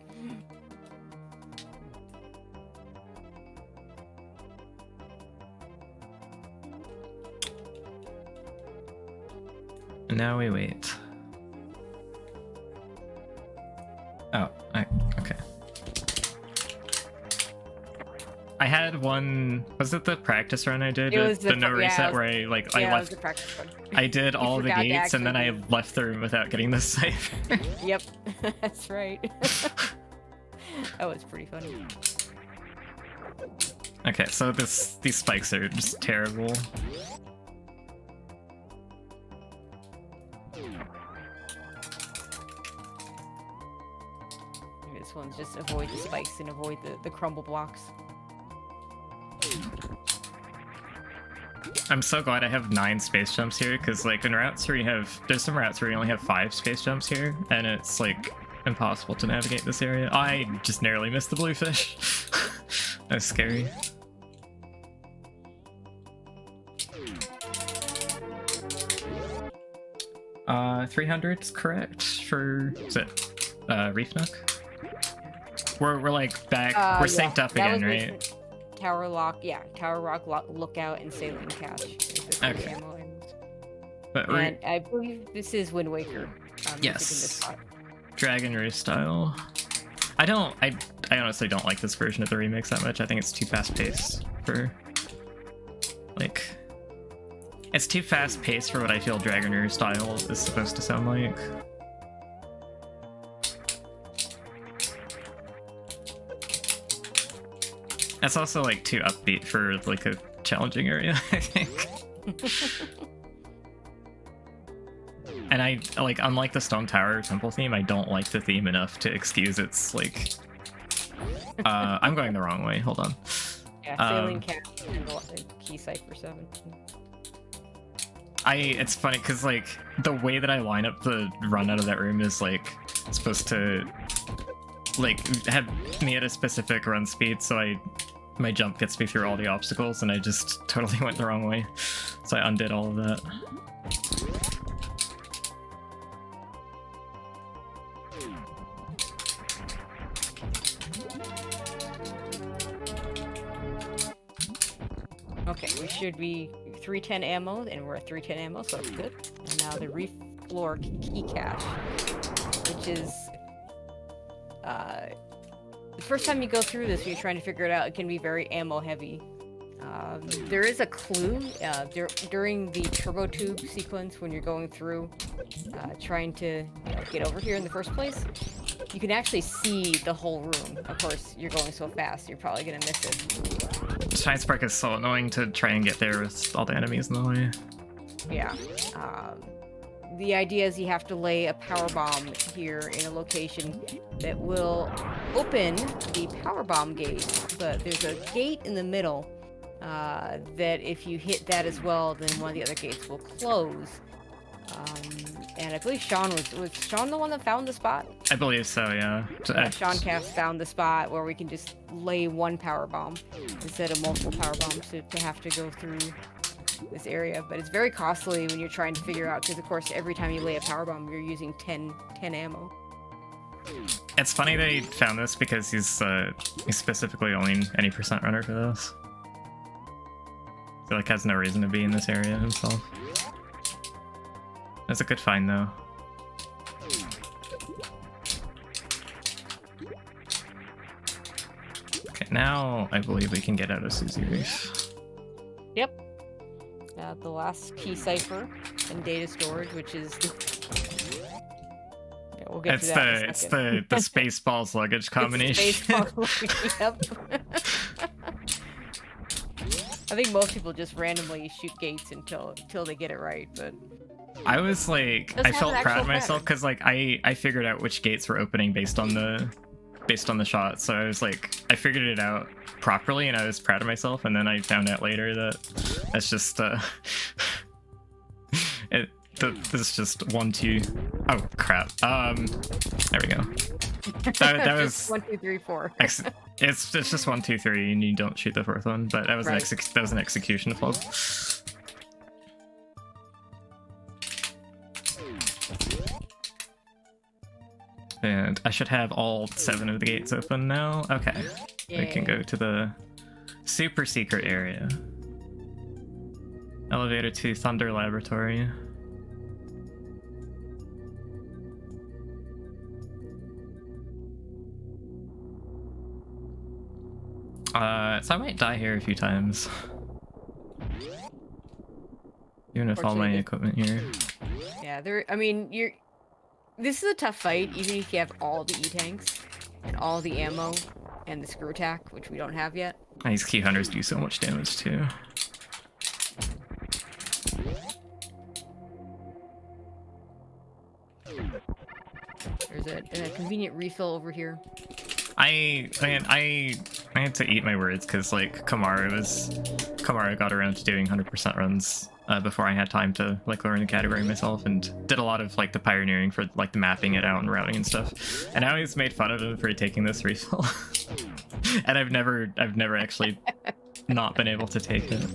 And now we wait. Oh, okay. I had one. Was it the practice run I did? It was the no reset where I left. It was the practice run. I did all the gates and then I left the room without getting the cipher. Yep, that's right. That was pretty funny. Okay, so these spikes are just terrible. This one's just avoid the spikes and avoid the crumble blocks. I'm so glad I have 9 space jumps here, because like in routes where there's some routes where you only have 5 space jumps here, and it's like impossible to navigate this area. I just narrowly missed the bluefish. That's scary. 300's correct for, is it Reef Nook? We're like back, we're synced up that again, was right? Tower Lock, yeah, Tower Rock Lookout and Saline Cache. Okay. Ammo items. But And I believe this is Wind Waker. Music in this yes. spot. Dragon Race style. I honestly don't like this version of the remix that much. I think it's too fast paced for, like, it's too fast paced for what I feel Dragonair style is supposed to sound like. It's also like too upbeat for like a challenging area, I think. And I like, unlike the Stone Tower Temple theme, I don't like the theme enough to excuse its like. I'm going the wrong way. Hold on. Yeah, Saline Cache and the key cipher 7. It's funny because like the way that I line up the run out of that room is like supposed to like have me at a specific run speed, so my jump gets me through all the obstacles, and I just totally went the wrong way, so I undid all of that. Okay, we should be 310 ammo, and we're at 310 ammo, so that's good. And now the Reef Floor Key Cache, which is the first time you go through this, when you're trying to figure it out, it can be very ammo heavy. There is a clue during the turbo tube sequence when you're going through, trying to get over here in the first place. You can actually see the whole room. Of course, you're going so fast, you're probably gonna miss it. Shine Spark is so annoying to try and get there with all the enemies in the way. Yeah. The idea is you have to lay a power bomb here in a location that will open the power bomb gate, but there's a gate in the middle that if you hit that as well, then one of the other gates will close. And I believe Sean was Sean the one that found the spot? I believe so, yeah. Sean Cass found the spot where we can just lay one power bomb instead of multiple power bombs to have to go through this area. But it's very costly when you're trying to figure out, because of course every time you lay a power bomb you're using 10 ammo. It's funny that he found this because he's specifically only any percent runner for this. He like has no reason to be in this area himself. That's a good find though. Okay, now I believe we can get out of Susie Reef. Yep. The last key cipher and data storage, which is yeah, we'll get to that in a second. the Spaceballs luggage combination. Spaceballs, yep. I think most people just randomly shoot gates until they get it right, but I was like, I felt proud of myself because like I figured out which gates were opening based on the shot. So I was like, I figured it out properly, and I was proud of myself. And then I found out later that that's just this is just 1, 2. Oh crap. There we go. That was 1, 2, 3, 4. It's just 1, 2, 3, and you don't shoot the fourth one. But that was an execution flaw. And I should have all 7 of the gates open now. Okay. Yay. We can go to the super secret area. Elevator to Thunder Laboratory. So I might die here a few times. Even with all my equipment here. Yeah, this is a tough fight, even if you have all the E-tanks and all the ammo and the screw attack, which we don't have yet. These key hunters do so much damage too. There's a convenient refill over here. I had to eat my words because like Kamara got around to doing 100% runs before I had time to like learn the category myself, and did a lot of like the pioneering for like the mapping it out and routing and stuff. And I always made fun of him for taking this refill, and I've never actually not been able to take it.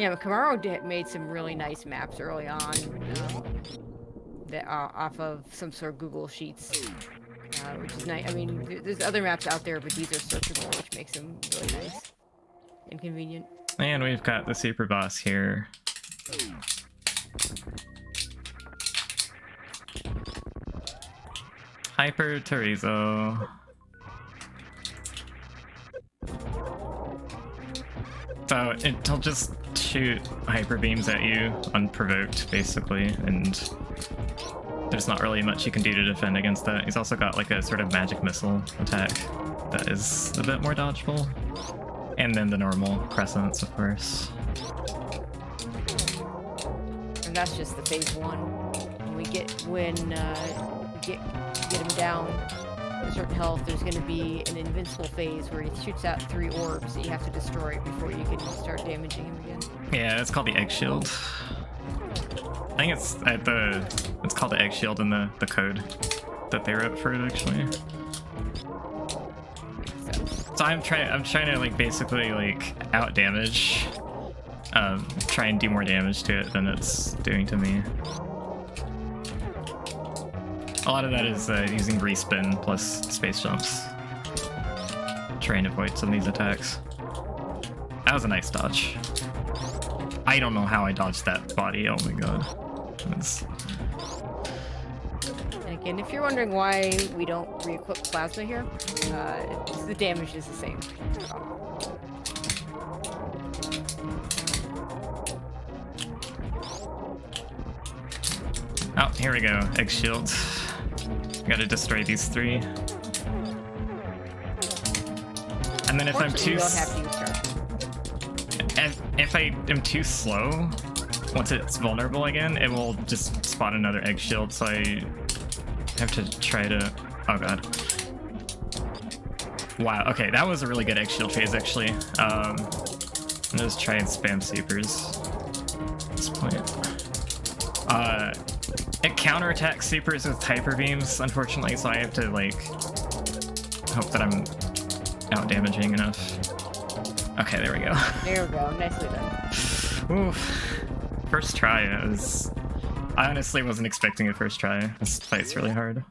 Yeah, but Camaro made some really nice maps early on, that off of some sort of Google Sheets, which is nice. I mean, there's other maps out there, but these are searchable, which makes them really nice and convenient. And we've got the super boss here. Hyper Torizo. So it'll just shoot hyper beams at you unprovoked, basically, and there's not really much you can do to defend against that. He's also got like a sort of magic missile attack that is a bit more dodgeable. And then the normal crescents, of course. And that's just the phase 1. When we get him down to a certain health, there's going to be an invincible phase where he shoots out 3 orbs that you have to destroy before you can start damaging him again. Yeah, it's called the egg shield. I think it's called the egg shield in the code that they wrote for it, actually. So I'm trying to like basically like out damage, try and do more damage to it than it's doing to me. A lot of that is using respin plus space jumps. Trying to avoid some of these attacks. That was a nice dodge. I don't know how I dodged that body. Oh my god. And again, if you're wondering why we don't re-equip plasma here, the damage is the same. Oh, here we go. Egg shield. Gotta destroy these 3. And then if I'm too... You don't have to use charge. If I am too slow, once it's vulnerable again, it will just spawn another egg shield, so I have to try to... Oh god. Wow, okay, that was a really good egg shield phase, actually. I'm gonna just try and spam supers at this point. It counterattacks supers with hyper beams, unfortunately, so I have to, like, hope that I'm out-damaging enough. Okay, there we go. There we go, nicely done. Oof. First try, I honestly wasn't expecting a first try. This fight's really hard.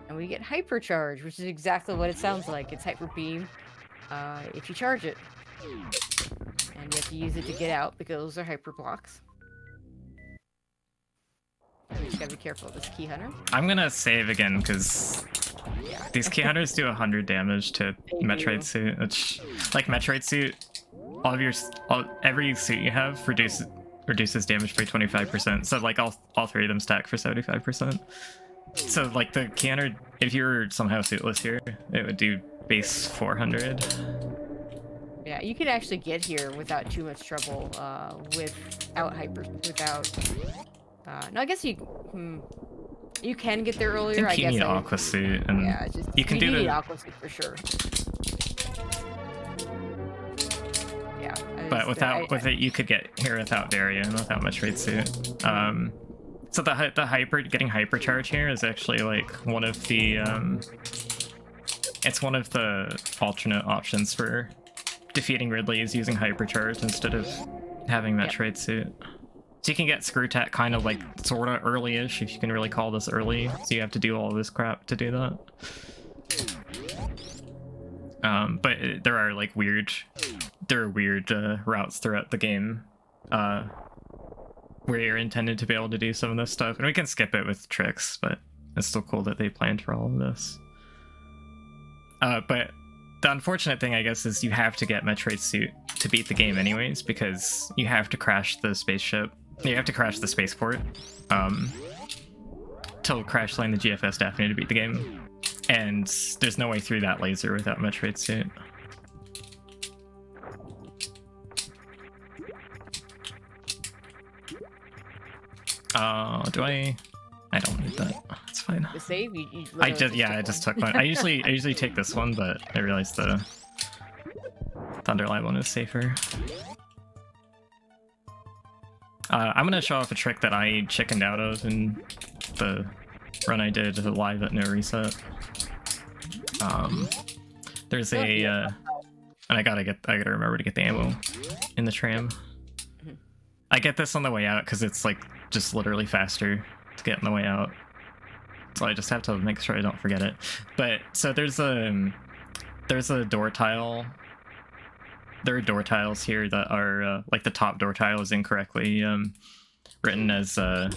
And we get hypercharge, which is exactly what it sounds like. It's hyper beam. If you charge it. And you have to use it to get out because those are hyper blocks. You just gotta be careful of this key hunter. I'm gonna save again because these key hunters do 100 damage to Metroid suit. Which, like Metroid suit, every suit you have reduces damage by 25%. So like all 3 of them stack for 75%. So like the key hunter, if you were somehow suitless here, it would do base 400. Yeah, you can actually get here without too much trouble, without no, I guess you can get there earlier. I think you need Aqua Suit, and yeah, you can do need the Aqua Suit for sure. Yeah, but with it, you could get here without Varian, without Metroid Suit. So getting hypercharge here is actually like one of the it's one of the alternate options for defeating Ridley is using hypercharge instead of having Metroid Suit. So you can get Screwtack kind of like sort of early-ish, if you can really call this early. So you have to do all this crap to do that. But there are like weird routes throughout the game where you're intended to be able to do some of this stuff. And we can skip it with tricks, but it's still cool that they planned for all of this. But the unfortunate thing, I guess, is you have to get Metroid Suit to beat the game anyways, because you have to crash the spaceship. You have to crash the spaceport to crash land the GFS Daphne to beat the game. And there's no way through that laser without Metroid Suit. Do I don't need that. It's fine. The save? I just took one. I usually take this one, but I realized the Thunderlight one is safer. I'm gonna show off a trick that I chickened out of in the run I did live at no reset. There's a and I gotta remember to get the ammo in the tram. I get this on the way out because it's like just literally faster to get on the way out. So I just have to make sure I don't forget it. But so there's a door tile. There are door tiles here that are like the top door tile is incorrectly written as door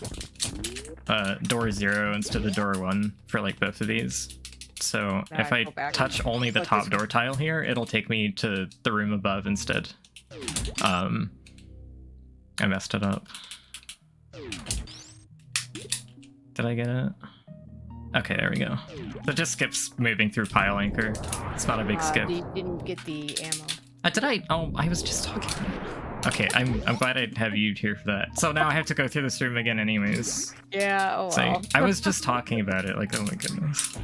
0 instead of door 1 for like both of these. So if I touch only the top door tile here, it'll take me to the room above instead. I messed it up. Did I get it? Okay, there we go. So it just skips moving through pile anchor. It's not a big skip. You didn't get the ammo. Did I? Oh, I was just talking. Okay, I'm glad I have you here for that. So now I have to go through this room again anyways. Yeah, oh wow. So I was just talking about it, like, oh my goodness.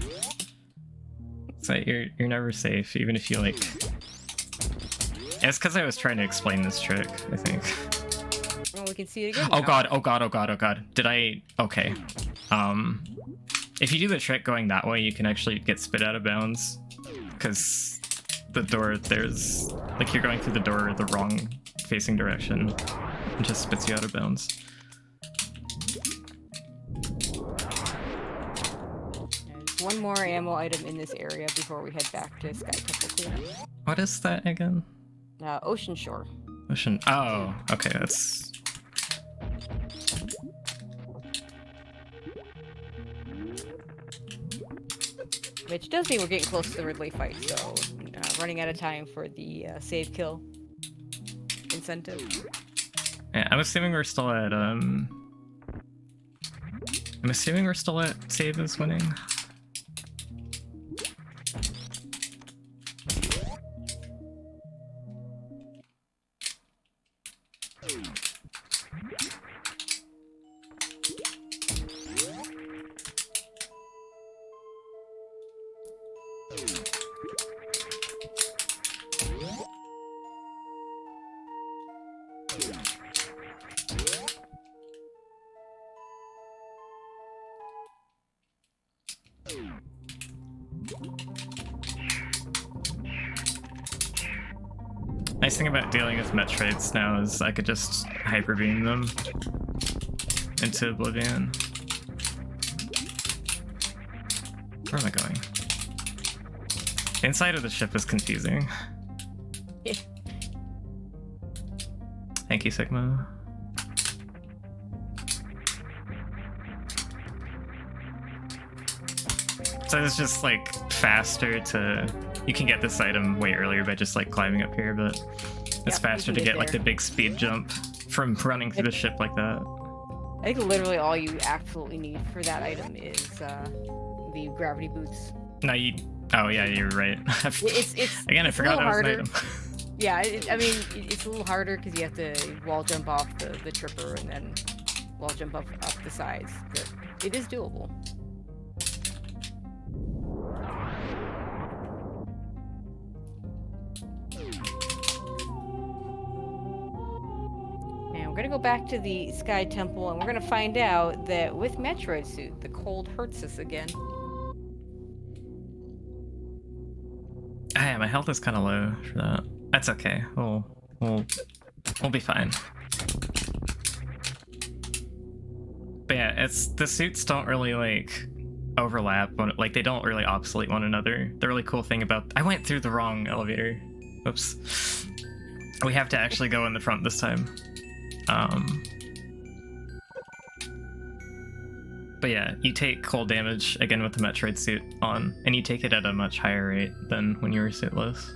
So you're never safe, even if you like... It's because I was trying to explain this trick, I think. Well, we can see it again. Oh god, oh god, oh god, oh god. Did I... Okay. If you do the trick going that way, you can actually get spit out of bounds. Because the door, there's... Like, you're going through the door the wrong facing direction. It just spits you out of bounds. One more ammo item in this area before we head back to Sky Temple Cleanup. What is that again? Ocean Shore. Ocean. Oh, okay, that's... Which does mean we're getting close to the Ridley fight, so running out of time for the save kill incentive. Yeah, I'm assuming we're still at save is winning. Nice thing about dealing with Metroids now is I could just hyper beam them into oblivion. Where am I going? The inside of the ship is confusing. Thank you, Sigma. So it's just like faster to... You can get this item way earlier by just like climbing up here, but it's faster to get like the big speed jump from running through the ship like that. I think literally all you absolutely need for that item is the gravity boots. No, you... Oh yeah, you're right. Again, I forgot that was an item. Yeah, I mean, it's a little harder because you have to wall jump off the tripper and then wall jump up the sides, but it is doable. We're gonna go back to the Sky Temple and we're gonna find out that with Metroid Suit, the cold hurts us again. Yeah, my health is kind of low for that. That's okay. We'll be fine. But yeah, it's the suits don't really like overlap. Like they don't really obsolete one another. The really cool thing about... I went through the wrong elevator. Oops. We have to actually go in the front this time. But yeah, you take cold damage again with the Metroid suit on, and you take it at a much higher rate than when you were suitless.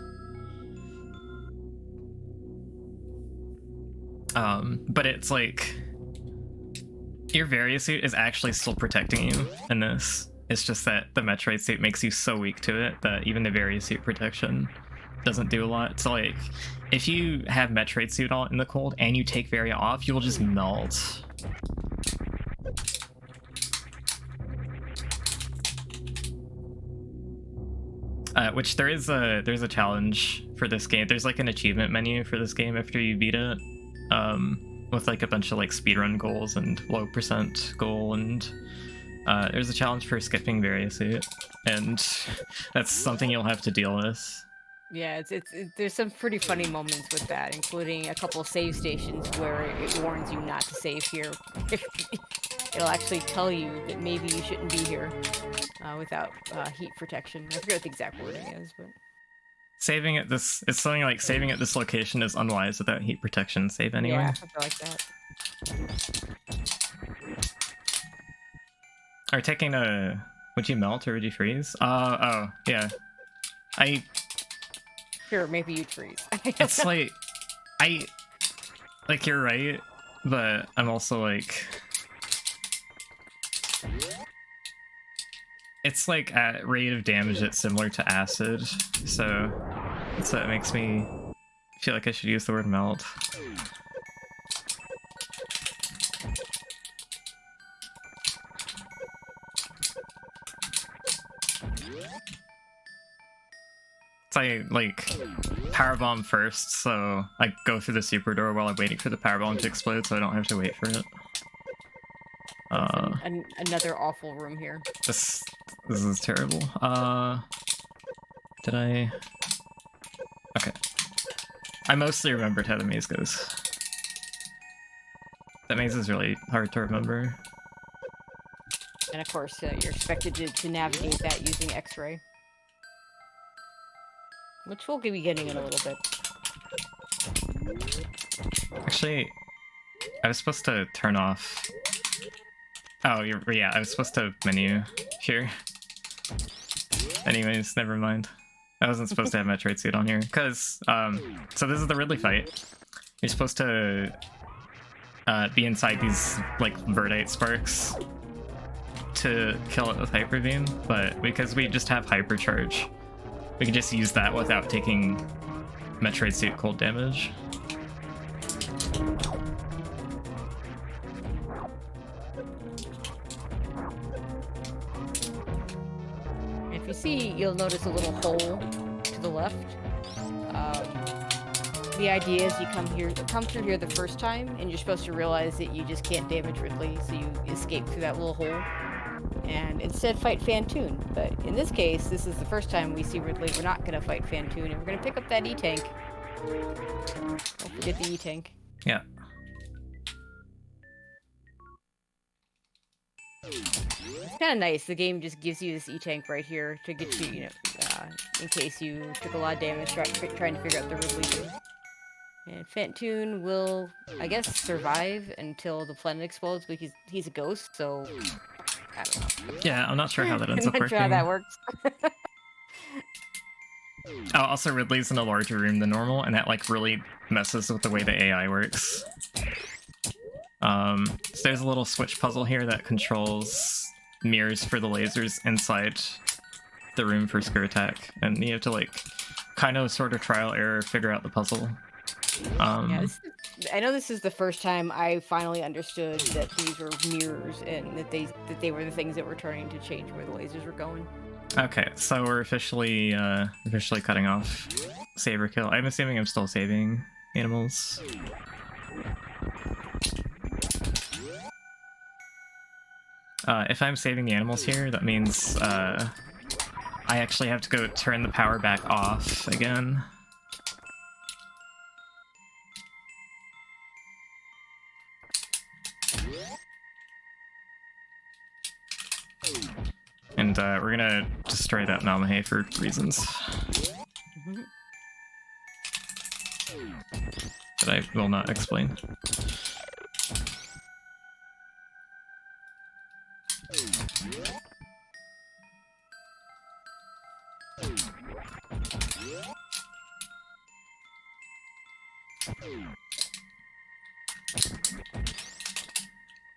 But it's like your Varia suit is actually still protecting you in this. It's just that the Metroid suit makes you so weak to it that even the Varia suit protection doesn't do a lot. So like, if you have Metroid suit on in the cold and you take Varia off, you'll just melt. Which there's a challenge for this game. There's like an achievement menu for this game after you beat it, with like a bunch of like speedrun goals and low percent goal and There's a challenge for skipping various suit, and that's something you'll have to deal with. Yeah, there's some pretty funny moments with that, including a couple of save stations where it warns you not to save here. It'll actually tell you that maybe you shouldn't be here without heat protection. I forget what the exact wording is, but Saving at this, it's something like saving at this location is unwise without heat protection. Save anyway. yeah, something like that. Are taking a? Would you melt or would you freeze? Oh yeah. Sure, maybe you'd freeze. It's like you're right, but I'm also like, it's like at rate of damage it's similar to acid, so that's what makes me feel like I should use the word melt. I like power bomb first, so I go through the super door while I'm waiting for the power bomb to explode, so I don't have to wait for it. Another awful room here. This is terrible. Did I? Okay. I mostly remembered how the maze goes. That maze is really hard to remember. And of course, you're expected to navigate that using X-ray. Which we'll be getting in a little bit. Actually, I was supposed to turn off... Oh, yeah, I was supposed to menu here. Anyways, never mind. I wasn't supposed to have Metroid suit on here, because, so this is the Ridley fight. You're supposed to be inside these, like, Verdite sparks to kill it with Hyper Beam, but because we just have Hypercharge, we can just use that without taking Metroid suit cold damage. If you see, you'll notice a little hole to the left. The idea is you come through here the first time, and you're supposed to realize that you just can't damage Ridley, so you escape through that little hole. And instead fight Fantoon. But in this case, this is the first time we see Ridley. We're not going to fight Fantoon, and we're going to pick up that E-Tank. Don't forget the E-Tank. Yeah. It's kind of nice. The game just gives you this E-Tank right here to get you, in case you took a lot of damage trying to figure out the Ridley thing. And Fantoon will, I guess, survive until the planet explodes, because he's a ghost, so... I don't know. Yeah, I'm not sure how that ends up I'm not working. sure how that works. Oh, also Ridley's in a larger room than normal, and that like really messes with the way the AI works. So there's a little switch puzzle here that controls mirrors for the lasers inside the room for screw attack, and you have to like kind of sort of trial error figure out the puzzle. Yeah, I know this is the first time I finally understood that these were mirrors and that they were the things that were turning to change where the lasers were going. Okay, so we're officially cutting off save or kill. I'm assuming I'm still saving animals. If I'm saving the animals here, that means I actually have to go turn the power back off again. And we're gonna destroy that Namahe for reasons that I will not explain.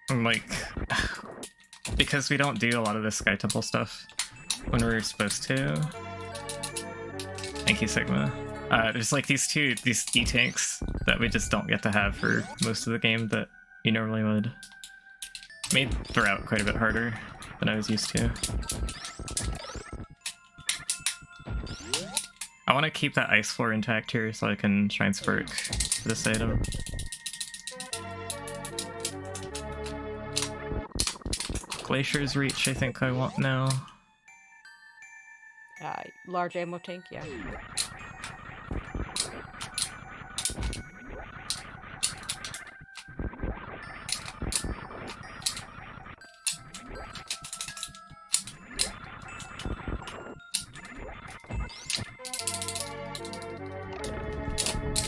I'm like... because we don't do a lot of this Sky Temple stuff when we're supposed to. Thank you, Sigma. There's like these E-Tanks that we just don't get to have for most of the game that you normally would. Made the route quite a bit harder than I was used to. I want to keep that ice floor intact here so I can try and spark this item. Glacier's Reach, I think I want now. Large ammo tank, yeah.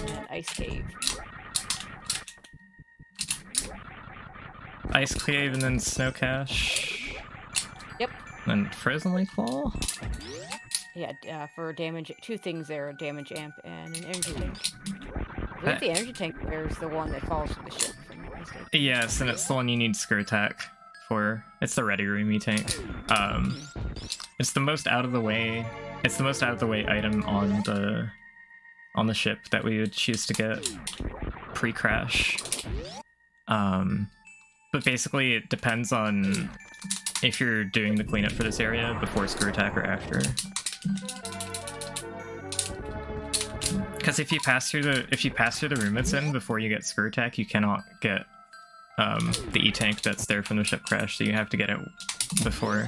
And ice cave. Ice Cave and then Snow Cache. Yep. And Frozen Lake Fall? Yeah, for damage, 2 things there, a damage amp and an energy tank. I believe the energy tank there's the one that falls from the ship, if I'm not mistaken. Yes, and it's the one you need Skirt Attack for. It's the Ready Roomy tank. It's the most out of the way. It's the most out of the way item on the ship that we would choose to get pre-crash. But basically, it depends on if you're doing the cleanup for this area before Skirt Attack or after. Because if you pass through the room it's in before you get Skirt Attack, you cannot get the E-tank that's there from the ship crash, so you have to get it before.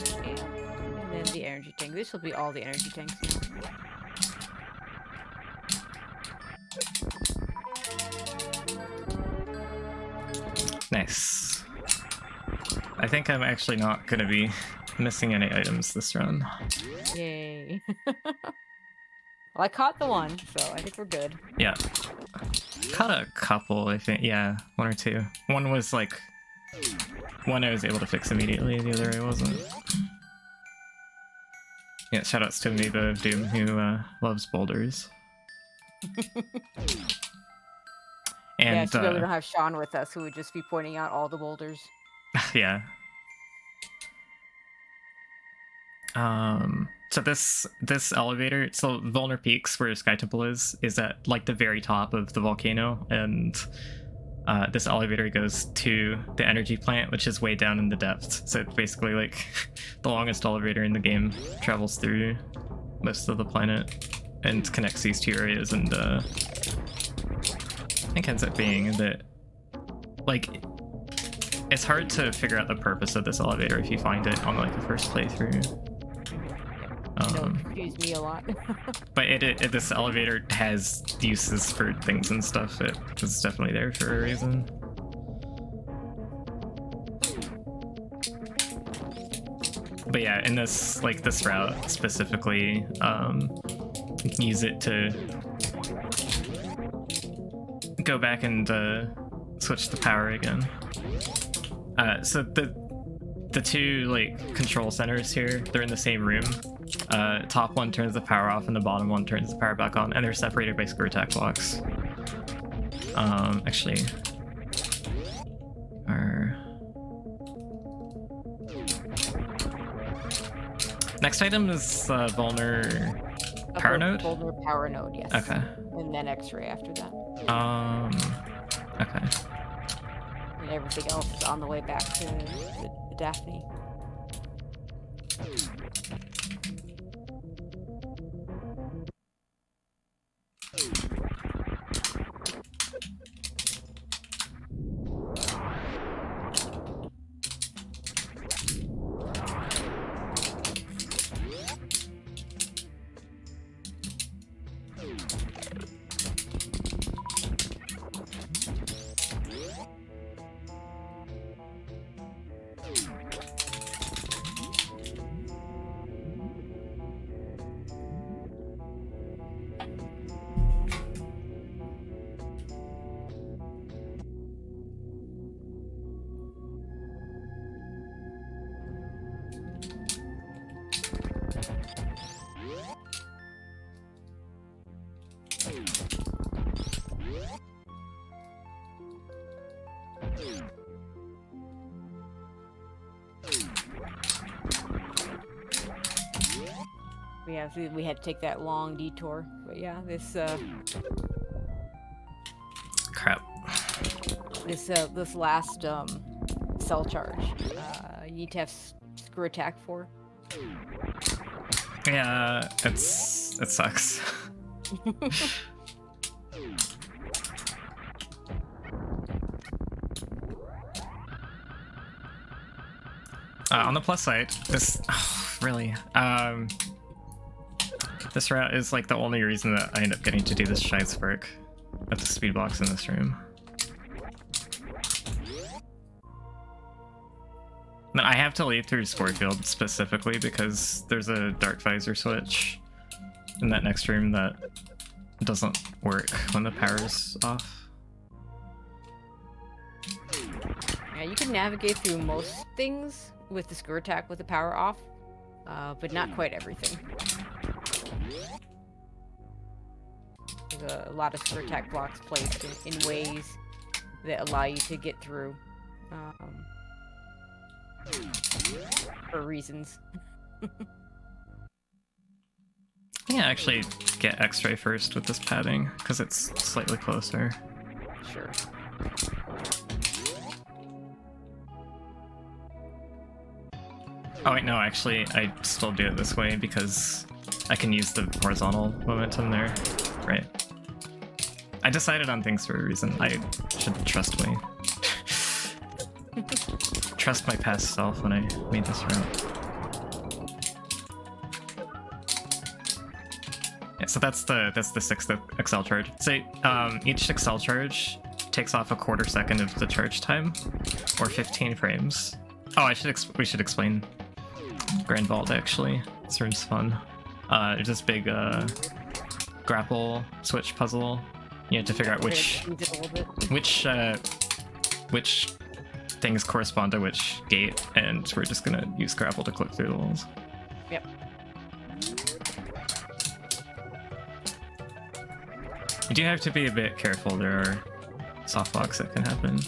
And then the energy tank. This will be all the energy tanks now. Nice. I think I'm actually not gonna be missing any items this run. Yay. Well, I caught the one, so I think we're good. Yeah. Caught a couple, I think. Yeah, 1 or 2. One was like... One I was able to fix immediately, the other I wasn't. Yeah, shoutouts to Amoeba of Doom, who loves boulders. And, yeah, so we don't have Sean with us, who would just be pointing out all the boulders. Yeah. So this elevator, so Vulner Peaks, where Sky Temple is at like the very top of the volcano, and this elevator goes to the energy plant, which is way down in the depths. So it's basically like the longest elevator in the game, travels through most of the planet and connects these 2 areas, and I think ends up being that like it's hard to figure out the purpose of this elevator if you find it on like the first playthrough. It'll confuse me a lot. But this elevator has uses for things and stuff. It was definitely there for a reason. But yeah, in this route specifically, you can use it to go back and switch the power again. So the 2 like control centers here, they're in the same room. Top one turns the power off and the bottom one turns the power back on, and they're separated by Skirt Attack blocks. Actually, our next item is Vulner Power Node? Vulner Power Node, yes. Okay. And then X-Ray after that. Okay. And everything else is on the way back to the Daphne. Yeah, so we had to take that long detour. But yeah, this Crap. this last cell charge, you need to have screw attack for. Yeah, it sucks. On the plus side, this really this route is like the only reason that I end up getting to do this Shice work at the speed blocks in this room. Now, I have to leave through Sporefield specifically because there's a Dark Visor switch in that next room that doesn't work when the power's off. Yeah, you can navigate through most things with the screw attack with the power off, but not quite everything. There's a lot of screw attack blocks placed in ways that allow you to get through for reasons. Yeah, actually get X-ray first with this padding because it's slightly closer. Sure. Oh wait, no, actually, I still do it this way because I can use the horizontal momentum there. Right. I decided on things for a reason. I should trust my trust my past self when I made this route. Yeah, so that's the sixth Excel charge. So each Excel charge takes off a quarter second of the charge time, or 15 frames. Oh, we should explain Grand Vault actually. This room's fun. There's this big grapple switch puzzle. You have to figure out which things correspond to which gate, and we're just gonna use grapple to clip through the walls. Yep. You do have to be a bit careful. There are softblocks that can happen.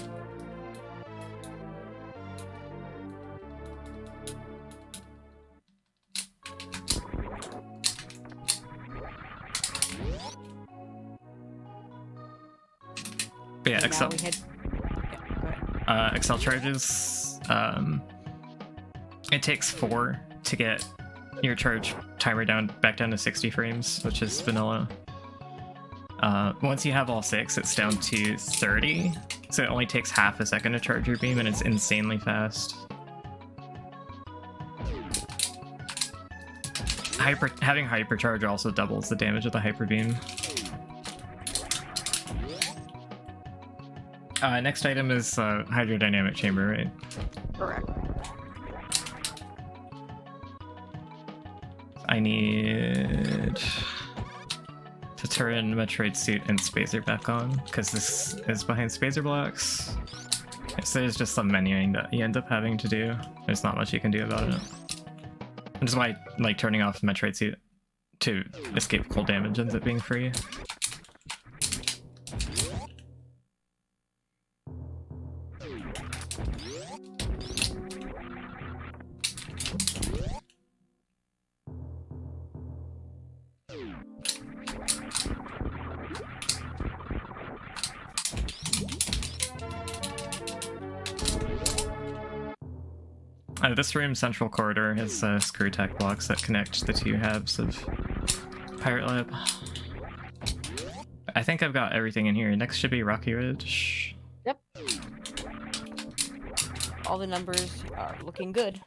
But yeah, Excel. Excel charges. It takes 4 to get your charge timer back down to 60 frames, which is vanilla. Once you have all 6, it's down to 30, so it only takes half a second to charge your beam, and it's insanely fast. Having hypercharge also doubles the damage of the hyper beam. Next item is hydrodynamic chamber, right? Correct. I need to turn Metroid suit and Spazer back on, because this is behind Spazer blocks. So there's just some menuing that you end up having to do. There's not much you can do about it. Which is why, like, turning off Metroid suit to escape cold damage ends up being free. This room's central corridor has screw attack blocks that connect the 2 halves of Pirate Lab. I think I've got everything in here. Next should be Rocky Ridge. Yep. All the numbers are looking good.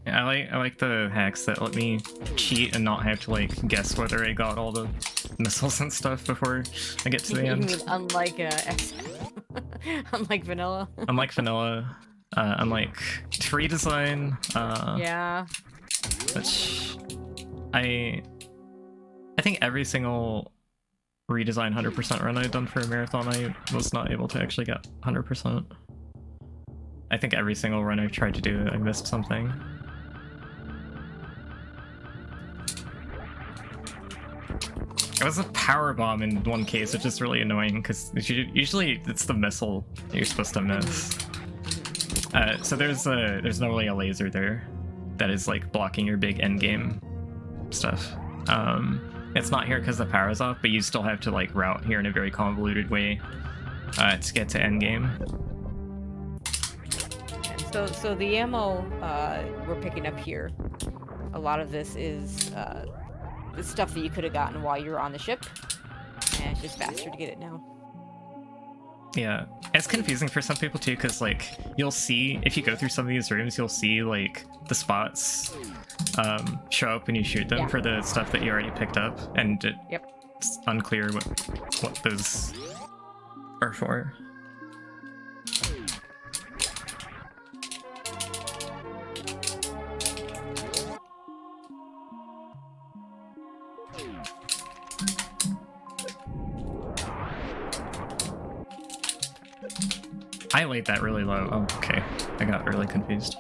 Yeah, I like the hacks that let me cheat and not have to like guess whether I got all the missiles and stuff before I get to the end. You mean unlike unlike vanilla? Unlike vanilla. Unlike free design, yeah, which I think every single redesign 100% run I've done for a marathon, I was not able to actually get 100%. I think every single run I've tried to do, I missed something. was a power bomb in one case, which is really annoying because usually it's the missile that you're supposed to miss. So there's normally a laser there that is like blocking your big end game stuff. It's not here because the power's off, but you still have to like route here in a very convoluted way to get to end game. So the ammo we're picking up here, a lot of this is the stuff that you could have gotten while you were on the ship, and it's just faster to get it now. Yeah, it's confusing for some people too, because like you'll see, if you go through some of these rooms, you'll see like the spots show up when you shoot them for the stuff that you already picked up, and it's unclear what those are for. I laid that really low. Oh, okay. I got really confused.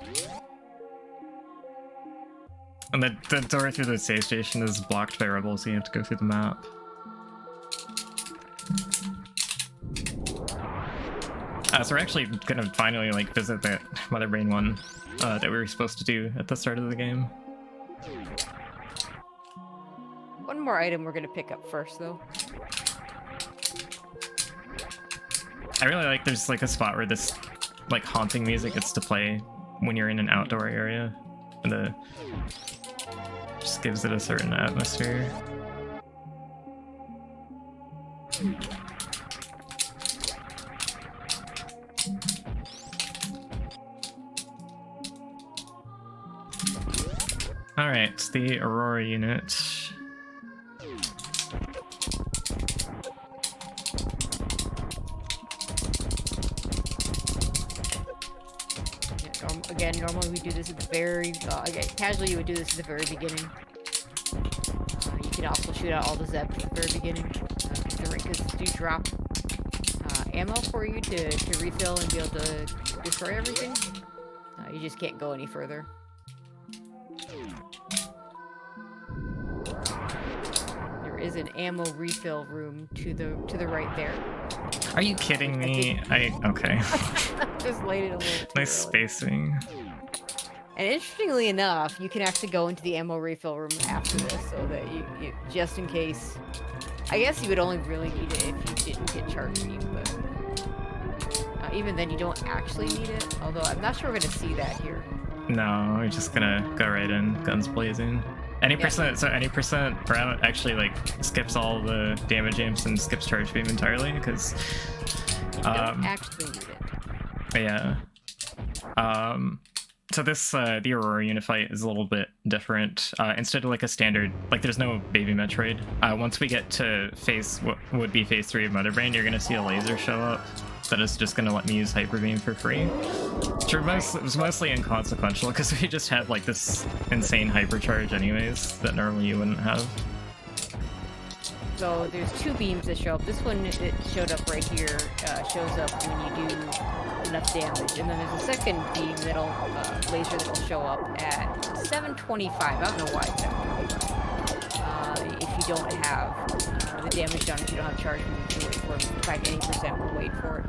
And the door through the save station is blocked by rebels, so you have to go through the map. So we're actually gonna finally like visit that Mother Brain one that we were supposed to do at the start of the game. One more item we're gonna pick up first, though. I really like there's like a spot where this like haunting music gets to play when you're in an outdoor area, and just gives it a certain atmosphere. All right, the Aurora unit. Again, normally we do this at the very, again, casually you would do this at the very beginning. You can also shoot out all the Zeb at the very beginning, because do drop ammo for you to refill and be able to destroy everything. You just can't go any further. There is an ammo refill room to the right there. Are you kidding me? Okay. Just laid it a little. Nice spacing. And interestingly enough, you can actually go into the ammo refill room after this, so that you just in case. I guess you would only really need it if you didn't get charge beam, but even then you don't actually need it. Although I'm not sure we're gonna see that here. No, we're just gonna go right in, guns blazing. Any percent route actually like skips all the damage aims and skips charge beam entirely, because you don't actually need it. Yeah. So this the Aurora unit fight is a little bit different. Instead of like a standard, like there's no baby Metroid. Once we get to what would be phase 3 of Mother Brain, you're gonna see a laser show up that is just gonna let me use Hyper Beam for free. Which was mostly inconsequential because we just had like this insane hypercharge anyways that normally you wouldn't have. So there's two beams that show up. This one, it showed up right here, shows up when you do enough damage. And then there's a second beam that'll, laser that'll show up at 725. I don't know why it's 725. If you don't have the damage done, if you don't have charge, you can wait for it. In fact, any percent will wait for it.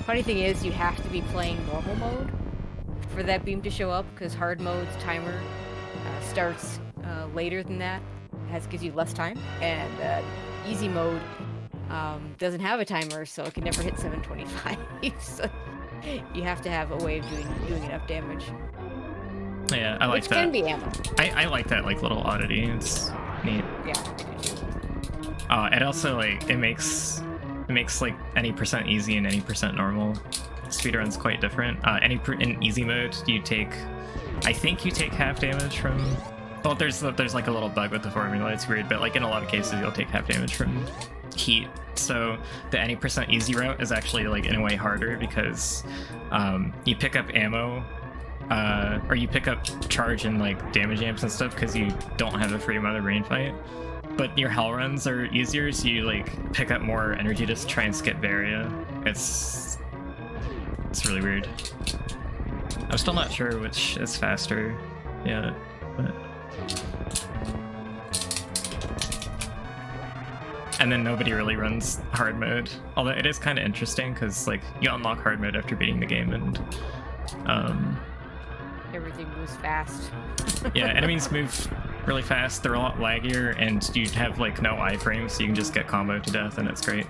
Funny thing is, you have to be playing normal mode for that beam to show up, because hard mode's timer starts later than that. Gives you less time, and easy mode doesn't have a timer, so it can never hit 725. So you have to have a way of doing enough damage. Yeah, I like that. Which can be ammo. I like that like little oddity. It's neat. Yeah, I do too. It also like it makes like any percent easy and any percent normal speedrun's quite different. In easy mode, I think you take half damage from. Well, there's like a little bug with the formula. It's weird, but like in a lot of cases, you'll take half damage from heat. So the any percent easy route is actually like in a way harder because you pick up ammo, or you pick up charge and like damage amps and stuff because you don't have a free Mother Brain fight. But your hell runs are easier, so you like pick up more energy to try and skip Varia. It's really weird. I'm still not sure which is faster yet, but. and then nobody really runs hard mode. Although it is kind of interesting because like you unlock hard mode after beating the game, and everything moves fast. yeah, enemies move really fast. They're a lot laggier, and you have like no iframes, so you can just get comboed to death, and it's great.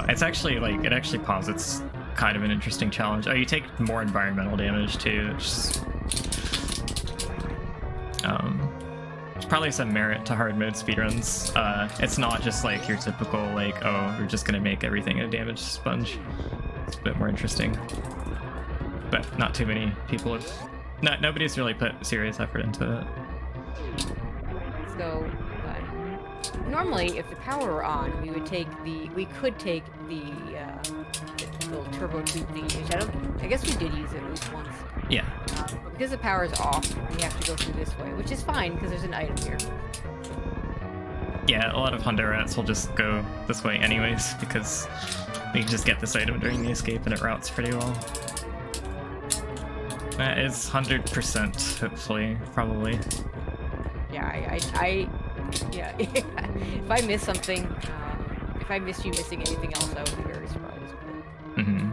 It's actually like it actually posits kind of an interesting challenge. Oh, you take more environmental damage too. There's probably some merit to hard mode speedruns. It's not just like your typical like, oh, we're just gonna make everything a damage sponge. It's a bit more interesting, but not too many people have. Nobody's really put serious effort into it. So normally, if the power were on, we could take the little turbo tube thingy. I guess we did use it at least once. Yeah. But because the power is off, we have to go through this way, which is fine because there's an item here. Yeah, a lot of Hundo rats will just go this way anyways because we can just get this item during the escape and it routes pretty well. That is 100%, hopefully, probably. Yeah, yeah. If I miss something, if I miss you missing anything else, I would be very surprised. Mm-hmm.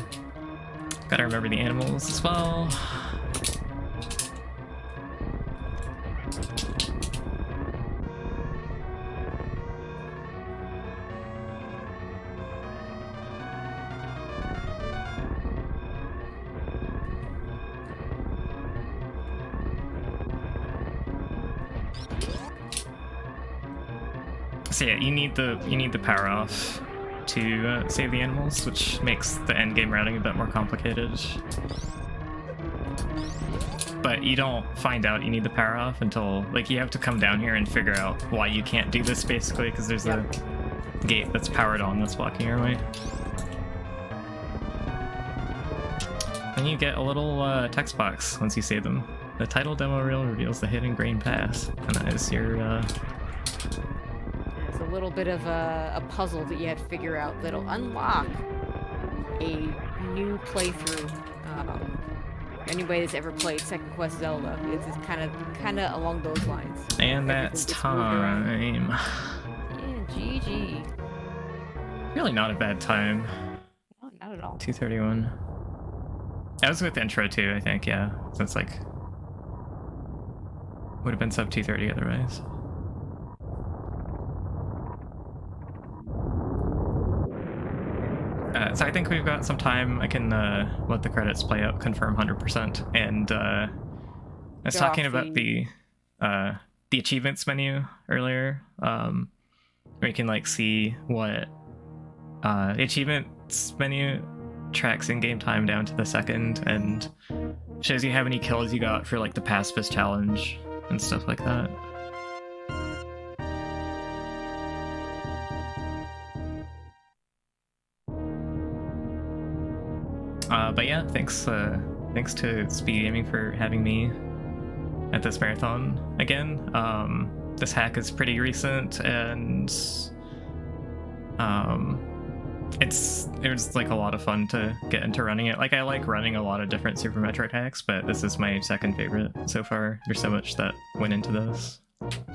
Gotta remember the animals as well. So yeah, you need the power off to save the animals, which makes the end game routing a bit more complicated. But you don't find out you need the power off until like you have to come down here and figure out why you can't do this basically, because there's a gate that's powered on that's blocking your way. And you get a little text box once you save them. The title demo reel reveals the hidden grain pass, and that is your It's a little bit of a puzzle that you have to figure out that'll unlock a new playthrough. Anybody that's ever played Second Quest Zelda, it's kind of along those lines. And that's time. Yeah, GG. Really not a bad time. No, not at all. 2:31. That was with intro too, I think, yeah. So it's like would have been sub 2:30 otherwise. So I think we've got some time. I can let the credits play out, confirm 100%. And I was talking about the achievements menu earlier, where you can like see what the achievements menu tracks in-game time down to the second and shows you how many kills you got for like the pacifist challenge and stuff like that. But yeah, thanks to SpeedGaming for having me at this marathon again. This hack is pretty recent, and it was like a lot of fun to get into running it. Like I like running a lot of different Super Metroid hacks, but this is my second favorite so far. There's so much that went into this.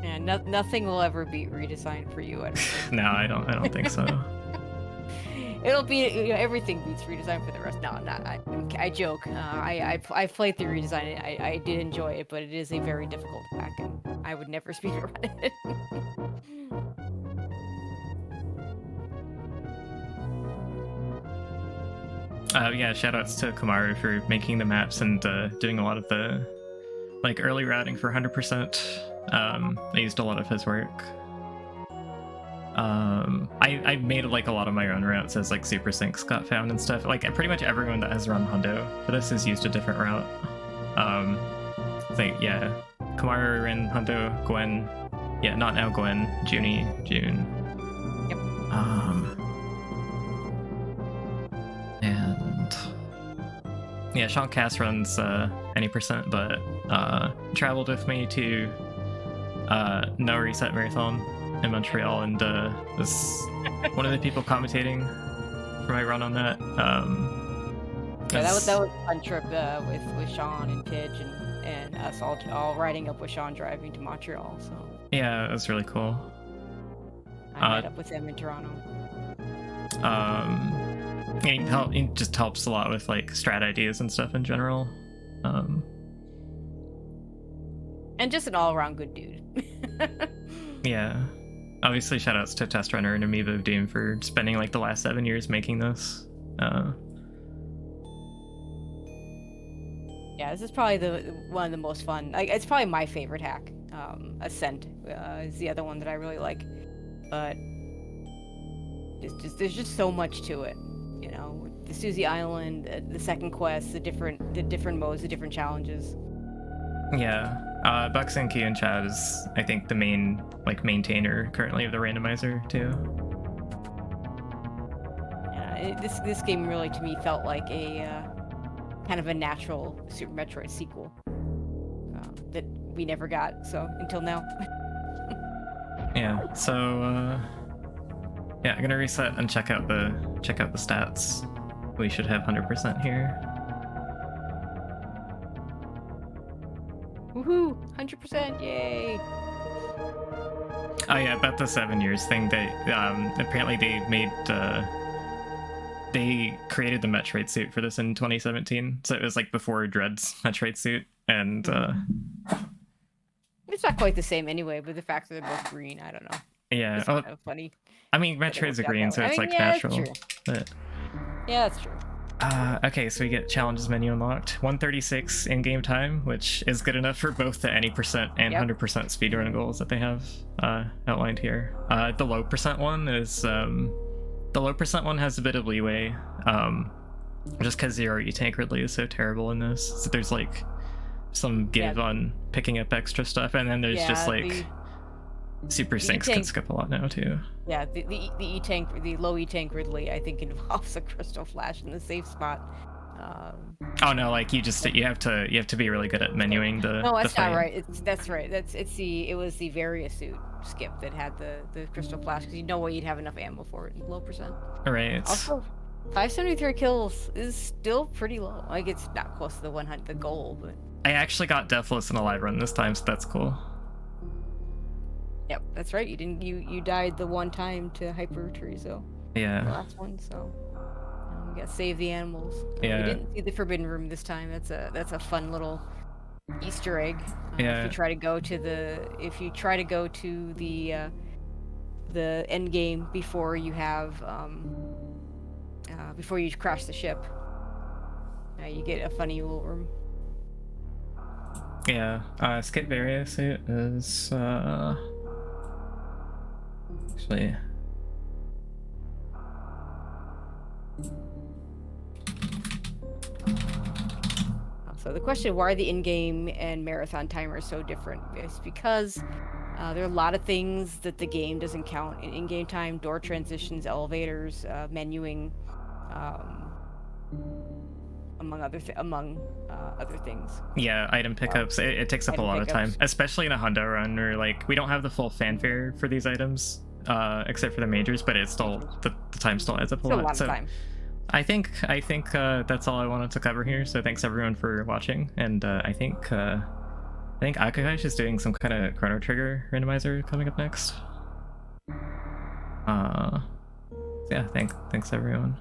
Yeah, nothing will ever be redesigned for you. I don't think. No, I don't think so. It'll be everything beats redesign for the rest. No, not. I joke. I played through redesign. I did enjoy it, but it is a very difficult hack, and I would never speedrun it. Yeah, shoutouts to Kamaru for making the maps and doing a lot of the like early routing for 100%. I used a lot of his work. I made like a lot of my own routes as like super syncs got found and stuff. Like pretty much everyone that has run Hundo for this has used a different route. I think yeah, Kamaru ran Hundo, Gwen, yeah, not now Gwen, June. Yep. And yeah, Sean Cass runs any percent, but traveled with me to No Reset Marathon in Montreal, and was one of the people commentating for my run on that. Yeah, that was a fun trip with Sean and Pidge and us all riding up with Sean driving to Montreal. So yeah, it was really cool. I met up with them in Toronto. It just helps a lot with like strat ideas and stuff in general. And just an all-around good dude. Yeah. Obviously, shoutouts to Test Runner and Amoeba of Doom for spending like the last 7 years making this. Yeah, this is probably one of the most fun. Like, it's probably my favorite hack. Ascent is the other one that I really like, but there's just so much to it. You know, the Susie Island, the second quest, the different modes, the different challenges. Yeah. Bucks and Q and Chad is, I think, the main maintainer currently of the randomizer too. Yeah, this game really to me felt like a kind of a natural Super Metroid sequel that we never got until now. Yeah. So yeah, I'm gonna reset and check out the stats. We should have 100% here. Woohoo! 100%! Yay! Oh yeah, about the 7 years thing. They apparently they created the Metroid suit for this in 2017, so it was like before Dread's Metroid suit, and it's not quite the same anyway. But the fact that they're both green, I don't know. Yeah, it's kind of funny. I mean, Metroid's a green, so it's like natural. But... yeah, that's true. Okay, so we get challenges menu unlocked. 136 in-game time, which is good enough for both the any percent and 100% speedrun goals that they have outlined here. The low percent one is the low percent one has a bit of leeway, just because the RE tank Ridley is so terrible in this. So there's like some give on picking up extra stuff, and then there's just like Super Syncs can skip a lot now too. Yeah, the E-tank, the low E-tank Ridley, I think involves a crystal flash in the safe spot. Oh no, like you have to be really good at menuing the. No, that's not right. That's right. It was the Varia suit skip that had the crystal flash, because you know what, you'd have enough ammo for it in low percent. Right. Also, 573 kills is still pretty low. Like, it's not close to the 100 the goal, but. I actually got deathless in a live run this time, so that's cool. Yep, that's right. You died the one time to Hyper Chorizo. Yeah. The last one, so we got to save the animals. Yeah. We didn't see the Forbidden Room this time. That's a fun little Easter egg. Yeah. If you try to go to the end game before you have before you crash the ship, you get a funny little room. Yeah. Skip Varia suit is actually. So the question, why are the in-game and marathon timers so different? Is because there are a lot of things that the game doesn't count in in-game time: door transitions, elevators, menuing, among other things. Yeah, item pickups. It takes up a lot of time, especially in a Hundo run where like we don't have the full fanfare for these items, except for the majors, but it's still the time still adds up a lot. A lot of time. I think that's all I wanted to cover here. So thanks everyone for watching, and I think NKH is doing some kind of Chrono Trigger randomizer coming up next. Yeah, thanks everyone.